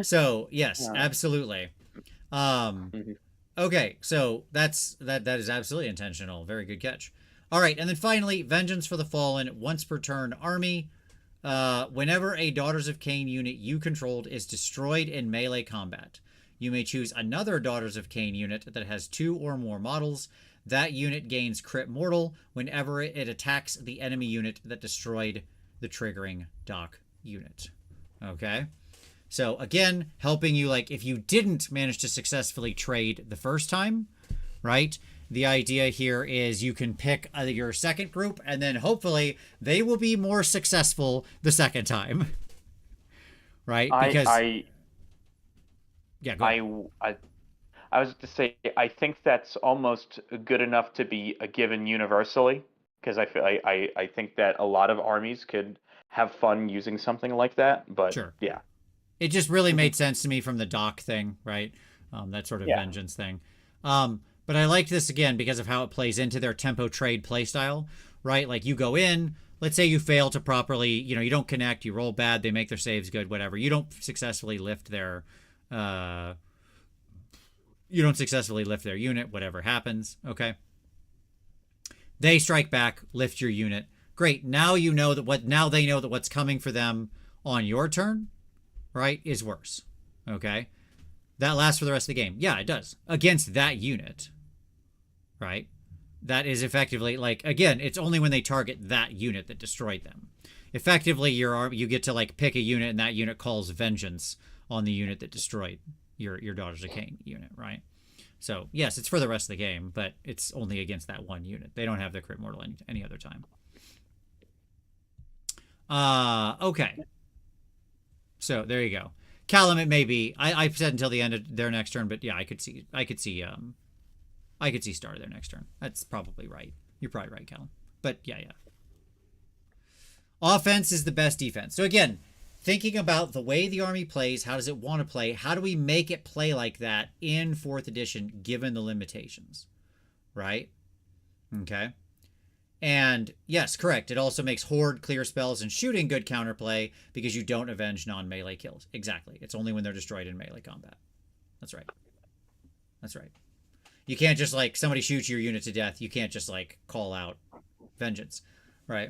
Speaker 1: So yes,
Speaker 2: Yeah.
Speaker 1: absolutely. Um,
Speaker 2: Mhm.
Speaker 1: okay, so that is absolutely intentional. Very good catch. All right, and then finally, Vengeance for the Fallen, once per turn army. Whenever a Daughters of Cain unit you controlled is destroyed in melee combat, you may choose another Daughters of Cain unit that has 2 or more models. That unit gains crit mortal whenever it attacks the enemy unit that destroyed the triggering dock unit. Okay? So again, helping you, like, if you didn't manage to successfully trade the first time, right? The idea here is you can pick your second group, and then hopefully they will be more successful the second time, right?
Speaker 2: I
Speaker 1: Because
Speaker 2: I
Speaker 1: yeah, go ahead.
Speaker 2: I I I was to say I think that's almost good enough to be a given universally because I think that a lot of armies could have fun using something like that. But
Speaker 1: Sure.
Speaker 2: yeah.
Speaker 1: It just really
Speaker 2: Hmm.
Speaker 1: made sense to me from the dock thing, right? That sort of
Speaker 2: Yeah.
Speaker 1: vengeance thing. But I liked this again because of how it plays into their tempo trade playstyle, right? Like you go in, let's say you fail to properly, you don't connect, you roll bad, they make their saves good, whatever. Uh, you don't successfully lift their unit, whatever happens, okay? They strike back, lift your unit. Great. Now now they know that what's coming for them on your turn, right, is worse. Okay? That lasts for the rest of the game. Yeah, it does. Against that unit, right? That is effectively, like, again, it's only when they target that unit that destroyed them. Effectively, you get to, like, pick a unit, and that unit calls vengeance on the unit that destroyed your Daughters of Cain unit, right? So yes, it's for the rest of the game, but it's only against that one unit. They don't have the crit mortal any other time. Okay. So there you go. Callum, it may be. I said until the end of their next turn, but yeah, I could see Star their next turn. That's probably right. You're probably right, Callum. But yeah. Offense is the best defense. So again, thinking about the way the army plays, how does it want to play? How do we make it play like that in 4th edition, given the limitations? Right? Okay. And yes, correct. It also makes horde, clear spells, and shooting good counterplay because you don't avenge non-melee kills. Exactly. It's only when they're destroyed in melee combat. That's right. That's right. You can't just, like, somebody shoots your unit to death. You can't just, like, call out vengeance, right?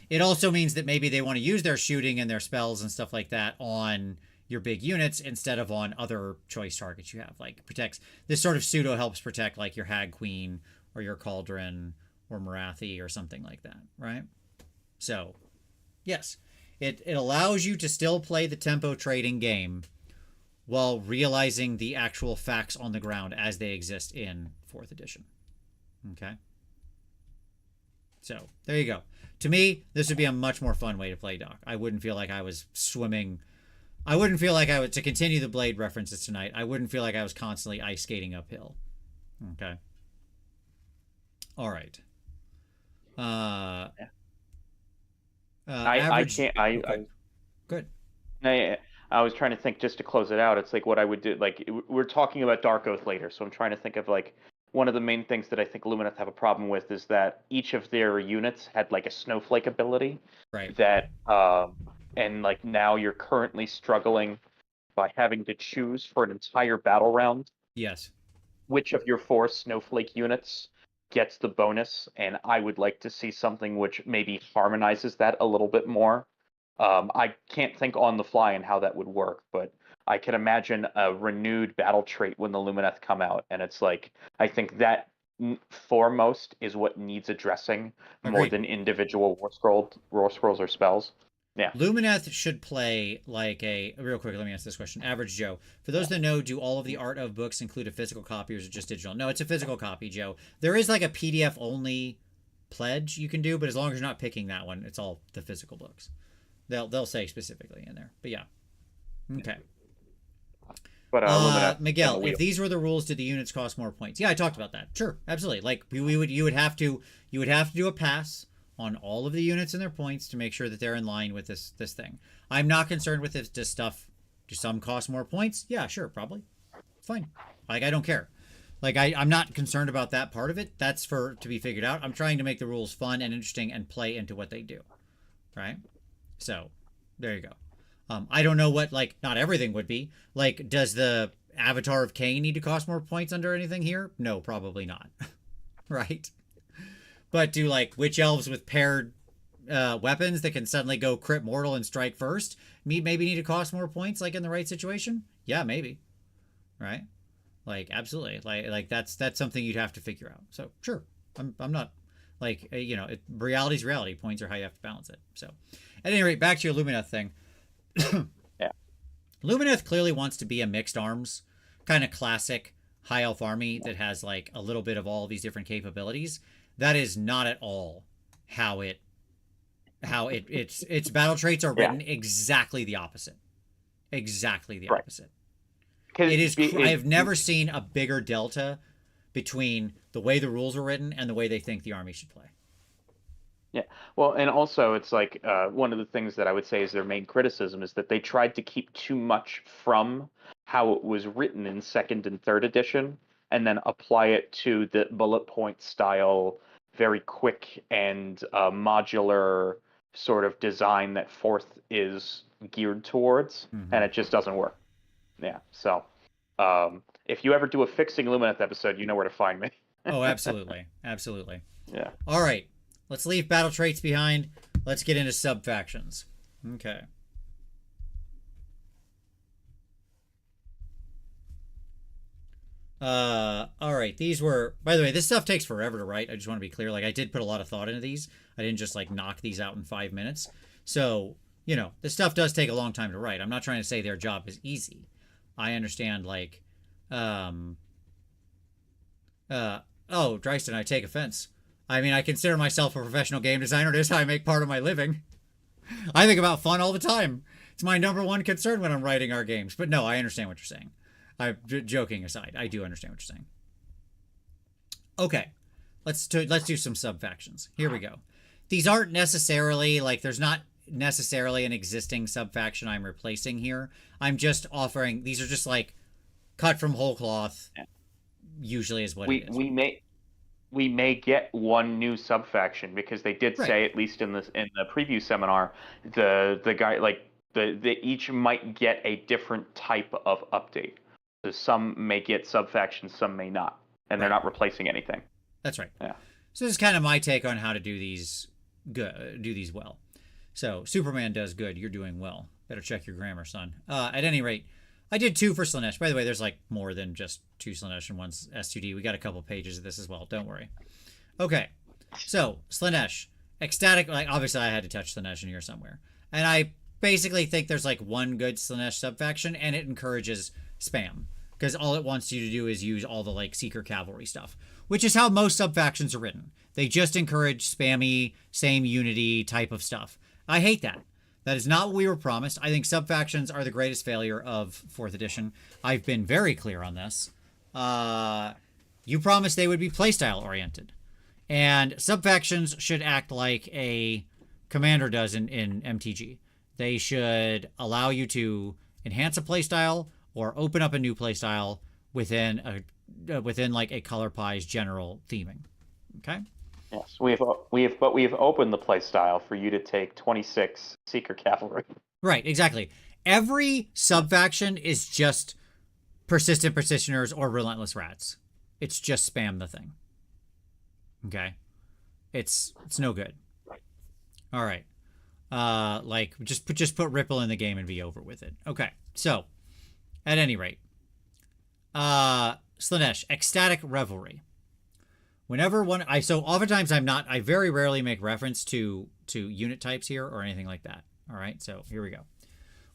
Speaker 1: It also means that maybe they want to use their shooting and their spells and stuff like that on your big units instead of on other choice targets you have. Like, protects, this sort of pseudo helps protect, like, your Hag Queen or your Cauldron or Marathi or something like that, right? So, yes, it allows you to still play the tempo trading game while realizing the actual facts on the ground as they exist in 4th edition. Okay? So, there you go. To me, this would be a much more fun way to play Doc. I wouldn't feel like I was swimming. I wouldn't feel like I would, to continue the Blade references tonight, I wouldn't feel like I was constantly ice skating uphill. Okay? All right.
Speaker 2: I
Speaker 1: Average.
Speaker 2: can't
Speaker 1: Okay. Good.
Speaker 2: I I was trying to think just to close it out. It's like what I would do. Like we're talking about Dark Oath later, so I'm trying to think of like one of the main things that I think Lumineth have a problem with is that each of their units had like a snowflake ability
Speaker 1: Right.
Speaker 2: that and like now you're currently struggling by having to choose for an entire battle round
Speaker 1: Yes.
Speaker 2: which of your 4 snowflake units gets the bonus, and I would like to see something which maybe harmonizes that a little bit more. I can't think on the fly on how that would work, but I can imagine a renewed battle trait when the Lumineth come out, and it's like I think that foremost is what needs addressing more
Speaker 1: Agreed.
Speaker 2: than individual war scrolls or spells. Yeah.
Speaker 1: Lumineth should play like a real quick. Let me answer this question. Average Joe. For those that know, do all of the art of books include a physical copy or is it just digital? No, it's a physical copy, Joe. There is like a PDF only pledge you can do, but as long as you're not picking that one, it's all the physical books. They'll say specifically in there. But yeah. Okay.
Speaker 2: But Lumineth in the
Speaker 1: Miguel, if
Speaker 2: wheel.
Speaker 1: these were the rules, did the units cost more points? Yeah, I talked about that. Sure, absolutely. Like you would have to do a pass on all of the units and their points to make sure that they're in line with this thing. I'm not concerned with this stuff. Do some cost more points? Yeah, sure, probably. Fine. Like, I don't care. Like, I'm not concerned about that part of it. That's to be figured out. I'm trying to make the rules fun and interesting and play into what they do. Right? So, there you go. I don't know what, like, not everything would be. Like, does the Avatar of Cain need to cost more points under anything here? No, probably not. Right? But do, like, witch elves with paired weapons that can suddenly go crit mortal and strike first maybe need to cost more points, like, in the right situation? Yeah, maybe. Right? Like, absolutely. Like that's something you'd have to figure out. So, sure. I'm not, like, reality's reality. Points are how you have to balance it. So, at any rate, back to your Lumineth thing.
Speaker 2: Yeah.
Speaker 1: Lumineth clearly wants to be a mixed arms, kind of classic high elf army that has, like, a little bit of all these different capabilities. That is not at all how its battle traits are written. Exactly the opposite. Exactly the opposite. It is. I have never seen a bigger delta between the way the rules are written and the way they think the army should play.
Speaker 2: Yeah. Well, and also it's like one of the things that I would say is their main criticism is that they tried to keep too much from how it was written in second and third edition and then apply it to the bullet point style, very quick and modular sort of design that fourth is geared towards, and it just doesn't work. Yeah. So if you ever do a Fixing Lumineth episode, you know where to find me.
Speaker 1: Oh, absolutely. Absolutely.
Speaker 2: Yeah.
Speaker 1: All right. Let's leave battle traits behind. Let's get into subfactions. Okay. All right. These were, by the way, this stuff takes forever to write. I just want to be clear. Like, I did put a lot of thought into these. I didn't just, like, knock these out in 5 minutes. So, this stuff does take a long time to write. I'm not trying to say their job is easy. I understand, like, Dryston, I take offense. I mean, I consider myself a professional game designer. It is how I make part of my living. I think about fun all the time. It's my number one concern when I'm writing our games. But no, I understand what you're saying. Joking aside, I do understand what you're saying. Okay, let's do some subfactions. Here we go. These aren't necessarily, like, there's not necessarily an existing subfaction I'm replacing here. I'm just offering, these are just, like, cut from whole cloth. Usually is what it is.
Speaker 2: We may get one new subfaction because they did say, at least in the preview seminar, the guy, like, the each might get a different type of update. So some may get subfactions, some may not, and they're not replacing anything.
Speaker 1: That's right.
Speaker 2: Yeah.
Speaker 1: So this is kind of my take on how to do these well. So Superman does good. You're doing well. Better check your grammar, son. At any rate, I did 2 for Slaanesh. By the way, there's, like, more than just 2 Slaanesh and 1 S2D. We got a couple pages of this as well. Don't worry. Okay. So, Slaanesh. Ecstatic. Like, obviously, I had to touch Slaanesh in here somewhere. And I basically think there's, like, one good Slaanesh subfaction, and it encourages spam. Because all it wants you to do is use all the, like, Seeker Cavalry stuff. Which is how most subfactions are written. They just encourage spammy, same unity type of stuff. I hate that. That is not what we were promised. I think subfactions are the greatest failure of 4th edition. I've been very clear on this. You promised they would be playstyle oriented. And subfactions should act like a commander does in MTG. They should allow you to enhance a playstyle or open up a new playstyle within like a Color Pie's general theming. Okay?
Speaker 2: Yes, we have opened the play style for you to take 26 Seeker Cavalry.
Speaker 1: Right, exactly. Every subfaction is just persistent petitioners or relentless rats. It's just spam the thing. Okay, it's no good. All right, like just put Ripple in the game and be over with it. Okay, so at any rate, Slaanesh, Ecstatic Revelry. Whenever oftentimes I very rarely make reference to unit types here or anything like that. All right, so here we go.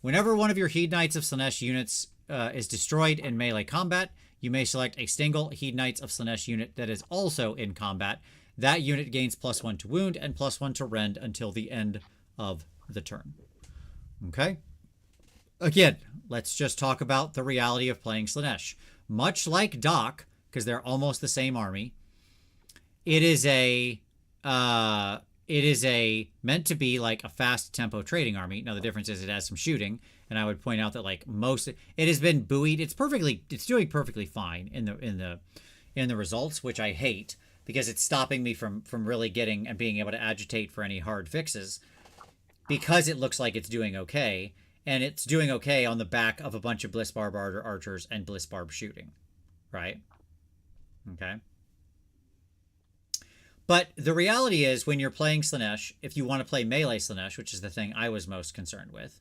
Speaker 1: Whenever one of your Heed Knights of Slaanesh units is destroyed in melee combat, you may select a single Heed Knights of Slaanesh unit that is also in combat. That unit gains +1 to wound and +1 to rend until the end of the turn. Okay? Again, let's just talk about the reality of playing Slaanesh. Much like Doc, because they're almost the same army, it is meant to be like a fast tempo trading army. Now the difference is it has some shooting, and I would point out that, like, it has been buoyed. It's doing perfectly fine in the results, which I hate because it's stopping me from really getting and being able to agitate for any hard fixes because it looks like it's doing okay. and it's doing okay on the back of a bunch of Blitzbarb archers and Blitzbarb shooting, right? Okay. But the reality is, when you're playing Slaanesh, if you want to play melee Slaanesh, which is the thing I was most concerned with,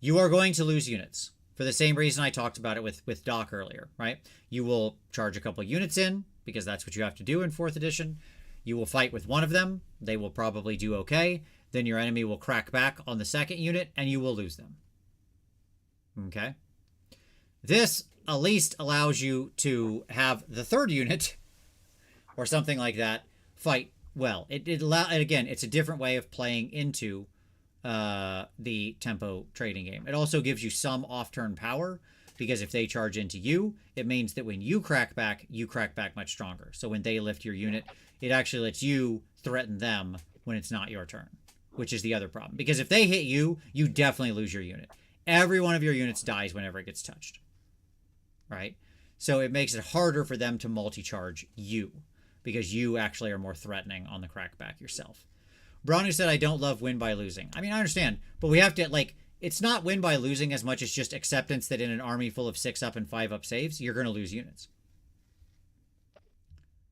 Speaker 1: you are going to lose units for the same reason I talked about it with Doc earlier, right? You will charge a couple units in, because that's what you have to do in 4th edition. You will fight with one of them. They will probably do okay. Then your enemy will crack back on the 2nd unit, and you will lose them. Okay? This at least allows you to have the 3rd unit, or something like that, fight well. And again, it's a different way of playing into the tempo trading game. It also gives you some off-turn power, because if they charge into you, it means that when you crack back much stronger. So when they lift your unit, it actually lets you threaten them when it's not your turn, which is the other problem. Because if they hit you, you definitely lose your unit. Every one of your units dies whenever it gets touched, right? So it makes it harder for them to multi-charge you, because you actually are more threatening on the crackback yourself. Brownie said, I don't love win by losing. I mean, I understand, but we have to, like, it's not win by losing as much as just acceptance that in an army full of 6-up and 5-up saves, you're going to lose units.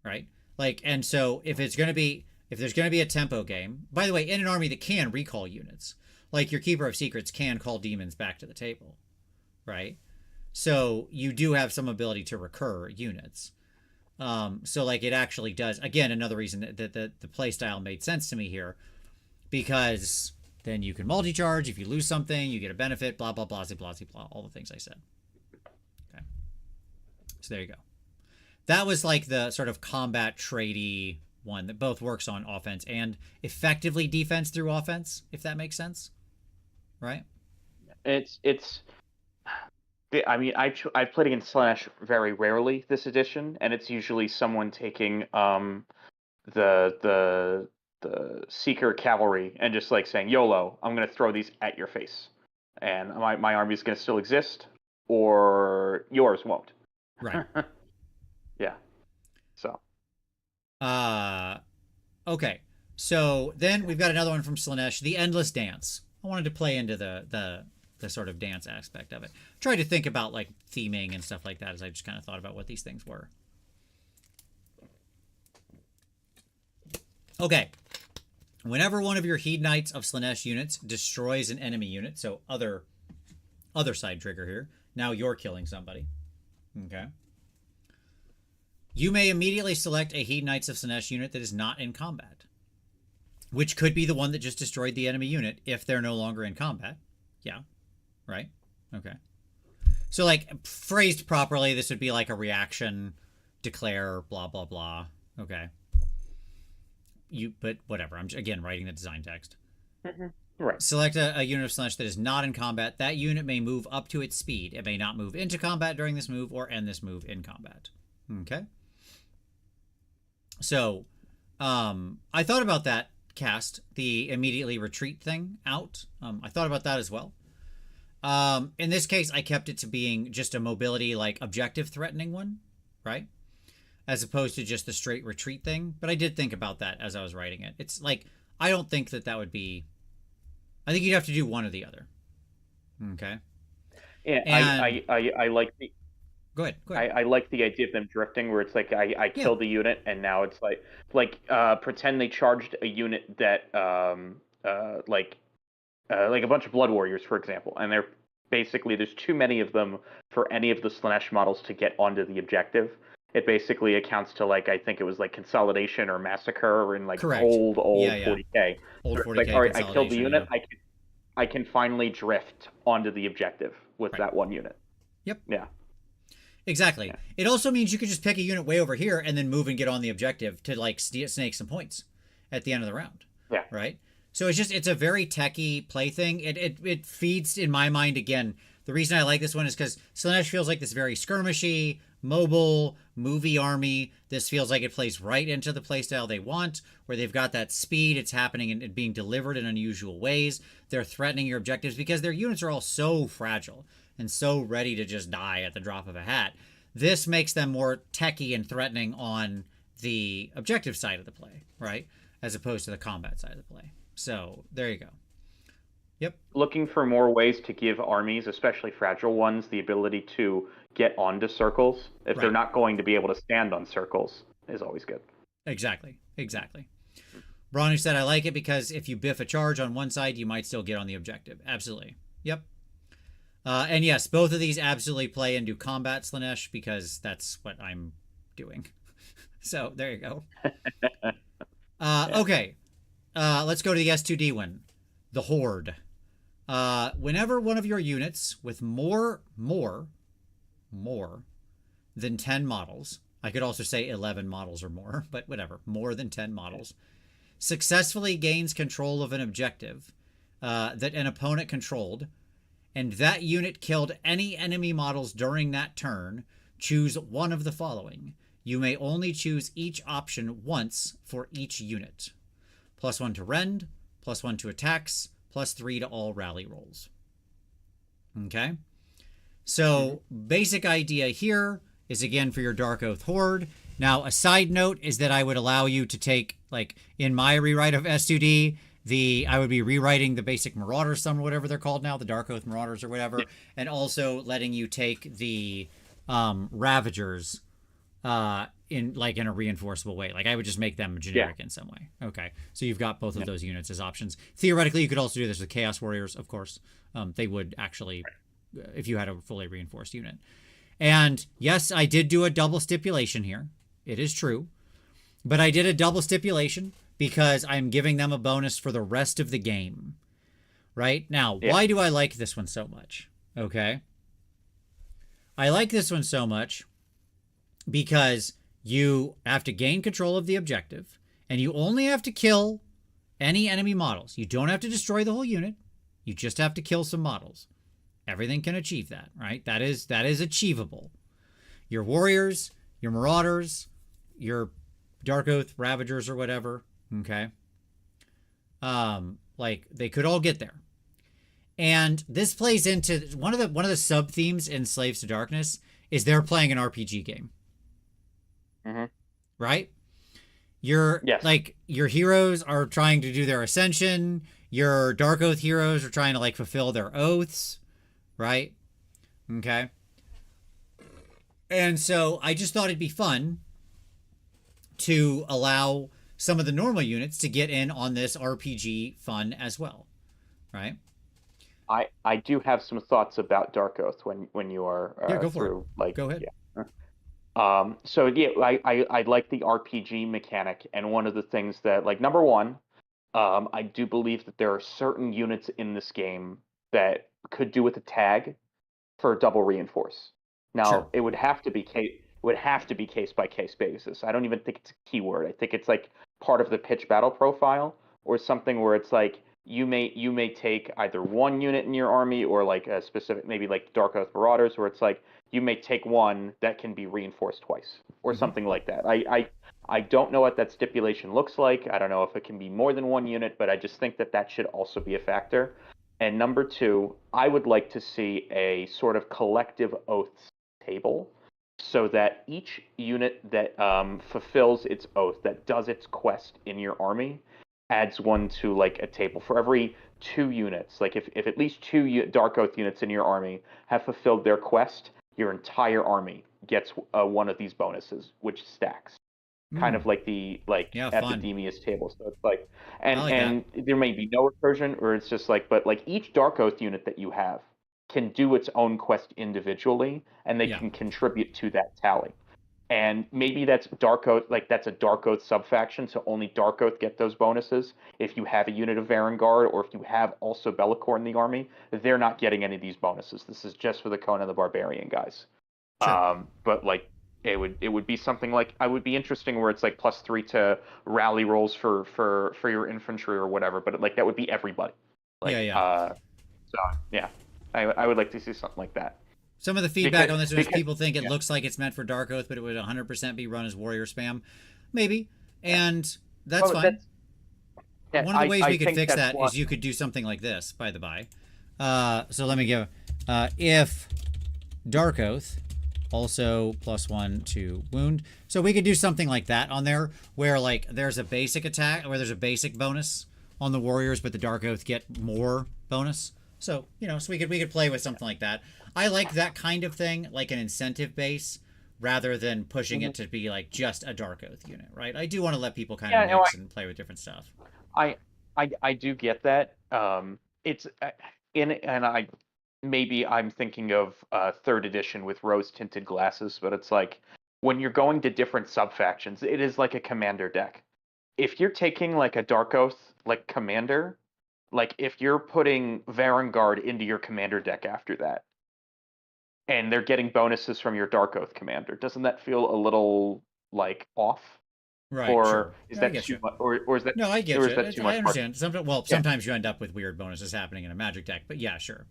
Speaker 1: Right? Like, and so if there's going to be a tempo game, by the way, in an army that can recall units, like your Keeper of Secrets can call demons back to the table, right? So you do have some ability to recur units. So like it actually does, again, another reason that the play style made sense to me here, because then you can multi-charge. If you lose something, you get a benefit, blah, blah, blah, blah, blah, all the things I said. Okay. So there you go. That was like the sort of combat tradey one that both works on offense and effectively defense through offense, if that makes sense. Right?
Speaker 2: I mean, I've played against Slaanesh very rarely this edition, and it's usually someone taking the Seeker Cavalry and just like saying, YOLO, I'm going to throw these at your face. And my army is going to still exist, or yours won't.
Speaker 1: Right.
Speaker 2: Yeah. So.
Speaker 1: Okay. So then we've got another one from Slaanesh, The Endless Dance. I wanted to play into the sort of dance aspect of it. Tried to think about like theming and stuff like that as I just kind of thought about what these things were. Okay. Whenever one of your Hedonites of Slaanesh units destroys an enemy unit, so other side trigger here, now you're killing somebody. Okay. You may immediately select a Hedonites of Slaanesh unit that is not in combat, which could be the one that just destroyed the enemy unit if they're no longer in combat. Yeah. Right? Okay. So, like, phrased properly, this would be like a reaction, declare, blah, blah, blah. Okay. But whatever. I'm, again, writing the design text.
Speaker 2: Mm-hmm. Right.
Speaker 1: Select a unit of Slaanesh that is not in combat. That unit may move up to its speed. It may not move into combat during this move or end this move in combat. Okay. So, I thought about that cast, the immediately retreat thing out. I thought about that as well. In this case, I kept it to being just a mobility, like, objective threatening one, right? As opposed to just the straight retreat thing. But I did think about that as I was writing it. It's like, I don't think that would be... I think you'd have to do one or the other. Okay?
Speaker 2: Yeah, and I like the...
Speaker 1: Go ahead.
Speaker 2: I like the idea of them drifting, where it's like I killed the unit, and now it's like pretend they charged a unit that like a bunch of Blood Warriors, for example, and they're basically there's too many of them for any of the Slaanesh models to get onto the objective. It basically accounts to like I think it was like Consolidation or Massacre in like
Speaker 1: Correct.
Speaker 2: old 40K.
Speaker 1: Old 40K.
Speaker 2: Like, all right, I killed the unit. Yeah. I can finally drift onto the objective with that one unit.
Speaker 1: Yep.
Speaker 2: Yeah.
Speaker 1: Exactly. Yeah. It also means you could just pick a unit way over here and then move and get on the objective to like snake some points at the end of the round.
Speaker 2: Yeah.
Speaker 1: Right. So it's a very techie play thing. It feeds in my mind again. The reason I like this one is because Slaanesh feels like this very skirmishy, mobile, movie army. This feels like it plays right into the playstyle they want, where they've got that speed. It's happening and being delivered in unusual ways. They're threatening your objectives because their units are all so fragile and so ready to just die at the drop of a hat. This makes them more techie and threatening on the objective side of the play, right? As opposed to the combat side of the play. So, there you go. Yep.
Speaker 2: Looking for more ways to give armies, especially fragile ones, the ability to get onto circles if they're
Speaker 1: Right.
Speaker 2: not going to be able to stand on circles is always good.
Speaker 1: Exactly. Exactly. Bronny said, I like it because if you biff a charge on one side, you might still get on the objective. Absolutely. Yep. And yes, both of these absolutely play into combat, Slanesh, because that's what I'm doing. So there you go. Okay. Let's go to the S2D one. The Horde. Whenever one of your units with more than 10 models, I could also say 11 models or more, but whatever, more than 10 models, successfully gains control of an objective that an opponent controlled, and that unit killed any enemy models during that turn, choose one of the following. You may only choose each option once for each unit. +1 to rend, +1 to attacks, +3 to all rally rolls. Okay? So, basic idea here is, again, for your Dark Oath Horde. Now, a side note is that I would allow you to take, like, in my rewrite of S2D, I would be rewriting the basic Marauder Summon, or whatever they're called now, the Dark Oath Marauders or whatever, and also letting you take the Ravagers in a reinforceable way. Like, I would just make them generic in some way. Okay, so you've got both of those units as options. Theoretically, you could also do this with Chaos Warriors, of course. They would actually, if you had a fully reinforced unit. And yes, I did do a double stipulation here. It is true. But I did a double stipulation because I'm giving them a bonus for the rest of the game. Right? Now, why do I like this one so much? Okay. I like this one so much because you have to gain control of the objective, and you only have to kill any enemy models. You don't have to destroy the whole unit. You just have to kill some models. Everything can achieve that, right? That is achievable. Your warriors, your marauders, your Dark Oath Ravagers or whatever, okay? Like, they could all get there. And this plays into one of the sub themes in Slaves to Darkness is they're playing an RPG game.
Speaker 2: Mm-hmm.
Speaker 1: Right? Your heroes are trying to do their ascension. Your Dark Oath heroes are trying to, like, fulfill their oaths. Right? Okay. And so I just thought it'd be fun to allow some of the normal units to get in on this RPG fun as well. Right?
Speaker 2: I do have some thoughts about Dark Oath when you are
Speaker 1: go for
Speaker 2: through.
Speaker 1: it.
Speaker 2: Like,
Speaker 1: go ahead.
Speaker 2: Yeah. So yeah, I like the RPG mechanic, and one of the things that, like, number one, I do believe that there are certain units in this game that could do with a tag for double reinforce. Now, it would have to be case by case basis. I don't even think it's a keyword. I think it's like part of the pitch battle profile or something where it's like you may take either one unit in your army or like a specific, maybe like Dark Oath Marauders, where it's like you may take one that can be reinforced twice or something like that. I don't know what that stipulation looks like. I don't know if it can be more than one unit, but I just think that should also be a factor. And number two, I would like to see a sort of collective oaths table so that each unit that fulfills its oath, that does its quest in your army, adds one to, like, a table. For every 2 units, like if at least 2 Dark Oath units in your army have fulfilled their quest, your entire army gets one of these bonuses, which stacks. Kind of like the Epidemius table. So it's like, and there may be no recursion, or it's just like, but like each Dark Oath unit that you have can do its own quest individually, and they can contribute to that tally. And maybe that's Dark Oath, like that's a Dark Oath subfaction, so only Dark Oath get those bonuses. If you have a unit of Varangard, or if you have also Bellicor in the army, they're not getting any of these bonuses. This is just for the Conan the Barbarian guys. Sure. But like, it would be something like, I would be interesting where it's like +3 to rally rolls for your infantry or whatever, but like that would be everybody. Like, so yeah, I would like to see something like that.
Speaker 1: Some of the feedback on this was people think it looks like it's meant for Dark Oath, but it would 100% be run as warrior spam. Maybe. And that's fine. One of the ways we could fix that is you could do something like this, by the by. So let me give, if Dark Oath also +1 to wound. So we could do something like that on there, where like there's a basic attack, where there's a basic bonus on the warriors, but the Dark Oath get more bonus. So, so we could play with something like that. I like that kind of thing, like an incentive base, rather than pushing it to be like just a Dark Oath unit, right? I do want to let people kind of mix and play with different stuff.
Speaker 2: I do get that. It's and maybe I'm thinking of third edition with rose tinted glasses, but it's like when you're going to different subfactions, it is like a commander deck. If you're taking like a Dark Oath like commander, like if you're putting Varangard into your commander deck after that, and they're getting bonuses from your Dark Oath commander, doesn't that feel a little like off?
Speaker 1: Right.
Speaker 2: Or
Speaker 1: sure.
Speaker 2: is that too much? Or is that
Speaker 1: no? I get
Speaker 2: or
Speaker 1: you.
Speaker 2: is that too much?
Speaker 1: I understand. Sometimes you end up with weird bonuses happening in a Magic deck, but yeah, sure.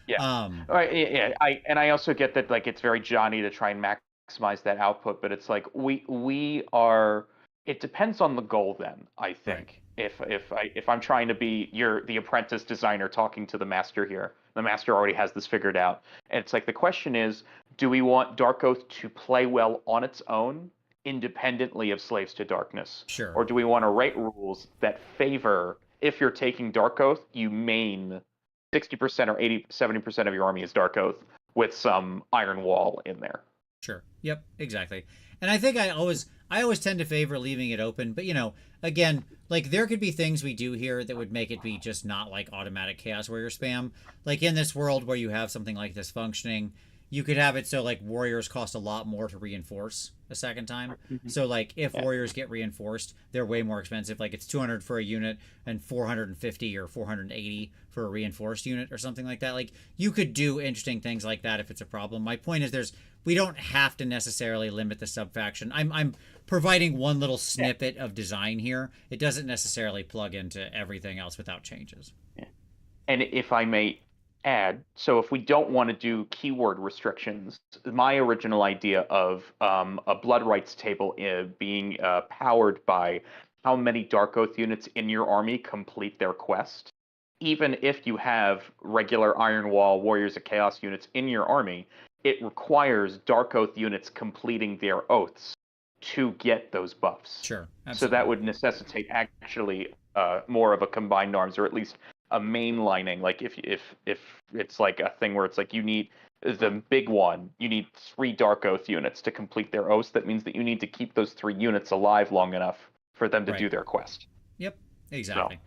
Speaker 2: Yeah. Yeah. I also get that like it's very Johnny to try and maximize that output, but it's like we are. It depends on the goal. Then I think if I'm trying to be the apprentice designer talking to the master here, the master already has this figured out, and it's like the question is, do we want Dark Oath to play well on its own, independently of Slaves to Darkness?
Speaker 1: Sure.
Speaker 2: Or do we want to write rules that favor, if you're taking Dark Oath, you main 60% or 70% of your army is Dark Oath with some Iron Wall in there?
Speaker 1: Sure. Yep, exactly. And I think I always tend to favor leaving it open, but again, like there could be things we do here that would make it be just not like automatic Chaos Warrior spam. Like in this world where you have something like this functioning, you could have it so like warriors cost a lot more to reinforce a second time. So like if warriors get reinforced, they're way more expensive. Like it's 200 for a unit and 450 or 480 for a reinforced unit or something like that. Like you could do interesting things like that if it's a problem. My point is we don't have to necessarily limit the subfaction. I'm providing one little snippet of design here. It doesn't necessarily plug into everything else without changes.
Speaker 2: Yeah. And if I may add, so if we don't want to do keyword restrictions, my original idea of a blood rights table being powered by how many Dark Oath units in your army complete their quest, even if you have regular Iron Wall Warriors of Chaos units in your army, it requires Dark Oath units completing their oaths to get those buffs.
Speaker 1: Sure, absolutely.
Speaker 2: So that would necessitate actually more of a combined arms, or at least a mainlining. Like if it's like a thing where it's like you need the big one, you need 3 Dark Oath units to complete their oaths. That means that you need to keep those 3 units alive long enough for them to do their quest.
Speaker 1: Yep, exactly.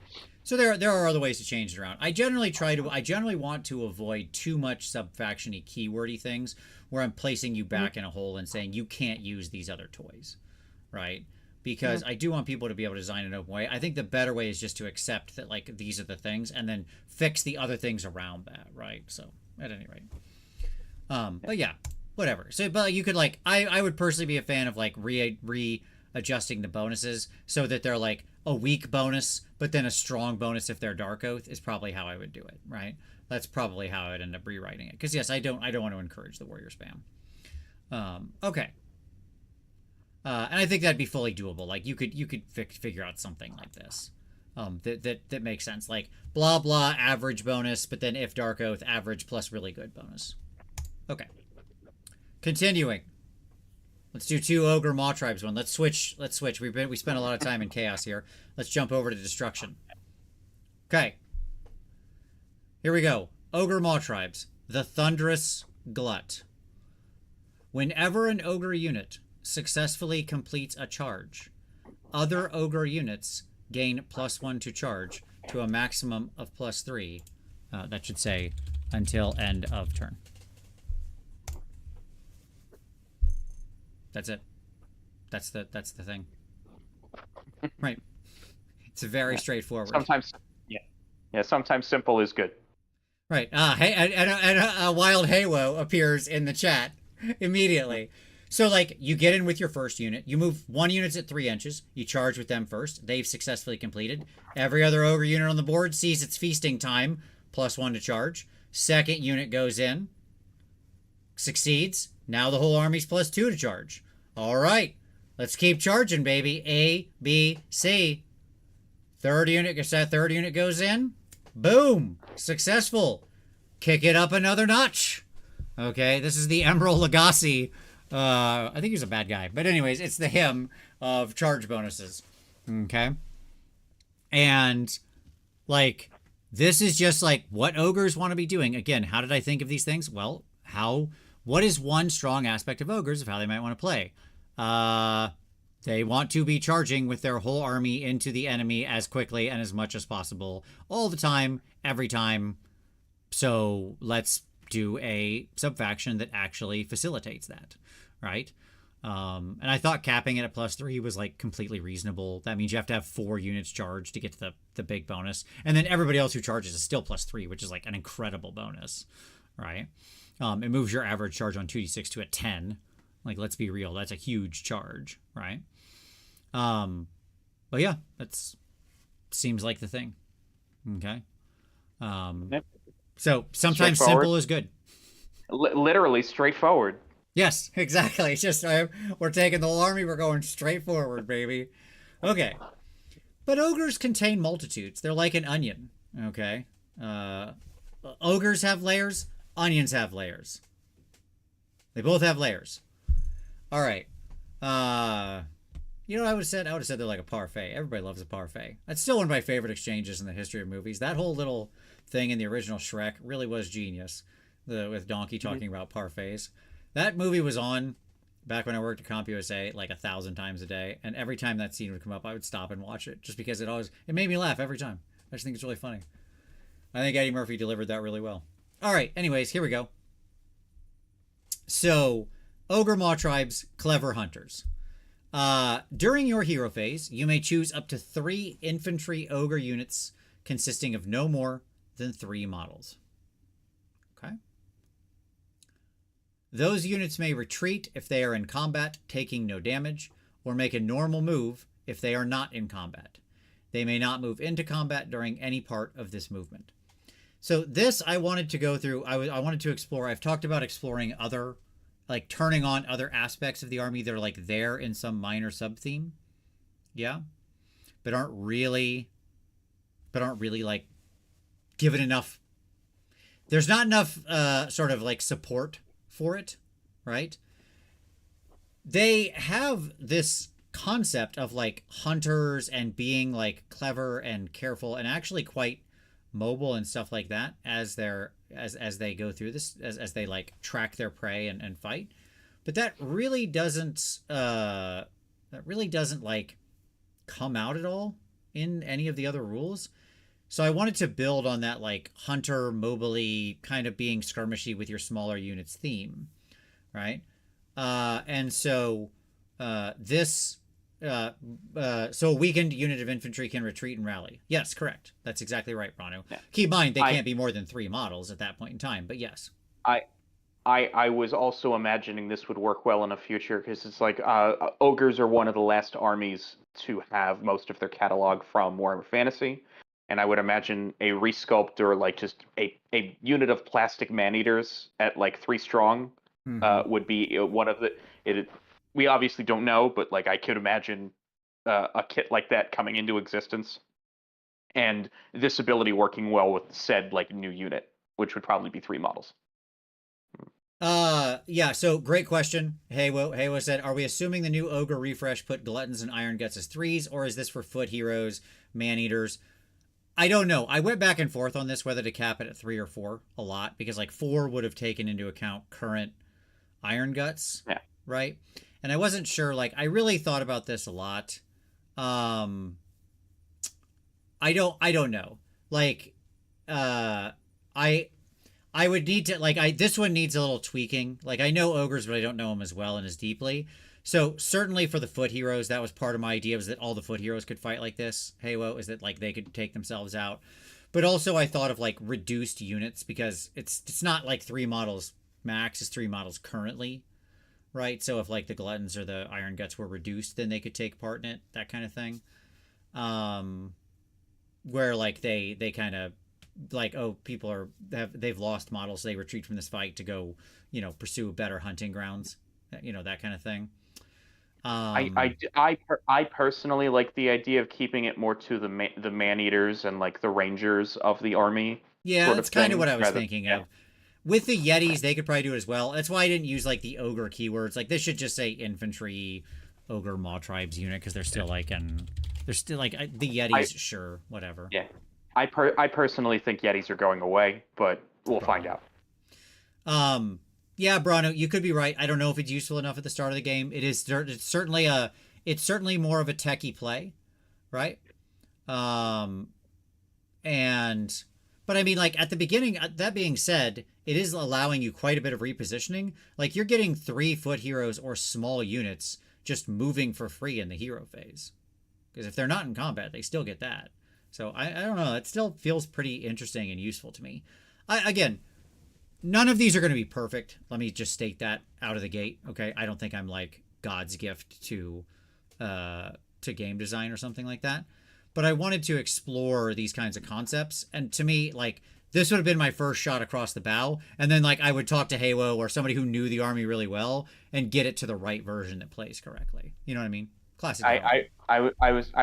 Speaker 1: So there are other ways to change it around. I generally want to avoid too much subfaction-y keywordy things where I'm placing you back in a hole and saying you can't use these other toys, right? Because I do want people to be able to design an open way. I think the better way is just to accept that like these are the things and then fix the other things around that, right? So at any rate, but yeah, whatever. So but you could like I would personally be a fan of like readjusting the bonuses so that they're like a weak bonus, but then a strong bonus if they're Dark Oath is probably how I would do it, right? That's probably how I'd end up rewriting it. Because yes, I don't want to encourage the warrior spam. Okay. And I think that'd be fully doable. Like you could figure out something like this, that makes sense. Like blah blah average bonus, but then if Dark Oath average plus really good bonus. Okay. Continuing. Let's do 2 Ogre Maw Tribes one. Let's switch. We spent a lot of time in chaos here. Let's jump over to destruction. Okay. Here we go. Ogre Maw Tribes. The Thunderous Glut. Whenever an Ogre unit successfully completes a charge, other Ogre units gain +1 to charge to a maximum of +3. That should say until end of turn. That's it. That's the thing. Right. It's very straightforward.
Speaker 2: Sometimes, yeah. Sometimes simple is good.
Speaker 1: Right. And a wild Haywo appears in the chat immediately. So, like, you get in with your first unit. You move 1 unit at 3 inches. You charge with them first. They've successfully completed. Every other Ogre unit on the board sees its feasting time, +1 to charge. Second unit goes in. Succeeds. Now the whole army's +2 to charge. All right. Let's keep charging, baby. A, B, C. Third unit goes in. Boom. Successful. Kick it up another notch. Okay, this is the Emerald Lagasse. I think he's a bad guy. But anyways, it's the hymn of charge bonuses. Okay. And Like, this is just like what ogres want to be doing. Again, how did I think of these things? Well, what is one strong aspect of ogres of how they might want to play? They want to be charging with their whole army into the enemy as quickly and as much as possible, all the time, every time. So let's do a subfaction that actually facilitates that, right? And I thought capping it at +3 was like completely reasonable. That means you have to have 4 units charged to get to the big bonus. And then everybody else who charges is still +3, which is like an incredible bonus, right? It moves your average charge on 2d6 to a 10. Like, let's be real, that's a huge charge, right? But yeah, that's seems like the thing. Okay. So sometimes simple is good.
Speaker 2: Literally straightforward.
Speaker 1: Yes, exactly. It's just we're taking the whole army, we're going straight forward, baby. Okay. But ogres contain multitudes. They're like an onion. Okay. Ogres have layers. Onions have layers. They both have layers. All right. You know what I would have said? I would have said they're like a parfait. Everybody loves a parfait. That's still one of my favorite exchanges in the history of movies. That whole little thing in the original Shrek really was genius. With Donkey talking about parfaits. That movie was on back when I worked at CompUSA like 1,000 times a day, and every time that scene would come up, I would stop and watch it just because it made me laugh every time. I just think it's really funny. I think Eddie Murphy delivered that really well. All right, anyways, here we go. So, Ogre Maw Tribes, clever hunters. During your hero phase, you may choose up to 3 infantry ogre units consisting of no more than 3 models. Okay. Those units may retreat if they are in combat, taking no damage, or make a normal move if they are not in combat. They may not move into combat during any part of this movement. So this I wanted to go through. I wanted to explore. I've talked about exploring other, like turning on other aspects of the army that are like there in some minor sub-theme. Yeah. But aren't really like given enough. There's not enough sort of like support for it, right? They have this concept of like hunters and being like clever and careful and actually quite mobile and stuff like that as they go through this, as they like track their prey and fight. But that really doesn't like come out at all in any of the other rules. So I wanted to build on that like hunter mobily kind of being skirmishy with your smaller units theme, right? And so so a weakened unit of infantry can retreat and rally. Yes, correct. That's exactly right, Branu. Yeah. Keep in mind they can't be more than 3 models at that point in time, but yes.
Speaker 2: I was also imagining this would work well in the future because it's like ogres are one of the last armies to have most of their catalog from Warhammer Fantasy. And I would imagine a resculpt or like just a unit of plastic man-eaters at like 3 strong would be one of the. We obviously don't know, but like I could imagine a kit like that coming into existence, and this ability working well with said like new unit, which would probably be 3 models.
Speaker 1: Yeah, so great question. Heywo said, are we assuming the new Ogre refresh put Gluttons and Iron Guts as 3s, or is this for foot heroes, man-eaters? I don't know. I went back and forth on this, whether to cap it at 3 or 4 a lot, because like 4 would have taken into account current Iron Guts, yeah, right? And I wasn't sure. Like, I really thought about this a lot. I don't know. Like, I would need to like this one needs a little tweaking. Like, I know ogres, but I don't know them as well and as deeply. So certainly for the foot heroes, that was part of my idea, was that all the foot heroes could fight like this. Heywo, is that like they could take themselves out. But also I thought of like reduced units, because it's not like 3 models max, is 3 models currently, right? So if like the Gluttons or the Iron Guts were reduced, then they could take part in it, that kind of thing. Where like they kind of like, oh, people they've lost models, so they retreat from this fight to go, pursue better hunting grounds, that kind of thing.
Speaker 2: I personally like the idea of keeping it more to the man-eaters and like the rangers of the army.
Speaker 1: Yeah, that's kind of what I was thinking of. With the Yetis, they could probably do it as well. That's why I didn't use like the ogre keywords. Like, this should just say infantry ogre maw tribes unit, because they're still like the Yetis, sure, whatever.
Speaker 2: Yeah, I personally think Yetis are going away, but we'll find out.
Speaker 1: Yeah, Brano, you could be right. I don't know if it's useful enough at the start of the game. It's certainly more of a techie play, right? Um, but I mean, like at the beginning, that being said, it is allowing you quite a bit of repositioning. Like you're getting 3-foot heroes or small units just moving for free in the hero phase. Because if they're not in combat, they still get that. So I don't know. It still feels pretty interesting and useful to me. Again, none of these are going to be perfect. Let me just state that out of the gate. Okay, I don't think I'm like God's gift to game design or something like that. But I wanted to explore these kinds of concepts, and to me, like this would have been my first shot across the bow, and then like I would talk to Haywo or somebody who knew the army really well and get it to the right version that plays correctly. You know what I mean? Classic.
Speaker 2: I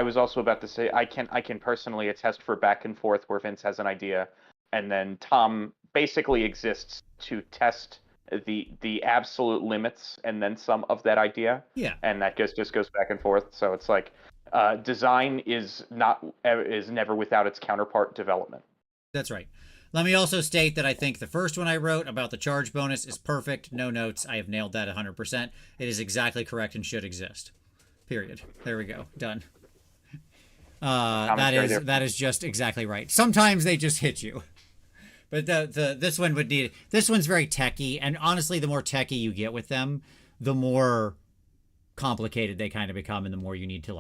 Speaker 2: was also about to say I can personally attest for back and forth where Vince has an idea, and then Tom basically exists to test the absolute limits and then some of that idea.
Speaker 1: Yeah.
Speaker 2: And that just goes back and forth. So it's like design is never without its counterpart development.
Speaker 1: That's right. Let me also state that I think the first one I wrote about the charge bonus is perfect. No notes. I have nailed that 100%. It is exactly correct and should exist. Period. There we go. Done. That is just exactly right. Sometimes they just hit you. But this one would need. This one's very techy, and honestly, the more techy you get with them, the more complicated they kind of become, and the more you need to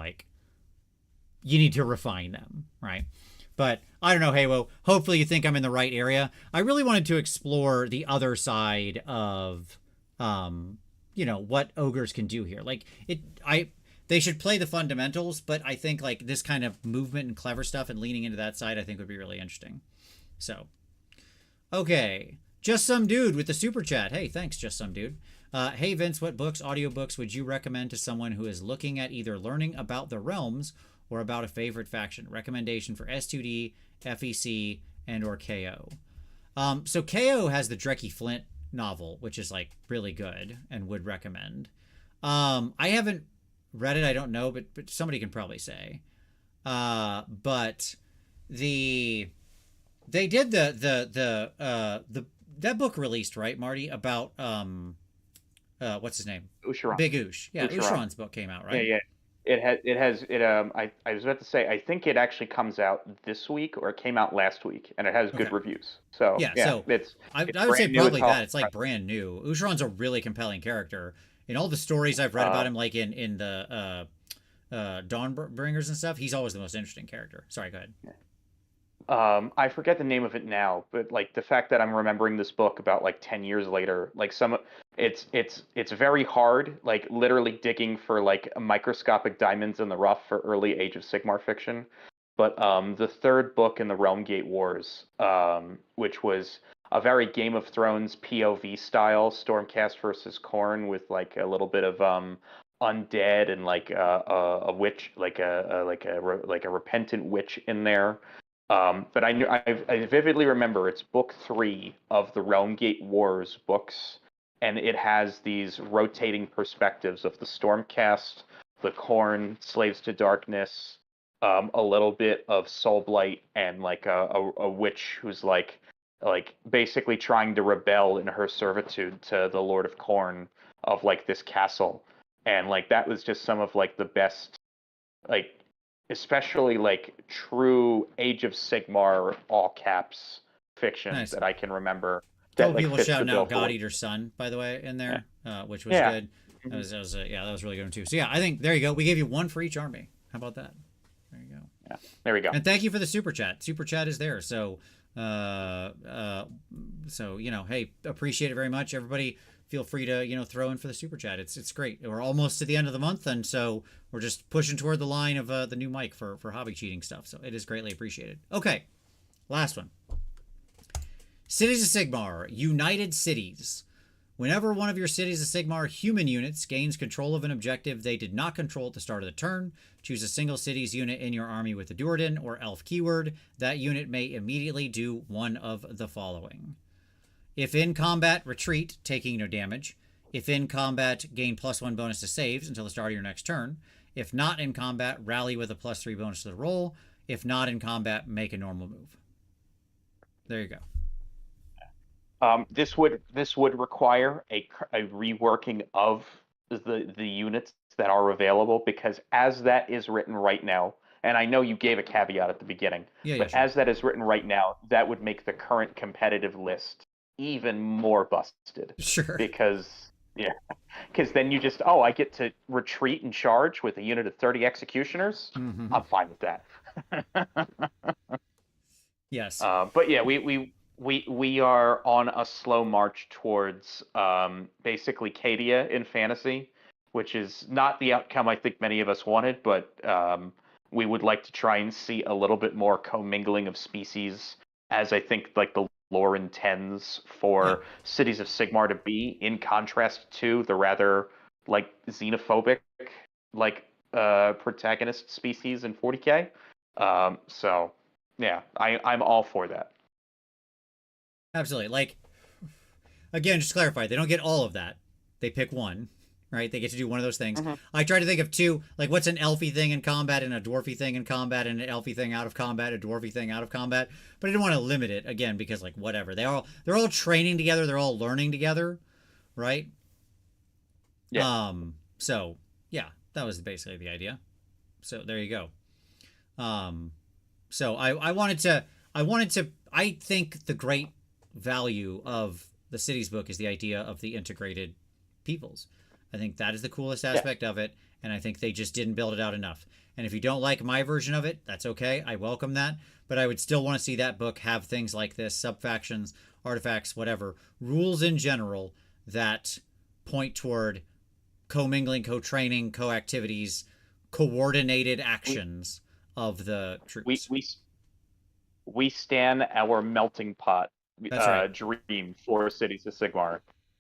Speaker 1: refine them, right? But I don't know, Haywo. Hopefully, you think I'm in the right area. I really wanted to explore the other side of, what ogres can do here. Like they should play the fundamentals, but I think like this kind of movement and clever stuff and leaning into that side, I think would be really interesting. So. Okay, Just Some Dude with the super chat. Hey, thanks, Just Some Dude. Hey, Vince, what books, audiobooks would you recommend to someone who is looking at either learning about the realms or about a favorite faction? Recommendation for S2D, FEC, and or KO. So KO has the Drecky Flint novel, which is like really good and would recommend. I haven't read it, I don't know, but somebody can probably say. But they did that book released, right, Marty, about what's his name?
Speaker 2: Usharan.
Speaker 1: Big Ush. Yeah, Usharan's book came out, right?
Speaker 2: Yeah. I was about to say I think it actually comes out this week or it came out last week and it has good reviews. So
Speaker 1: so
Speaker 2: it's
Speaker 1: I would say probably that. It's like brand new. Usharan's a really compelling character. In all the stories I've read about him, like in the Dawnbringers and stuff, he's always the most interesting character. Sorry, go ahead.
Speaker 2: I forget the name of it now, but like the fact that I'm remembering this book about like 10 years later, like it's very hard, like literally digging for like microscopic diamonds in the rough for early Age of Sigmar fiction. But the third book in the Realm Gate Wars, which was a very Game of Thrones POV style Stormcast versus Khorne with like a little bit of undead and like a witch, like a repentant witch in there. But I vividly remember it's book 3 of the Realm Gate Wars books, and it has these rotating perspectives of the Stormcast, the Khorne, Slaves to Darkness, a little bit of Soulblight, and like a witch who's like basically trying to rebel in her servitude to the Lord of Khorne of like this castle, and like that was just some of like the best, like especially like true Age of Sigmar all caps fiction that I can remember.
Speaker 1: That people shouting out God Eater's Son, by the way, in there, which was good. That was really good too. So yeah, I think there you go. We gave you one for each army. How about that? There you go.
Speaker 2: Yeah, there we go.
Speaker 1: And thank you for the super chat. Super chat is there. So, hey, appreciate it very much, everybody. Feel free to throw in for the super chat. It's great. We're almost to the end of the month, and so we're just pushing toward the line of the new mic for hobby cheating stuff. So it is greatly appreciated. Okay, last one. Cities of Sigmar, United Cities. Whenever one of your Cities of Sigmar human units gains control of an objective they did not control at the start of the turn, choose a single cities unit in your army with the Duerden or Elf keyword. That unit may immediately do one of the following. If in combat, retreat, taking no damage. If in combat, gain +1 bonus to saves until the start of your next turn. If not in combat, rally with a +3 bonus to the roll. If not in combat, make a normal move. There you go.
Speaker 2: This would require a reworking of the units that are available, because as that is written right now, and I know you gave a caveat at the beginning,
Speaker 1: Yeah,
Speaker 2: but
Speaker 1: sure.
Speaker 2: as that is written right now, that would make the current competitive list even more busted.
Speaker 1: Sure.
Speaker 2: Because because then you just, I get to retreat and charge with a unit of 30 executioners.
Speaker 1: Mm-hmm.
Speaker 2: I'm fine with that.
Speaker 1: Yes.
Speaker 2: But yeah, we are on a slow march towards basically Cadia in fantasy, which is not the outcome I think many of us wanted, but we would like to try and see a little bit more commingling of species, as I think like the lore intends for Cities of Sigmar to be, in contrast to the rather like xenophobic like protagonist species in 40K. So yeah, I'm all for that.
Speaker 1: Absolutely. Like, again, just to clarify, they don't get all of that. They pick one, right? They get to do one of those things.
Speaker 2: Mm-hmm.
Speaker 1: I try to think of two, like what's an elfy thing in combat and a dwarfy thing in combat and an elfy thing out of combat, a dwarfy thing out of combat. But I didn't want to limit it again because like whatever. They're all training together, they're all learning together, right?
Speaker 2: Yeah.
Speaker 1: So yeah, that was basically the idea. So there you go. So I wanted to I think the great value of the cities book is the idea of the integrated peoples. I think that is the coolest aspect of it, and I think they just didn't build it out enough. And if you don't like my version of it, that's okay. I welcome that, but I would still want to see that book have things like this, subfactions, artifacts, whatever, rules in general that point toward commingling, co-training, co-activities, coordinated actions of the troops.
Speaker 2: We stand our melting pot
Speaker 1: That's right.
Speaker 2: dream for Cities of Sigmar.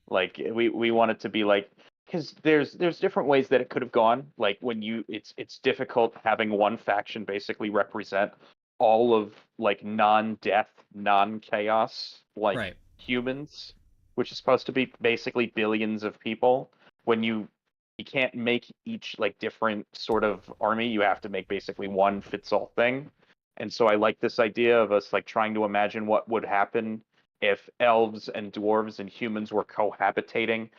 Speaker 2: Like we want it to be like, because there's different ways that it could have gone. Like when it's difficult having one faction basically represent all of like non-death, non-chaos like
Speaker 1: Right.
Speaker 2: humans, which is supposed to be basically billions of people. When you can't make each like different sort of army, you have to make basically one fits all thing. And so I like this idea of us like trying to imagine what would happen if elves and dwarves and humans were cohabitating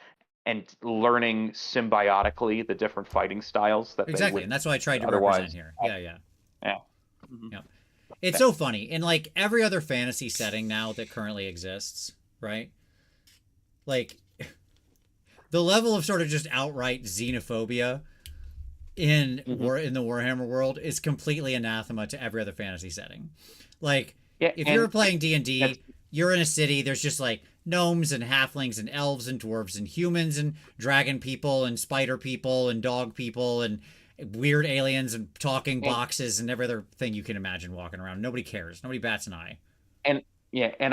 Speaker 2: and learning symbiotically the different fighting styles that they
Speaker 1: Exactly.
Speaker 2: would
Speaker 1: And that's what I tried to
Speaker 2: otherwise.
Speaker 1: represent here. Yeah, yeah.
Speaker 2: Yeah. Mm-hmm.
Speaker 1: Yeah. It's so funny. In like every other fantasy setting now that currently exists, right? Like the level of sort of just outright xenophobia in in the Warhammer world is completely anathema to every other fantasy setting. Like if you're playing D&D, you're in a city, there's just like gnomes and halflings and elves and dwarves and humans and dragon people and spider people and dog people and weird aliens and talking boxes and every other thing you can imagine walking around. Nobody cares. Nobody bats an eye.
Speaker 2: And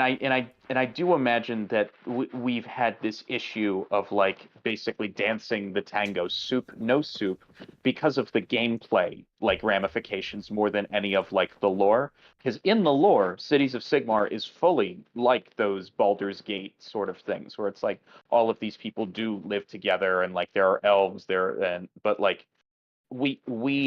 Speaker 2: I do imagine that we've had this issue of like basically dancing the tango, soup no soup, because of the gameplay like ramifications more than any of like the lore. Because in the lore, Cities of Sigmar is fully like those Baldur's Gate sort of things, where it's like all of these people do live together and like there are elves there, and but like we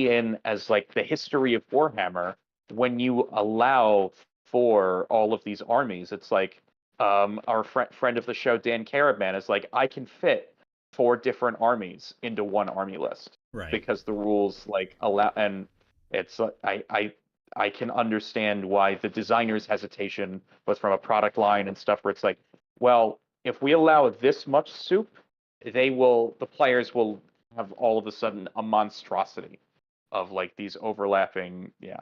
Speaker 2: in as like the history of Warhammer, when you allow for all of these armies, it's like our friend of the show Dan Caravan is like, I can fit 4 different armies into one army list,
Speaker 1: right?
Speaker 2: Because the rules like allow, and it's I can understand why the designer's hesitation was from a product line and stuff where it's like, well, if we allow this much soup, the players will have all of a sudden a monstrosity of like these overlapping,
Speaker 1: Yeah,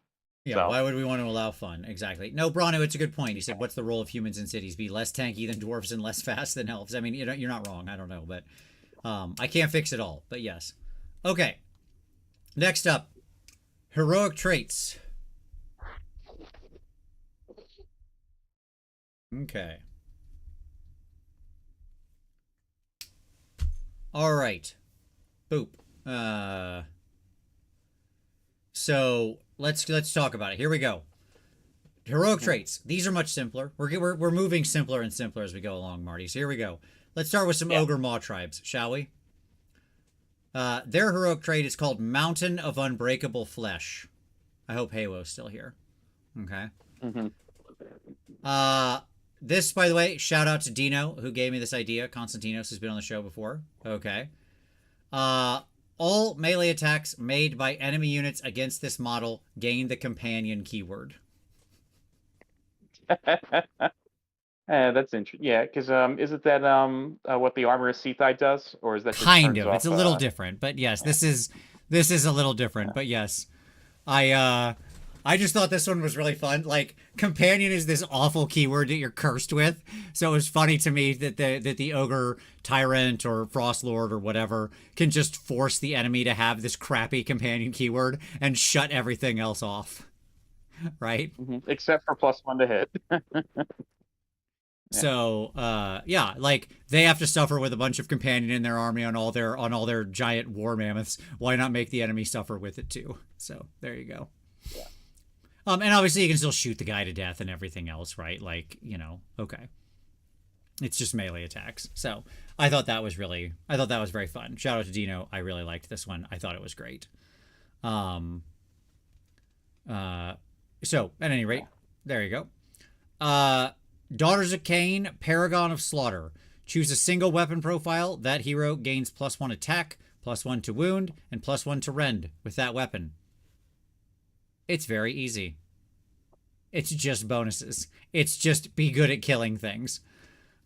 Speaker 2: so.
Speaker 1: why would we want to allow fun? Exactly. No, Brano, it's a good point. He said, what's the role of humans in cities? Be less tanky than dwarves and less fast than elves. I mean, you're not wrong. I don't know, but I can't fix it all. But yes. Okay. Next up, heroic traits. Okay. All right. Boop. So let's talk about it. Here we go. Heroic traits. These are much simpler. We're moving simpler and simpler as we go along, Marty. So here we go. Let's start with some Ogre Maw tribes, shall we? Their heroic trait is called Mountain of Unbreakable Flesh. I hope Halo's still here. Okay.
Speaker 2: Mm-hmm.
Speaker 1: This, by the way, shout out to Dino, who gave me this idea. Konstantinos has been on the show before. Okay. All melee attacks made by enemy units against this model gain the companion keyword.
Speaker 2: That's interesting. Yeah, because isn't that what the armor of Seathai does, or is that just
Speaker 1: Kind
Speaker 2: turns
Speaker 1: of.
Speaker 2: off,
Speaker 1: It's a little different, but yes, this is a little different, but yes. I just thought this one was really fun. Like, companion is this awful keyword that you're cursed with. So it was funny to me that the ogre tyrant or frost lord or whatever can just force the enemy to have this crappy companion keyword and shut everything else off. Right?
Speaker 2: Mm-hmm. Except for +1 to hit.
Speaker 1: So, yeah, like they have to suffer with a bunch of companion in their army on all their giant war mammoths. Why not make the enemy suffer with it too? So there you go.
Speaker 2: Yeah.
Speaker 1: And obviously you can still shoot the guy to death and everything else, right? Like, okay. It's just melee attacks. So I thought that was very fun. Shout out to Dino. I really liked this one. I thought it was great. So at any rate, there you go. Daughters of Cain, Paragon of Slaughter. Choose a single weapon profile. That hero gains +1 attack, +1 to wound, and +1 to rend with that weapon. It's very easy. It's just bonuses. It's just be good at killing things.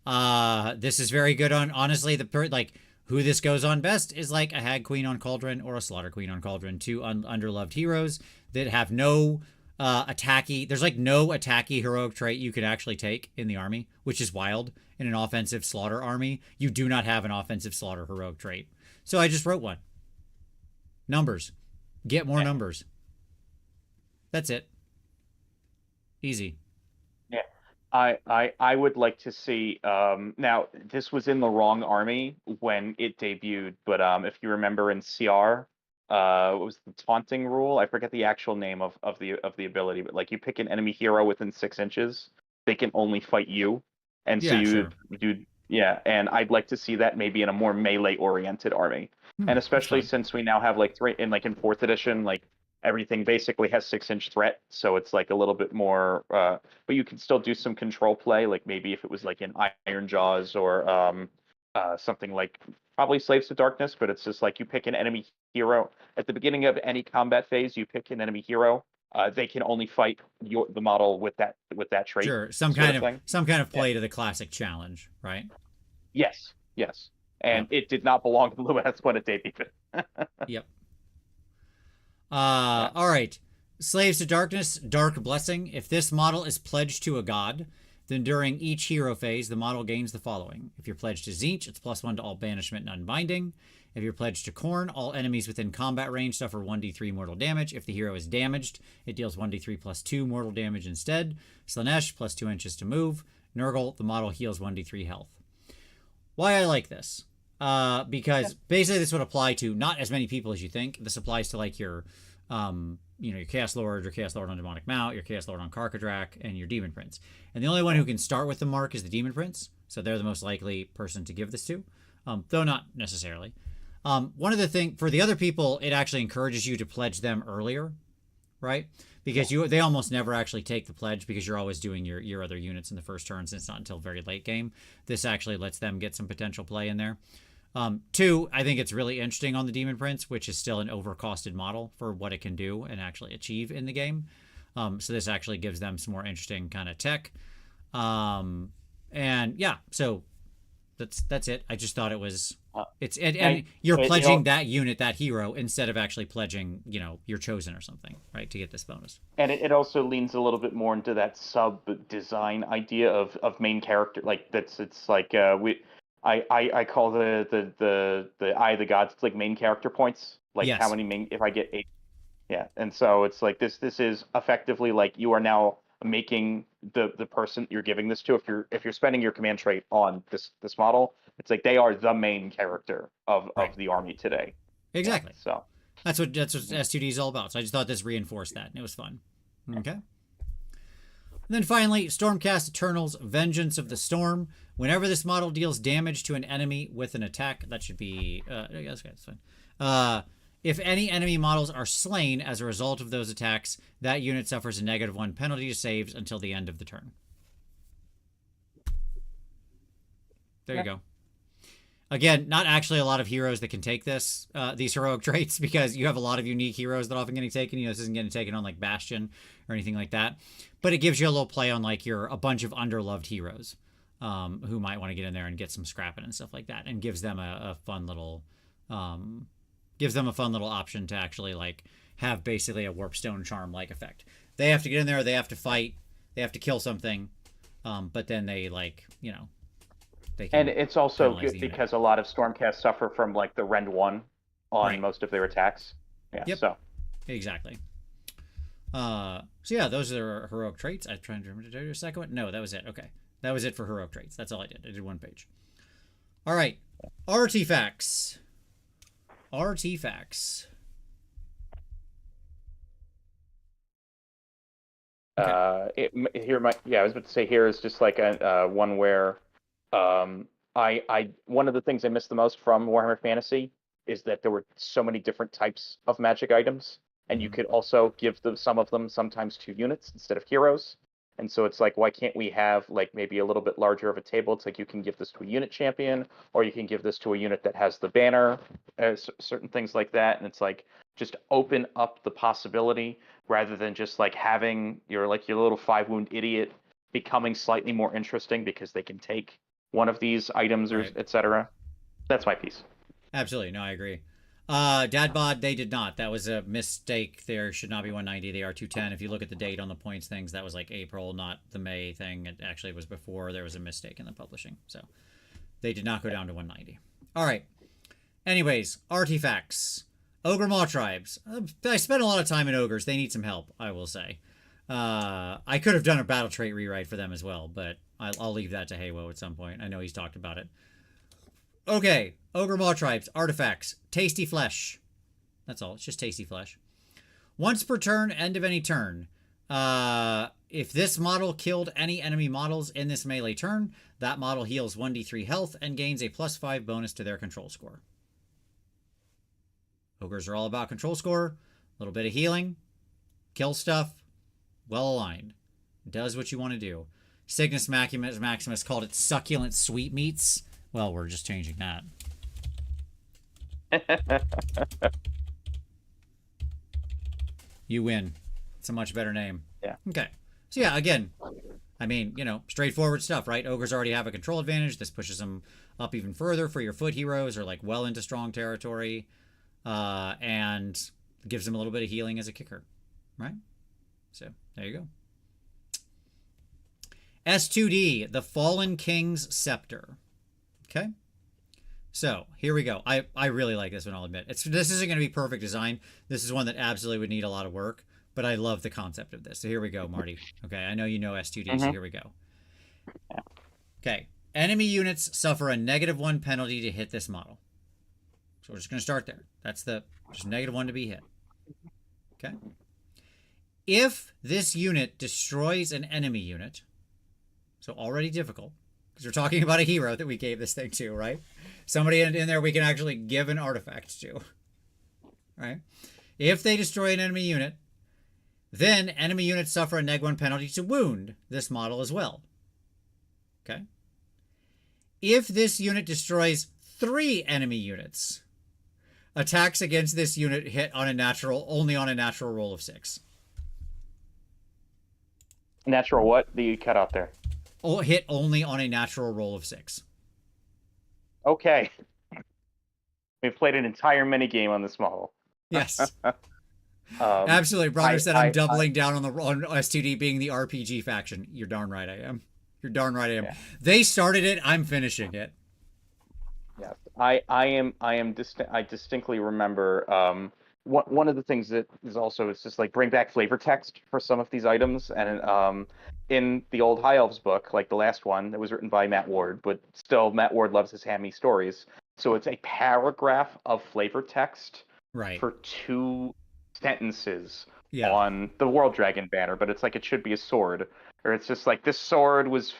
Speaker 1: This is very good on, honestly, who this goes on best is like a Hag Queen on Cauldron or a Slaughter Queen on Cauldron. Two underloved heroes that have no attacky. There's like no attacky heroic trait you could actually take in the army, which is wild. In an offensive slaughter army, you do not have an offensive slaughter heroic trait. So I just wrote one. Numbers. Get more numbers. That's it. Easy.
Speaker 2: Yeah. I would like to see now this was in the wrong army when it debuted, but if you remember in CR, what was the taunting rule? I forget the actual name of the ability, but like you pick an enemy hero within 6 inches, they can only fight you. And so you do and I'd like to see that maybe in a more melee oriented army. And especially since we now have like in 4th edition, like everything basically has 6-inch threat, so it's like a little bit more but you can still do some control play, like maybe if it was like in Iron Jaws or something like probably Slaves to Darkness, but it's just like you pick an enemy hero at the beginning of any combat phase. You pick an enemy hero. They can only fight the model with that trait.
Speaker 1: Sure, some kind of play to the classic challenge, right?
Speaker 2: Yes, and it did not belong to Lewis when it debuted.
Speaker 1: Yep. All right. Slaves to Darkness, Dark Blessing. If this model is pledged to a god, then during each hero phase, the model gains the following. If you're pledged to Tzeentch, it's +1 to all banishment and unbinding. If you're pledged to Khorne, all enemies within combat range suffer 1d3 mortal damage. If the hero is damaged, it deals 1d3 +2 mortal damage instead. Slanesh, +2 inches to move. Nurgle, the model heals 1d3 health. Why I like this? Because basically this would apply to not as many people as you think. This applies to like your Chaos Lord, your Chaos Lord on Demonic Mount, your Chaos Lord on Karkadrak, and your Demon Prince. And the only one who can start with the mark is the Demon Prince, so they're the most likely person to give this to, though not necessarily. One of the things, for the other people, it actually encourages you to pledge them earlier, right? Because they almost never actually take the pledge because you're always doing your other units in the first turn, since it's not until very late game. This actually lets them get some potential play in there. 2, I think it's really interesting on the Demon Prince, which is still an overcosted model for what it can do and actually achieve in the game. So this actually gives them some more interesting kind of tech. And yeah, so that's it. I just thought it was and you're pledging that unit, that hero, instead of actually pledging, your chosen or something, right, to get this bonus.
Speaker 2: And it also leans a little bit more into that sub design idea of main character, like it's like I call the Eye of the Gods, it's like main character points, like how many if I get 8. Yeah, and so it's like this is effectively like you are now making the person you're giving this to, if you're spending your command trait on this model, it's like they are the main character of the army today.
Speaker 1: Exactly.
Speaker 2: Yeah, so
Speaker 1: that's what S2D is all about. So I just thought this reinforced that, and it was fun. Okay. And then finally, Stormcast Eternals, Vengeance of the Storm. Whenever this model deals damage to an enemy with an attack, that should be that's fine. If any enemy models are slain as a result of those attacks, that unit suffers a -1 penalty to saves until the end of the turn. There you go. Again, not actually a lot of heroes that can take this, these heroic traits, because you have a lot of unique heroes that are often getting taken. You know, this isn't getting taken on like Bastion or anything like that. But it gives you a little play on like a bunch of underloved heroes who might want to get in there and get some scrapping and stuff like that, and gives them a fun little option to actually like have basically a Warpstone Charm like effect. They have to get in there, they have to fight, they have to kill something, but then they like, you know,
Speaker 2: and it's also good because a lot of Stormcast suffer from like the Rend 1 on most of their attacks. Yeah,
Speaker 1: yep.
Speaker 2: So
Speaker 1: exactly. So yeah, those are heroic traits. I'm trying to remember to do a second one. No, that was it. Okay, that was it for heroic traits. That's all I did. I did one page. All right, artifacts. Artifacts.
Speaker 2: Okay. I was about to say here is just like a one where one of the things I missed the most from Warhammer Fantasy is that there were so many different types of magic items, and you could also give some of them sometimes to units instead of heroes. And so it's like, why can't we have like maybe a little bit larger of a table? It's like you can give this to a unit champion, or you can give this to a unit that has the banner, certain things like that. And it's like, just open up the possibility rather than just like having your little 5-wound idiot becoming slightly more interesting because they can take one of these items or etc. That's my piece.
Speaker 1: Absolutely. No, I agree. Dadbod, they did not. That was a mistake. There should not be 190. They are 210. If you look at the date on the points things, that was like April, not the May thing. It actually was before. There was a mistake in the publishing. So they did not go down to 190. All right. Anyways, artifacts. Ogre Maw tribes. I spent a lot of time in ogres. They need some help, I will say. I could have done a battle trait rewrite for them as well, but I'll leave that to Haywo at some point. I know he's talked about it. Okay, Ogre Maw tribes, artifacts, tasty flesh. That's all. It's just tasty flesh. Once per turn, end of any turn. If this model killed any enemy models in this melee turn, that model heals 1d3 health and gains a +5 bonus to their control score. Ogres are all about control score, a little bit of healing, kill stuff, well aligned. Does what you want to do. Cygnus Maximus called it succulent sweetmeats. Well, we're just changing that. You win. It's a much better name.
Speaker 2: Yeah.
Speaker 1: Okay. So yeah, again, I mean, you know, straightforward stuff, right? Ogres already have a control advantage. This pushes them up even further for your foot heroes, or like well into strong territory, and gives them a little bit of healing as a kicker, right? So there you go. S2D, the Fallen King's Scepter. Okay, so here we go. I really like this one, I'll admit. This isn't going to be perfect design. This is one that absolutely would need a lot of work, but I love the concept of this. So here we go, Marty. Okay, I know you know S2D, so here we go. Okay, enemy units suffer a -1 penalty to hit this model. So we're just going to start there. That's just -1 to be hit. Okay. If this unit destroys an enemy unit, so already difficult, because we're talking about a hero that we gave this thing to, right? Somebody in there we can actually give an artifact to, right? If they destroy an enemy unit, then enemy units suffer a -1 penalty to wound this model as well. Okay? If this unit destroys 3 enemy units, attacks against this unit hit on only on a natural roll of 6.
Speaker 2: Natural what? That you cut out there.
Speaker 1: Oh, hit only on a natural roll of 6.
Speaker 2: Okay. We've played an entire minigame on this model.
Speaker 1: Yes. Absolutely. Bronner said I'm doubling down on S2D being the RPG faction. You're darn right I am. You're darn right I am. Yeah. They started it. I'm finishing it.
Speaker 2: Yes. I distinctly remember one of the things that is also, it's just like bring back flavor text for some of these items. And in the old High Elves book, like the last one that was written by Matt Ward, but still Matt Ward loves his hammy stories. So it's a paragraph of flavor text for 2 sentences on the World Dragon banner, but it's like it should be a sword. Or it's just like, this sword was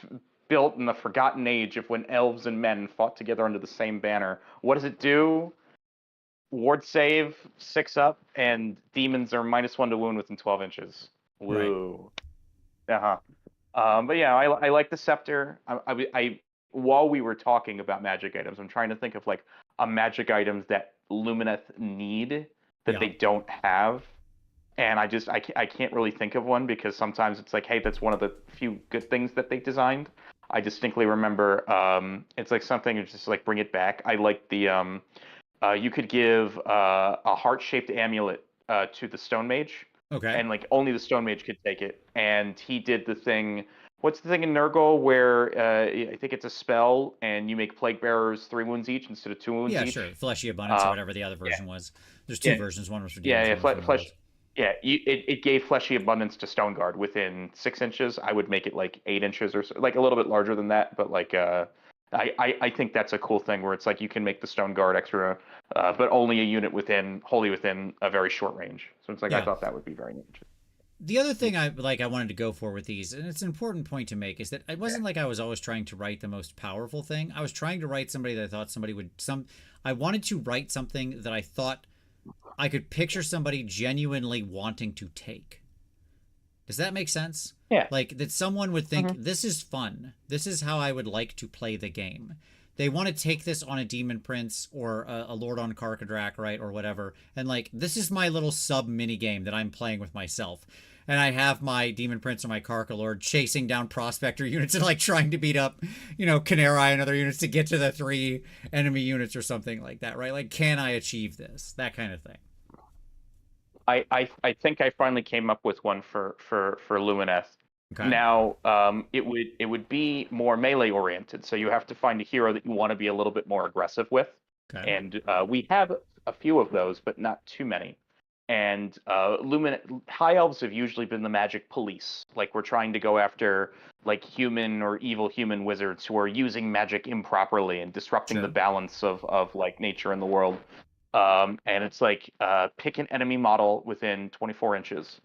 Speaker 2: built in the forgotten age of when elves and men fought together under the same banner. What does it do? ward save 6 up, and demons are -1 to wound within 12 inches. Woo. Right. But yeah, I like the scepter. While we were talking about magic items, I'm trying to think of like a magic items that Lumineth need that they don't have, and I can't really think of one, because sometimes it's like, hey, that's one of the few good things that they designed. I distinctly remember it's like something, it's just like bring it back. I like the you could give a heart-shaped amulet to the Stone Mage.
Speaker 1: Okay.
Speaker 2: And like only the Stone Mage could take it. And he did the thing. What's the thing in Nurgle where I think it's a spell and you make Plague Bearers 3 wounds each instead of 2 wounds each?
Speaker 1: Yeah, sure. Fleshy Abundance or whatever the other version was. There's two versions. One was for demons, one was for
Speaker 2: flesh.
Speaker 1: mortals.
Speaker 2: Yeah, it gave Fleshy Abundance to Stoneguard within 6 inches. I would make it like 8 inches or so, like a little bit larger than that. But like, I think that's a cool thing where it's like you can make the Stoneguard extra, but only a unit wholly within a very short range. So it's like, I thought that would be very neat.
Speaker 1: The other thing I wanted to go for with these, and it's an important point to make, is that it wasn't like I was always trying to write the most powerful thing. I was trying to write somebody that I thought I wanted to write something that I thought I could picture somebody genuinely wanting to take. Does that make sense?
Speaker 2: Yeah.
Speaker 1: Like that someone would think, this is fun. This is how I would like to play the game. They want to take this on a Demon Prince or a Lord on Karkadrak, right, or whatever. And like, this is my little sub mini game that I'm playing with myself. And I have my Demon Prince or my Karkalord chasing down Prospector units and like trying to beat up, Canary and other units to get to the 3 enemy units or something like that, right? Like, can I achieve this? That kind of thing.
Speaker 2: I think I finally came up with one for Lumineth.
Speaker 1: Okay.
Speaker 2: Now, it would be more melee oriented, so you have to find a hero that you want to be a little bit more aggressive with.
Speaker 1: Okay.
Speaker 2: And we have a few of those, but not too many. And High Elves have usually been the magic police. Like, we're trying to go after like human or evil human wizards who are using magic improperly and disrupting the balance of like nature in the world. And it's like, pick an enemy model within 24 inches.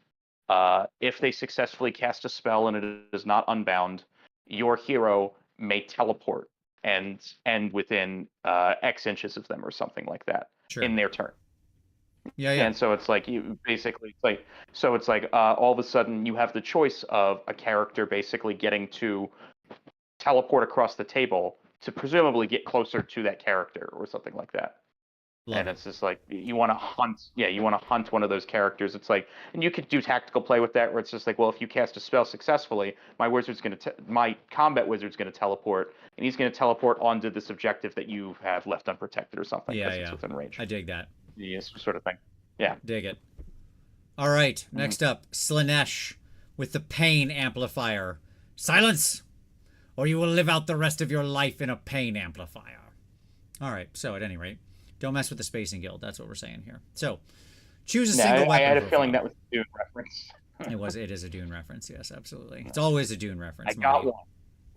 Speaker 2: If they successfully cast a spell and it is not unbound, your hero may teleport and end within X inches of them or something like that in their turn.
Speaker 1: Yeah.
Speaker 2: And so it's like all of a sudden you have the choice of a character basically getting to teleport across the table to presumably get closer to that character or something like that. It's just like you want to hunt one of those characters. It's like, and you could do tactical play with that, where it's just like, well, if you cast a spell successfully, my combat wizard's going to teleport, and he's going to teleport onto this objective that you have left unprotected or something.
Speaker 1: Yeah,
Speaker 2: it's within range.
Speaker 1: I dig that.
Speaker 2: Yes, sort of thing. Yeah,
Speaker 1: dig it. All right, next up, Slanesh with the pain amplifier. Silence, or you will live out the rest of your life in a pain amplifier. All right, so at any rate, don't mess with the Spacing Guild. That's what we're saying here. So, choose a single weapon.
Speaker 2: I had a feeling that was a Dune reference.
Speaker 1: It is a Dune reference. Yes, absolutely. It's always a Dune reference.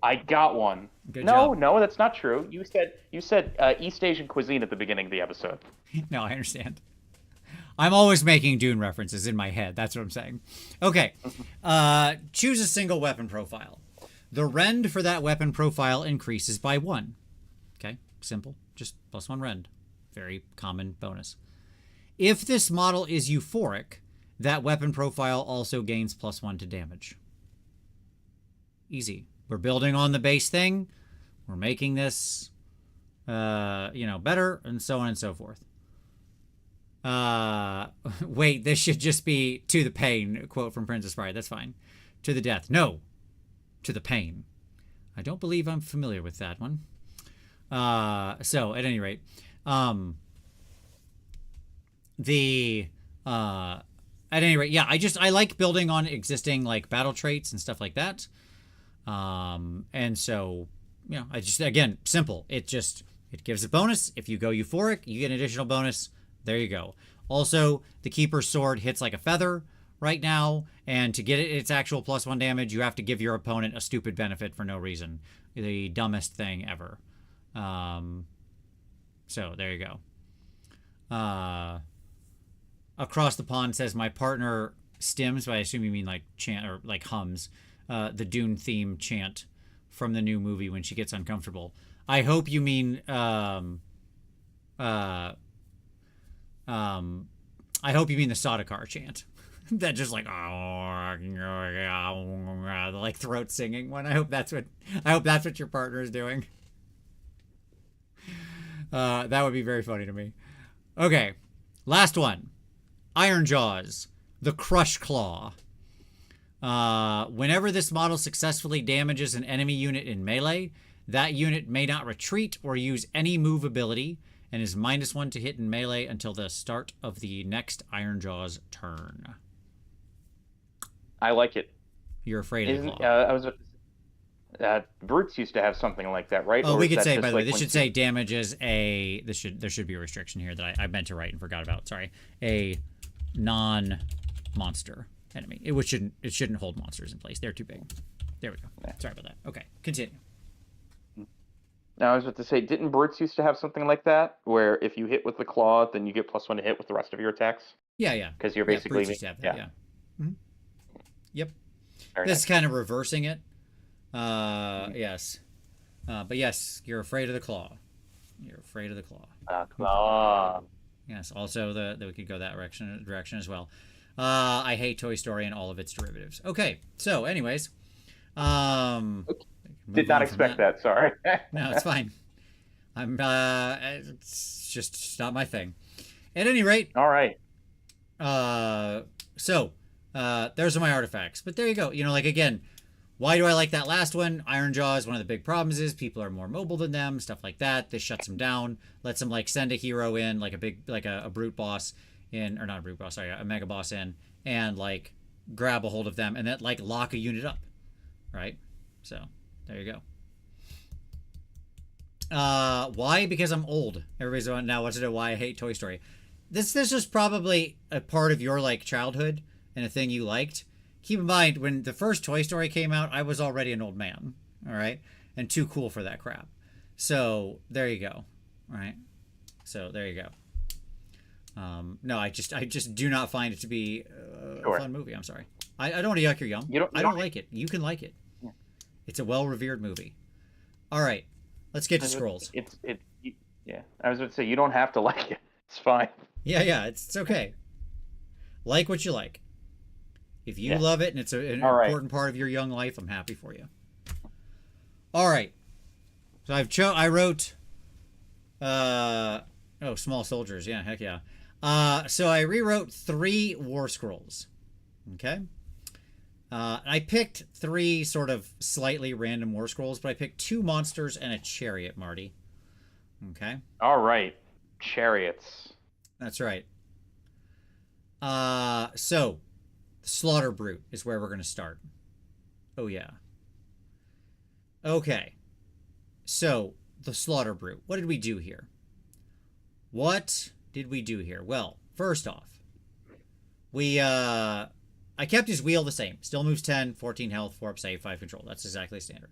Speaker 2: I got one.
Speaker 1: Good job.
Speaker 2: No, that's not true. You said East Asian cuisine at the beginning of the episode.
Speaker 1: No, I understand. I'm always making Dune references in my head. That's what I'm saying. Okay. Choose a single weapon profile. The rend for that weapon profile increases by 1. Okay, simple. Just +1 rend. Very common bonus. If this model is euphoric, that weapon profile also gains +1 to damage. Easy. We're building on the base thing. We're making this, better, and so on and so forth. Wait, this should just be to the pain, quote from Princess Bride. That's fine. To the death. No. To the pain. I don't believe I'm familiar with that one. So, at any rate, at any rate, yeah, I like building on existing like battle traits and stuff like that. And so, again, simple. It gives a bonus. If you go euphoric, you get an additional bonus. There you go. Also, the Keeper's Sword hits like a feather right now, and to get its actual +1 damage, you have to give your opponent a stupid benefit for no reason. The dumbest thing ever. So there you go. Across the Pond says my partner stims, but I assume you mean like chant or like hums the Dune theme chant from the new movie when she gets uncomfortable. I hope you mean I hope you mean the Sardaukar chant. That just like the like throat singing one. I hope that's what your partner is doing. That would be very funny to me. Okay, last one. Iron Jaws, the Crush Claw. Whenever this model successfully damages an enemy unit in melee, that unit may not retreat or use any move ability, and is -1 to hit in melee until the start of the next Iron Jaws turn.
Speaker 2: I like it.
Speaker 1: You're afraid of the claw.
Speaker 2: I was. Brutes used to have something like that, right?
Speaker 1: Oh,
Speaker 2: or
Speaker 1: we
Speaker 2: is
Speaker 1: could
Speaker 2: that
Speaker 1: say,
Speaker 2: just
Speaker 1: by the
Speaker 2: like
Speaker 1: way, this
Speaker 2: when
Speaker 1: should say damages a. There should be a restriction here that I meant to write and forgot about. Sorry, a non-monster enemy. It shouldn't hold monsters in place. They're too big. There we go.
Speaker 2: Yeah.
Speaker 1: Sorry about that. Okay, continue.
Speaker 2: Now, I was about to say, didn't Brutes used to have something like that, where if you hit with the claw, then you get +1 to hit with the rest of your attacks?
Speaker 1: Yeah.
Speaker 2: Because you're basically
Speaker 1: Brutes used to have that, yeah. Mm-hmm. Yep.
Speaker 2: Very
Speaker 1: This
Speaker 2: nice.
Speaker 1: is kind of reversing it. Yes. But yes, you're afraid of the claw. You're afraid of the claw.
Speaker 2: Claw.
Speaker 1: Yes. Also, that we could go that direction as well. I hate Toy Story and all of its derivatives. Okay. So, anyways,
Speaker 2: Did not expect that. Sorry.
Speaker 1: No, it's fine. It's just not my thing. At any rate.
Speaker 2: All right.
Speaker 1: There's my artifacts. But there you go. You know, like, again, why do I like that last one? Iron Jaws, one of the big problems is people are more mobile than them, stuff like that. This shuts them down, lets them, like, send a hero in, like a brute boss in, or not a brute boss, sorry, a mega boss in, and, like, grab a hold of them and then, like, lock a unit up. Right? So, there you go. Why? Because I'm old. Everybody's now wants to know why I hate Toy Story. This is probably a part of your, like, childhood and a thing you liked. Keep in mind, when the first Toy Story came out, I was already an old man, all right? And too cool for that crap. So, there you go, all right? So, there you go. No, I just do not find it to be a fun movie. I'm sorry. I don't want to yuck your yum. I don't like it. You can like it. Yeah. It's a well-revered movie. All right, let's get to Scrolls.
Speaker 2: Yeah. I was going to say, you don't have to like it. It's fine.
Speaker 1: Yeah, it's okay. Like what you like. If you love it and it's an important part of your young life, I'm happy for you. All right. So I wrote Small Soldiers. Yeah, heck yeah. So I rewrote 3 Warscrolls. Okay? I picked 3 sort of slightly random Warscrolls, but I picked 2 monsters and a chariot, Marty. Okay?
Speaker 2: All right. Chariots.
Speaker 1: That's right. So, Slaughter Brute is where we're going to start. Oh, yeah. Okay. So, the Slaughter Brute. What did we do here? Well, first off, I kept his wheel the same. Still moves 10, 14 health, 4 up save, 5 control. That's exactly standard.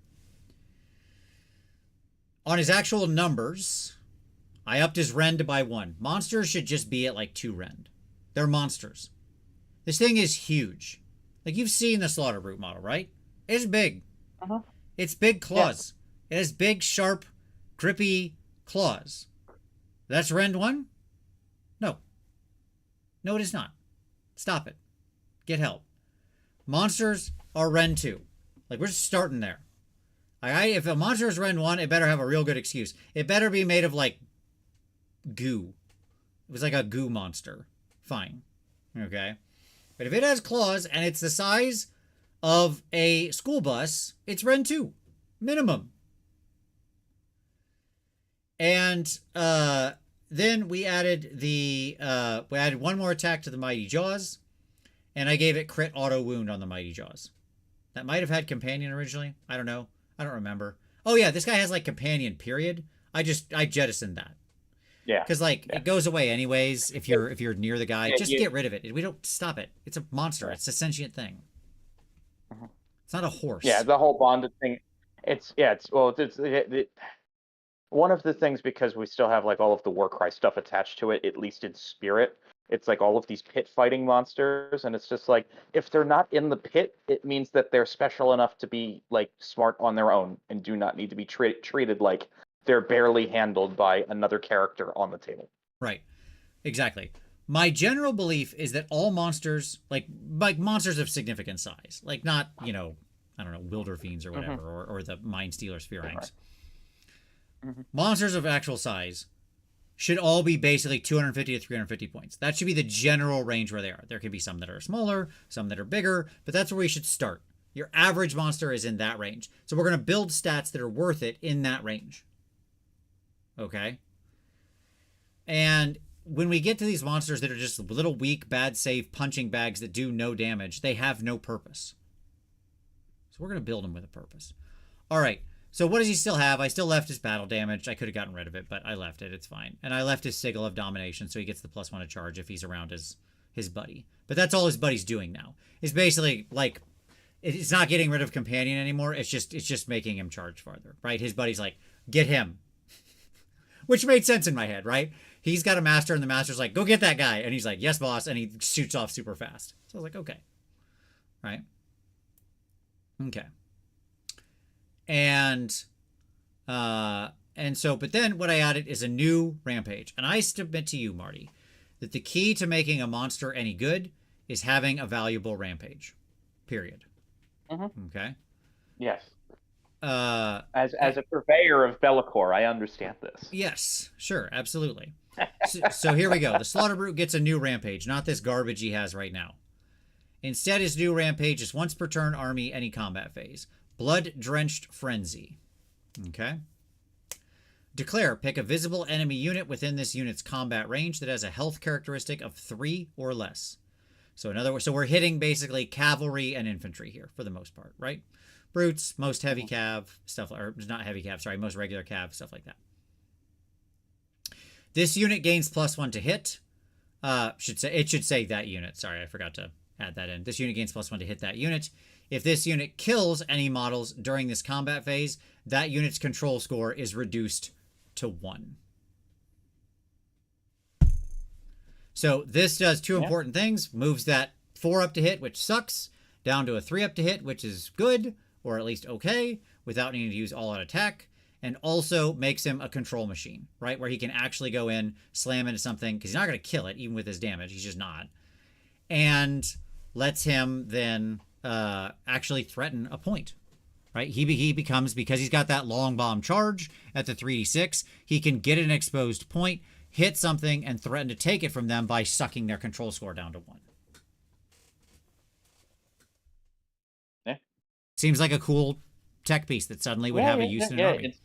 Speaker 1: On his actual numbers, I upped his rend by 1. Monsters should just be at like 2 rend. They're monsters. This thing is huge. Like, you've seen the Slaughter Brute model, right? It's big.
Speaker 2: Uh-huh.
Speaker 1: It's big claws. Yeah. It has big, sharp, grippy claws. That's rend 1? No. No, it is not. Stop it. Get help. Monsters are rend 2. Like, we're just starting there. If a monster is rend 1, it better have a real good excuse. It better be made of, like, goo. It was like a goo monster. Fine. Okay? But if it has claws and it's the size of a school bus, it's rend 2. Minimum. And then we added one more attack to the Mighty Jaws, and I gave it crit auto wound on the Mighty Jaws. That might have had companion originally. I don't know. I don't remember. Oh yeah, this guy has like companion period. I jettisoned that.
Speaker 2: Yeah.
Speaker 1: Because it goes away anyways if you're near the guy. Just get rid of it. We don't stop it. It's a monster. Right. It's a sentient thing. It's not a horse.
Speaker 2: Yeah, the whole bonded thing. It's one of the things, because we still have like all of the Warcry stuff attached to it, at least in spirit. It's like all of these pit fighting monsters, and it's just like, if they're not in the pit, it means that they're special enough to be like smart on their own and do not need to be treated like they're barely handled by another character on the table.
Speaker 1: Right. Exactly. My general belief is that all monsters, like monsters of significant size, like not, you know, I don't know, Wilder Fiends or whatever, or the Mind Stealer Spherangs. Monsters of actual size should all be basically 250 to 350 points. That should be the general range where they are. There could be some that are smaller, some that are bigger, but that's where we should start. Your average monster is in that range. So we're going to build stats that are worth it in that range. Okay? And when we get to these monsters that are just little weak, bad save punching bags that do no damage, they have no purpose. So we're going to build them with a purpose. All right. So what does he still have? I still left his battle damage. I could have gotten rid of it, but I left it. It's fine. And I left his Sigil of Domination, so he gets the +1 to charge if he's around his buddy. But that's all his buddy's doing now. It's basically like, it's not getting rid of Companion anymore. It's just making him charge farther, right? His buddy's like, get him. Which made sense in my head, right? He's got a master, and the master's like, go get that guy. And he's like, yes, boss. And he shoots off super fast. So I was like, okay. Right? Okay. And so, but then what I added is a new rampage. And I submit to you, Marty, that the key to making a monster any good is having a valuable rampage. Period. Okay?
Speaker 2: Yes.
Speaker 1: As
Speaker 2: a purveyor of Bellicor, I understand this.
Speaker 1: Yes, sure, absolutely. So here we go. The Slaughter Brute gets a new rampage, not this garbage he has right now. Instead, his new rampage is once per turn army, any combat phase. Blood-Drenched Frenzy. Okay? Declare, pick a visible enemy unit within this unit's combat range that has a health characteristic of 3 or less. So in other words, so we're hitting basically cavalry and infantry here for the most part, right? Brutes, most heavy cav, stuff, or not heavy cav, sorry, most regular cav, stuff like that. This unit gains +1 to hit. It should say that unit. Sorry, I forgot to add that in. This unit gains +1 to hit that unit. If this unit kills any models during this combat phase, that unit's control score is reduced to 1. So this does two important things. Moves that 4 up to hit, which sucks, down to a 3 up to hit, which is good, or at least okay, without needing to use all-out attack. And also makes him a control machine, right? Where he can actually go in, slam into something, because he's not going to kill it, even with his damage. He's just not. And lets him then actually threaten a point, right? He becomes, because he's got that long bomb charge at the 3d6, he can get an exposed point, hit something, and threaten to take it from them by sucking their control score down to 1.
Speaker 2: Yeah.
Speaker 1: Seems like a cool tech piece that suddenly would have a use in an army.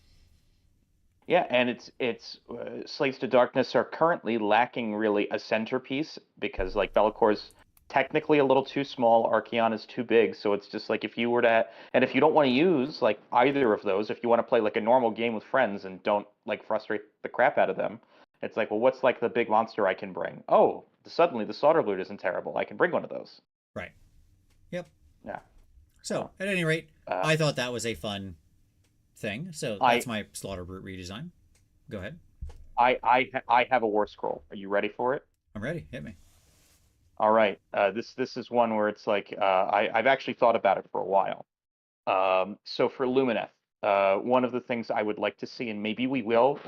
Speaker 2: And it's Slaves to Darkness are currently lacking really a centerpiece, because like Bellicor's technically a little too small, Archaon is too big, so it's just like, if you were to, and if you don't want to use like either of those, if you want to play like a normal game with friends and don't like frustrate the crap out of them, it's like, well, what's like the big monster I can bring? Oh, suddenly the Slaughter Brute isn't terrible. I can bring one of those.
Speaker 1: Right. Yep.
Speaker 2: Yeah.
Speaker 1: So at any rate, I thought that was a fun thing. So that's my Slaughter Brute redesign. Go ahead.
Speaker 2: I have a War Scroll. Are you ready for it?
Speaker 1: I'm ready. Hit me.
Speaker 2: All right. This is one where it's like, I've actually thought about it for a while. So for Lumineth, one of the things I would like to see, and maybe we will,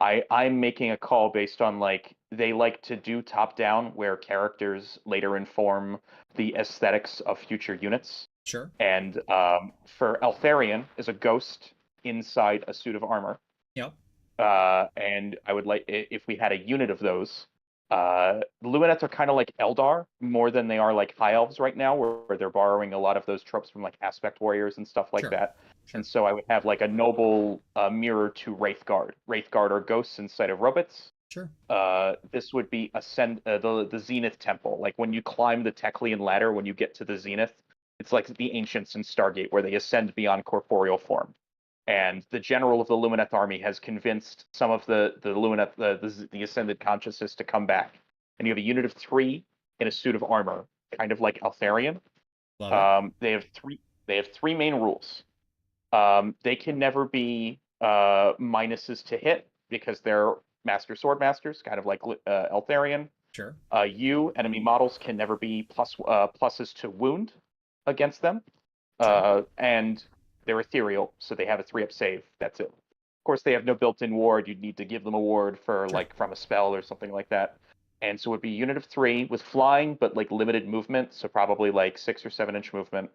Speaker 2: I'm making a call based on like, they like to do top down where characters later inform the aesthetics of future units.
Speaker 1: Sure.
Speaker 2: And for Eltharion is a ghost inside a suit of armor.
Speaker 1: Yep.
Speaker 2: And I would like, if we had a unit of those. Luminets are kind of like Eldar more than they are like High Elves right now, where they're borrowing a lot of those tropes from like Aspect Warriors and stuff like that. Sure. And so I would have like a noble mirror to Wraithguard. Wraithguard are ghosts inside of robots.
Speaker 1: Sure.
Speaker 2: This would be the Zenith Temple. Like when you climb the Teklian ladder, when you get to the Zenith, it's like the Ancients in Stargate, where they ascend beyond corporeal form. And the general of the Lumineth army has convinced some of the Lumineth, the Ascended Consciousness, to come back. And you have a unit of 3 in a suit of armor, kind of like Eltharion. They have 3 main rules. They can never be minuses to hit, because they're Master Swordmasters, kind of like Eltharion.
Speaker 1: Sure.
Speaker 2: Enemy models can never be pluses to wound against them.
Speaker 1: Sure.
Speaker 2: And they're ethereal, so they have a 3-up save. That's it. course, they have no built-in ward. You'd need to give them a ward for like from a spell or something like that. And so it would be a unit of 3 with flying, but like limited movement, so probably like 6 or 7 inch movement,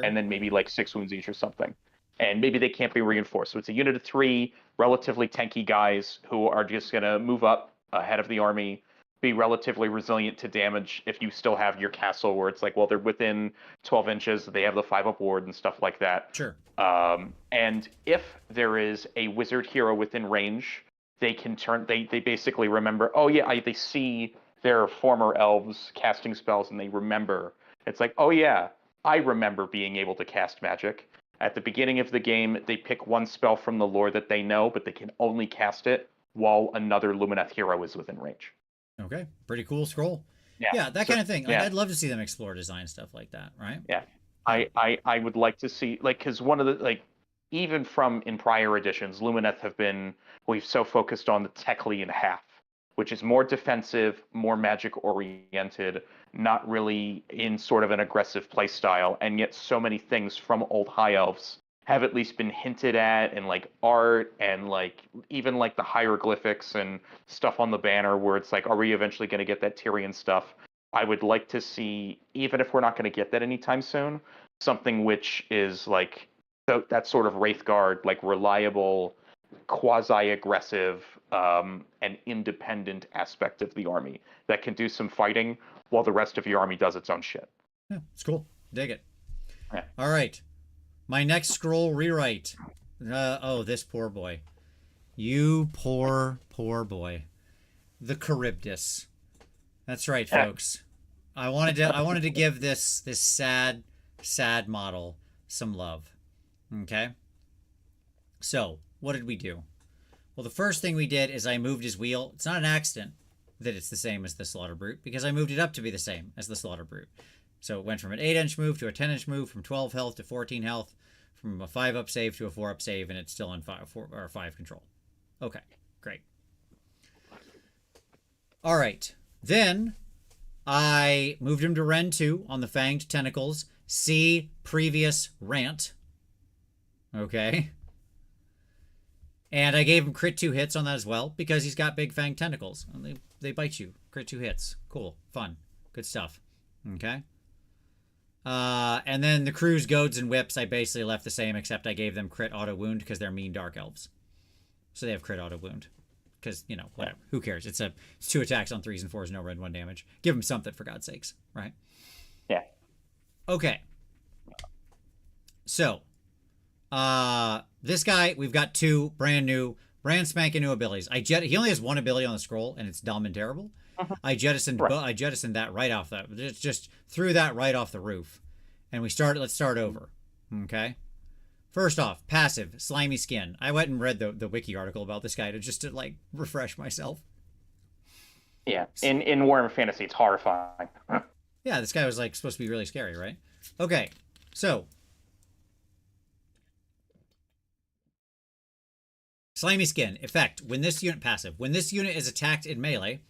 Speaker 2: and then maybe like 6 wounds each or something. And maybe they can't be reinforced. So it's a unit of 3 relatively tanky guys who are just gonna move up ahead of the army, be relatively resilient to damage if you still have your castle where it's like, well, they're within 12 inches, they have the 5-up ward and stuff like that.
Speaker 1: Sure.
Speaker 2: And if there is a wizard hero within range, they can turn. They basically remember. Oh yeah, they see their former elves casting spells, and they remember. It's like, oh yeah, I remember being able to cast magic. At the beginning of the game, they pick one spell from the lore that they know, but they can only cast it while another Lumineth hero is within range.
Speaker 1: Okay, pretty cool scroll.
Speaker 2: Yeah,
Speaker 1: yeah, that kind of thing. Like,
Speaker 2: yeah.
Speaker 1: I'd love to see them explore design stuff like that, right?
Speaker 2: Yeah, I would like to see, like, because one of the, like, even from in prior editions, Lumineth have been, we've so focused on the Techlian half, which is more defensive, more magic oriented, not really in sort of an aggressive play style, and yet so many things from old High Elves have at least been hinted at in like art and like even like the hieroglyphics and stuff on the banner where it's like, are we eventually going to get that Tyrian stuff? I would like to see, even if we're not going to get that anytime soon, something which is like that sort of Wraithguard, like reliable, quasi-aggressive, and independent aspect of the army that can do some fighting while the rest of your army does its own shit.
Speaker 1: Yeah, it's cool. Dig it.
Speaker 2: Yeah.
Speaker 1: All right. My next scroll rewrite. Oh, this poor boy. You poor, poor boy. The Charybdis. That's right, folks. I wanted to give this sad model some love. Okay? So, what did we do? Well, the first thing we did is I moved his wheel. It's not an accident that it's the same as the Slaughter Brute, because I moved it up to be the same as the Slaughter Brute. So it went from an 8-inch move to a 10-inch move, from 12 health to 14 health, from a 5-up save to a 4-up save, and it's still in 5 control. Okay, great. All right. Then I moved him to Ren 2 on the Fanged Tentacles. See previous rant. Okay. And I gave him crit 2 hits on that as well, because he's got big Fanged Tentacles. They bite you. Crit 2 hits. Cool. Fun. Good stuff. Okay. And then the Crews, Goads, and Whips, I basically left the same, except I gave them crit auto wound because they're mean Dark Elves. So they have crit auto wound. Because, you know, whatever. Who cares? It's 2 attacks on 3s and 4s, no red 1 damage. Give them something, for God's sakes. Right?
Speaker 2: Yeah.
Speaker 1: Okay. So, this guy, we've got 2 brand spanking new abilities. He only has 1 ability on the scroll, and it's dumb and terrible. I jettisoned that right off just threw that right off the roof. And let's start over. Okay? First off, passive, Slimy Skin. I went and read the wiki article about this guy to like refresh myself.
Speaker 2: Yeah. In Warhammer Fantasy, it's horrifying.
Speaker 1: Yeah, this guy was like supposed to be really scary, right? Okay. So, Slimy Skin. Effect. When this unit is attacked in melee,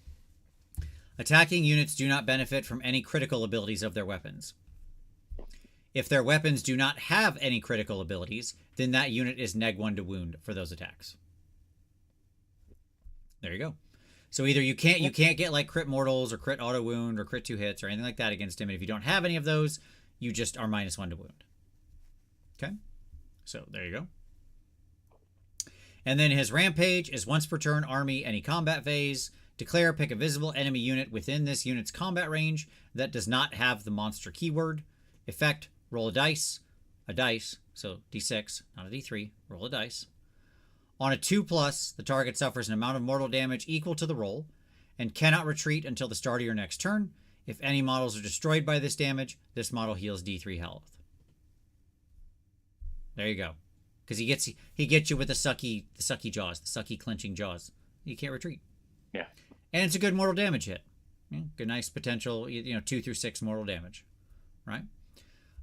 Speaker 1: attacking units do not benefit from any critical abilities of their weapons. If their weapons do not have any critical abilities, then that unit is neg 1 to wound for those attacks. There you go. So either you can't get like crit mortals or crit auto wound or crit 2 hits or anything like that against him, and if you don't have any of those, you just are -1 to wound. Okay? So there you go. And then his Rampage is once per turn, army, any combat phase. Declare, pick a visible enemy unit within this unit's combat range that does not have the monster keyword. Effect, roll a dice, so d6, not a d3, roll a dice. On a 2+, the target suffers an amount of mortal damage equal to the roll and cannot retreat until the start of your next turn. If any models are destroyed by this damage, this model heals d3 health. There you go. Because he gets you with the sucky jaws, the sucky clenching jaws. You can't retreat.
Speaker 2: Yeah.
Speaker 1: And it's a good mortal damage hit. Good, nice potential, 2 through 6 mortal damage. Right?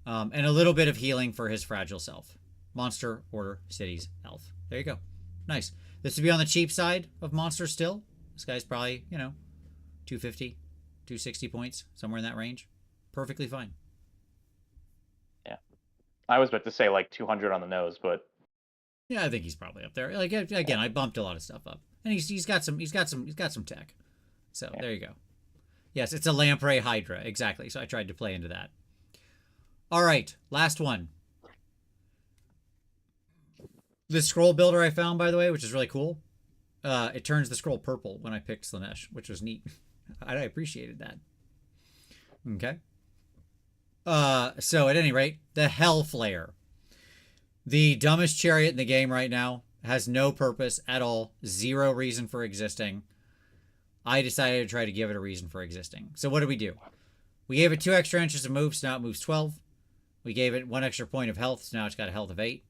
Speaker 1: And a little bit of healing for his fragile self. Monster, Order, Cities, Elf. There you go. Nice. This would be on the cheap side of monster still. This guy's probably, 250, 260 points, somewhere in that range. Perfectly fine.
Speaker 2: Yeah. I was about to say like 200 on the nose, but
Speaker 1: Yeah, I think he's probably up there. Like again, I bumped a lot of stuff up, and he's got some tech. So
Speaker 2: Yeah.
Speaker 1: there you go. Yes, it's a lamprey hydra, exactly. So I tried to play into that. All right, last one. This scroll builder I found, by the way, which is really cool. It turns the scroll purple when I picked Slanesh, which was neat. I appreciated that. Okay. So at any rate, the Hellflayer. The dumbest chariot in the game right now, has no purpose at all, zero reason for existing. I decided to try to give it a reason for existing. So what did we do? We gave it 2 extra inches of move, so now it moves 12. We gave it 1 extra point of health, so now it's got a health of 8.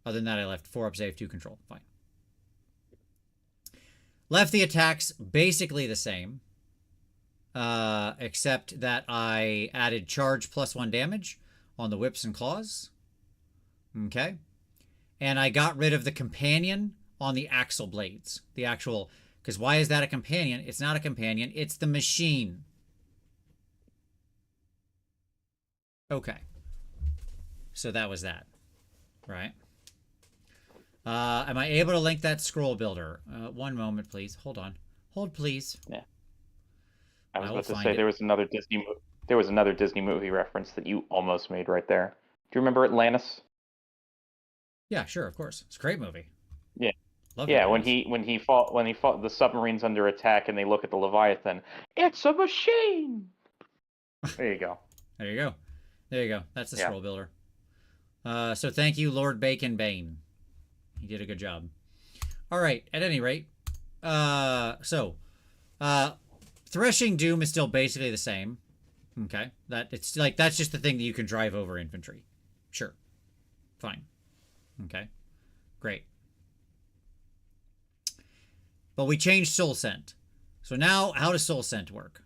Speaker 1: Other than that, I left 4 up save, 2 control. Fine. Left the attacks basically the same, except that I added charge plus 1 damage on the whips and claws. Okay. And I got rid of the companion on the axle blades. The actual, because why is that a companion? It's not a companion. It's the machine. Okay. So that was that. Right. Am I able to link that scroll builder? 1 moment, please. Hold on. Hold, please.
Speaker 2: Yeah. I was
Speaker 1: will
Speaker 2: about to
Speaker 1: find
Speaker 2: say
Speaker 1: it.
Speaker 2: there was another Disney movie reference that you almost made right there. Do you remember Atlantis?
Speaker 1: Yeah, sure, of course. It's a great movie.
Speaker 2: Yeah.
Speaker 1: Love
Speaker 2: Yeah,
Speaker 1: Atlantis.
Speaker 2: when he fought the submarines under attack and they look at the Leviathan, it's a machine. There you go.
Speaker 1: There you go. There you go. That's the
Speaker 2: Yeah.
Speaker 1: scroll builder. So thank you, Lord Bacon Bane. He did a good job. All right. At any rate, Threshing Doom is still basically the same. Okay. That's just the thing that you can drive over infantry. Sure. Fine. Okay. Great. But we changed Soul Scent. So now, how does Soul Scent work?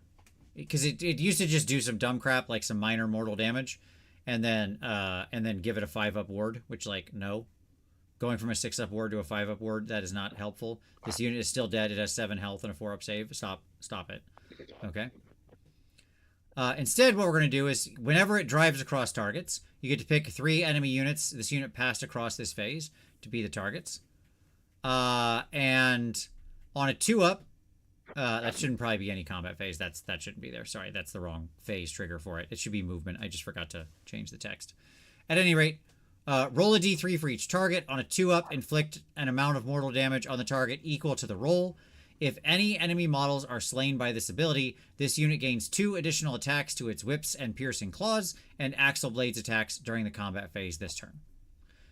Speaker 1: Because it used to just do some dumb crap, like some minor mortal damage, and then give it a 5-up ward, which, like, no. Going from a 6-up ward to a 5-up ward, that is not helpful. This unit is still dead. It has 7 health and a 4-up save. Stop it. Okay. Instead, what we're going to do is, whenever it drives across targets, you get to pick 3 enemy units this unit passed across this phase to be the targets. And on a 2-up, that shouldn't probably be any combat phase. That shouldn't be there. Sorry, that's the wrong phase trigger for it. It should be movement. I just forgot to change the text. At any rate, roll a d3 for each target. On a 2-up, inflict an amount of mortal damage on the target equal to the roll. If any enemy models are slain by this ability, this unit gains 2 additional attacks to its whips and piercing claws and axle blades attacks during the combat phase this turn.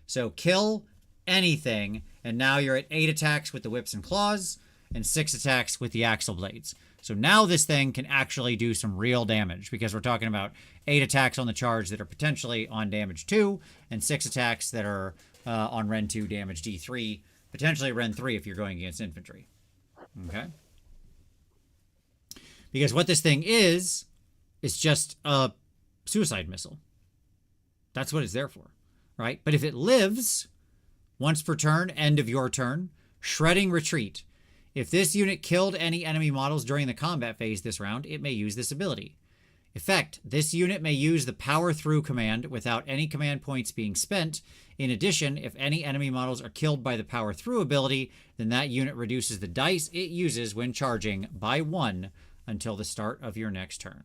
Speaker 1: So kill anything, and now you're at 8 attacks with the whips and claws and 6 attacks with the axle blades. So now this thing can actually do some real damage, because we're talking about 8 attacks on the charge that are potentially on damage 2 and 6 attacks that are on Ren 2 damage D3, potentially Ren 3 if you're going against infantry. Okay? Because what this thing is just a suicide missile. That's what it's there for, right? But if it lives, once per turn, end of your turn, shredding retreat. If this unit killed any enemy models during the combat phase this round, it may use this ability. Effect: this unit may use the power through command without any command points being spent. In addition, if any enemy models are killed by the power through ability, then that unit reduces the dice it uses when charging by 1 until the start of your next turn.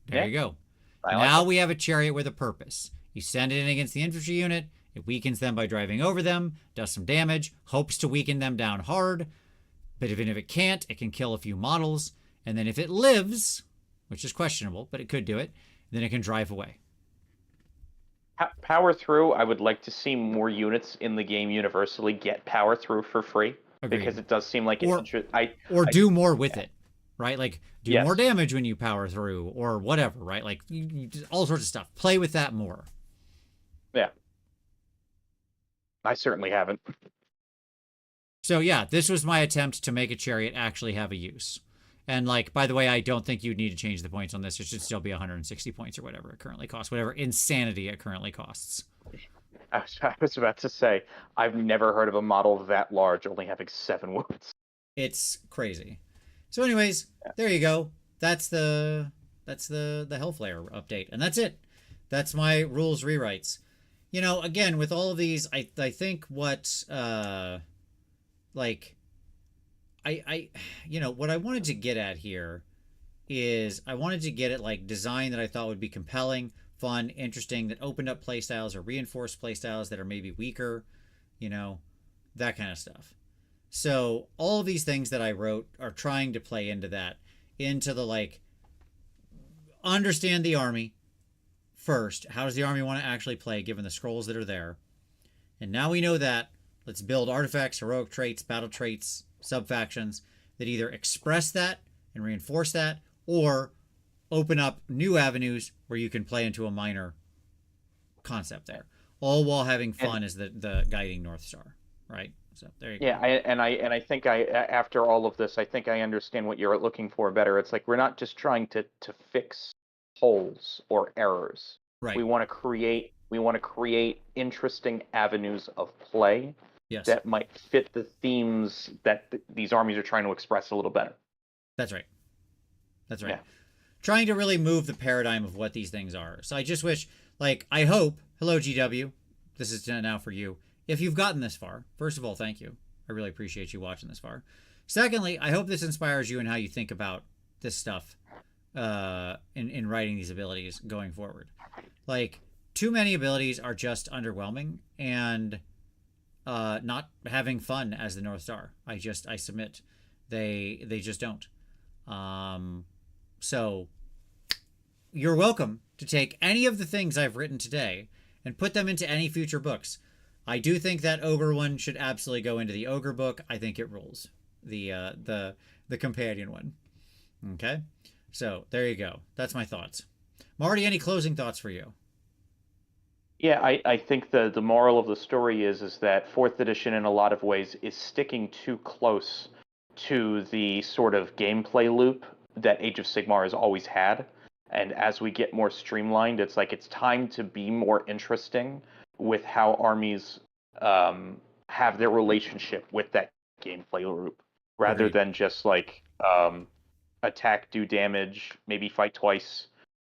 Speaker 1: There you go. Now we have a chariot with a purpose. You send it in against the infantry unit, it weakens them by driving over them, does some damage, hopes to weaken them down hard, but even if it can't, it can kill a few models, and then if it lives, which is questionable, but it could do it, then it can drive away.
Speaker 2: Power through, I would like to see more units in the game universally get power through for free. Agreed. Because it does seem like
Speaker 1: do more with it, right? Like do more damage when you power through, or whatever, right? Like all sorts of stuff. Play with that more.
Speaker 2: Yeah, I certainly haven't.
Speaker 1: So yeah, this was my attempt to make a chariot actually have a use. And like, by the way, I don't think you'd need to change the points on this. It should still be 160 points or whatever it currently costs, whatever insanity it currently costs.
Speaker 2: I was about to say, I've never heard of a model that large only having 7 wounds.
Speaker 1: It's crazy. So anyways, there you go. That's the Hellflayer update. And that's it. That's my rules rewrites. again, with all of these, I think what like I what I wanted to get at here is I wanted to get at like design that I thought would be compelling, fun, interesting, that opened up playstyles or reinforced playstyles that are maybe weaker, you know, that kind of stuff. So all of these things that I wrote are trying to play into that, into the like understand the army first. How does the army want to actually play given the scrolls that are there? And now we know that. Let's build artifacts, heroic traits, battle traits, subfactions that either express that and reinforce that, or open up new avenues where you can play into a minor concept there, all while having fun as the guiding North Star, right? So there you go.
Speaker 2: Yeah, I think after all of this, I think I understand what you're looking for better. It's like we're not just trying to fix holes or errors.
Speaker 1: Right.
Speaker 2: We want to create interesting avenues of play
Speaker 1: Yes.
Speaker 2: that might fit the themes that these armies are trying to express a little better.
Speaker 1: That's right. That's right.
Speaker 2: Yeah.
Speaker 1: Trying to really move the paradigm of what these things are. So I just wish, like, I hope, hello GW, this is now for you. If you've gotten this far, first of all, thank you. I really appreciate you watching this far. Secondly, I hope this inspires you in how you think about this stuff in writing these abilities going forward. Like, too many abilities are just underwhelming and not having fun as the North Star. I submit they just don't. So you're welcome to take any of the things I've written today and put them into any future books. I do think that ogre one should absolutely go into the ogre book. I think it rules. The companion one. Okay? So there you go. That's my thoughts. Marty, any closing thoughts for you?
Speaker 2: Yeah, I think the moral of the story is that fourth edition in a lot of ways is sticking too close to the sort of gameplay loop that Age of Sigmar has always had. And as we get more streamlined, it's like it's time to be more interesting with how armies have their relationship with that gameplay loop, rather than just like attack, do damage, maybe fight twice.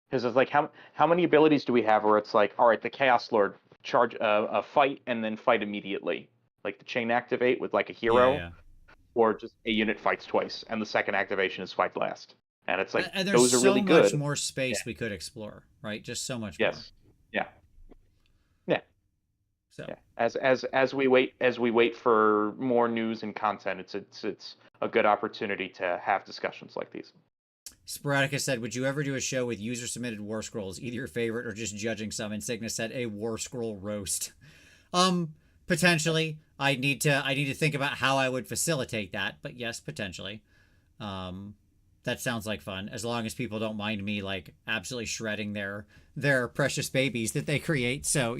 Speaker 2: Because it's like how many abilities do we have where it's like, all right, the Chaos Lord charge a fight and then fight immediately, like the chain activate with like a hero,
Speaker 1: Yeah.
Speaker 2: or just a unit fights twice and the second activation is fight last. And it's like
Speaker 1: And there's
Speaker 2: those are really good.
Speaker 1: so much more space we could explore, right? Just so much more.
Speaker 2: Yes. Yeah. Yeah.
Speaker 1: So
Speaker 2: yeah. As we wait for more news and content, it's a good opportunity to have discussions like these.
Speaker 1: Sporadicus said, would you ever do a show with user submitted war scrolls, either your favorite or just judging some? And Cygnus said a war scroll roast. Potentially. I need to think about how I would facilitate that, but yes, potentially. That sounds like fun, as long as people don't mind me like absolutely shredding their precious babies that they create. So,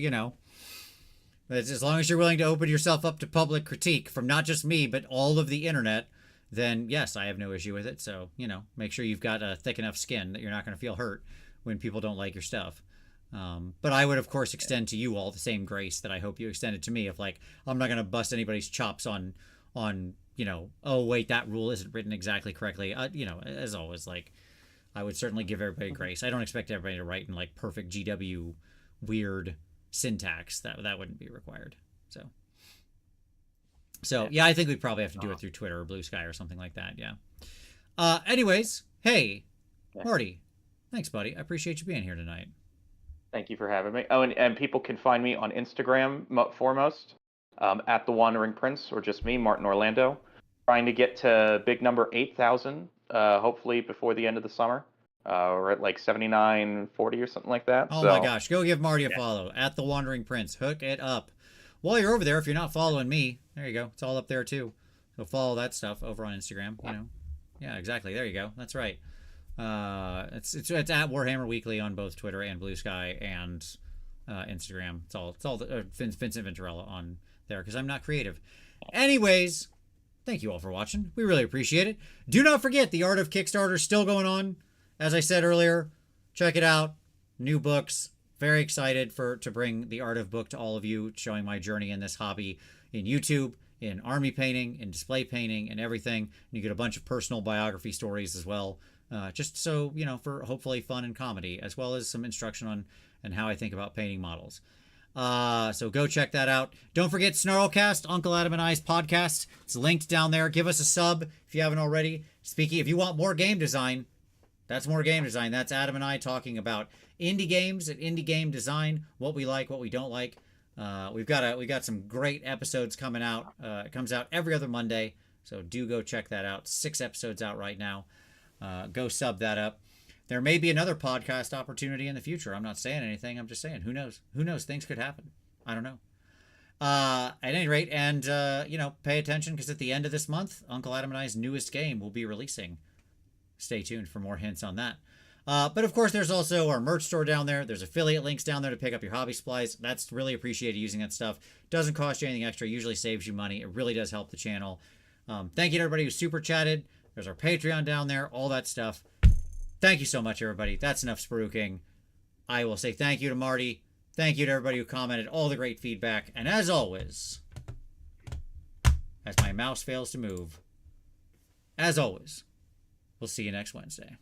Speaker 1: as long as you're willing to open yourself up to public critique from not just me, but all of the internet, then yes, I have no issue with it. So, make sure you've got a thick enough skin that you're not going to feel hurt when people don't like your stuff. But I would, of course, extend to you all the same grace that I hope you extended to me. Of like, I'm not going to bust anybody's chops on, oh, wait, that rule isn't written exactly correctly. As always, like, I would certainly give everybody grace. I don't expect everybody to write in like perfect GW weird syntax. That wouldn't be required. So yeah, I think we'd probably have to do it through Twitter or Blue Sky or something like that. Yeah. Anyways, hey, Marty, thanks, buddy. I appreciate you being here tonight.
Speaker 2: Thank you for having me. Oh, and people can find me on Instagram foremost, at The Wandering Prince, or just me, Martin Orlando. Trying to get to big number 8,000, hopefully before the end of the summer. We're at like 7,940 or something like that.
Speaker 1: Oh my gosh, go give Marty a follow at The Wandering Prince. Hook it up. While you're over there, if you're not following me, there you go. It's all up there too. So follow that stuff over on Instagram. Yeah, exactly. There you go. That's right. It's at Warhammer Weekly on both Twitter and Blue Sky and Instagram. It's all Vincent Venturella on there because I'm not creative. Anyways, thank you all for watching. We really appreciate it. Do not forget the Art of Kickstarter is still going on. As I said earlier, check it out. New books. Very excited to bring the Art of Book to all of you, showing my journey in this hobby in YouTube, in army painting, in display painting, and everything. And you get a bunch of personal biography stories as well. Just so, for hopefully fun and comedy, as well as some instruction on how I think about painting models. So go check that out. Don't forget Snarlcast, Uncle Adam and I's podcast. It's linked down there. Give us a sub if you haven't already. Speaking, if you want more game design, that's more game design. That's Adam and I talking about indie games and indie game design, what we like, what we don't like. We got some great episodes coming out. It comes out every other Monday, so do go check that out. 6 episodes out right now. Go sub that up. There may be another podcast opportunity in the future. I'm not saying anything. I'm just saying, who knows? Who knows? Things could happen. I don't know. At any rate, and pay attention, because at the end of this month, Uncle Adam and I's newest game will be releasing. Stay tuned for more hints on that. But of course, there's also our merch store down there. There's affiliate links down there to pick up your hobby supplies. That's really appreciated, using that stuff. Doesn't cost you anything extra. Usually saves you money. It really does help the channel. Thank you to everybody who super chatted. There's our Patreon down there. All that stuff. Thank you so much, everybody. That's enough spruiking. I will say thank you to Marty. Thank you to everybody who commented. All the great feedback. And as always, as my mouse fails to move, as always, we'll see you next Wednesday.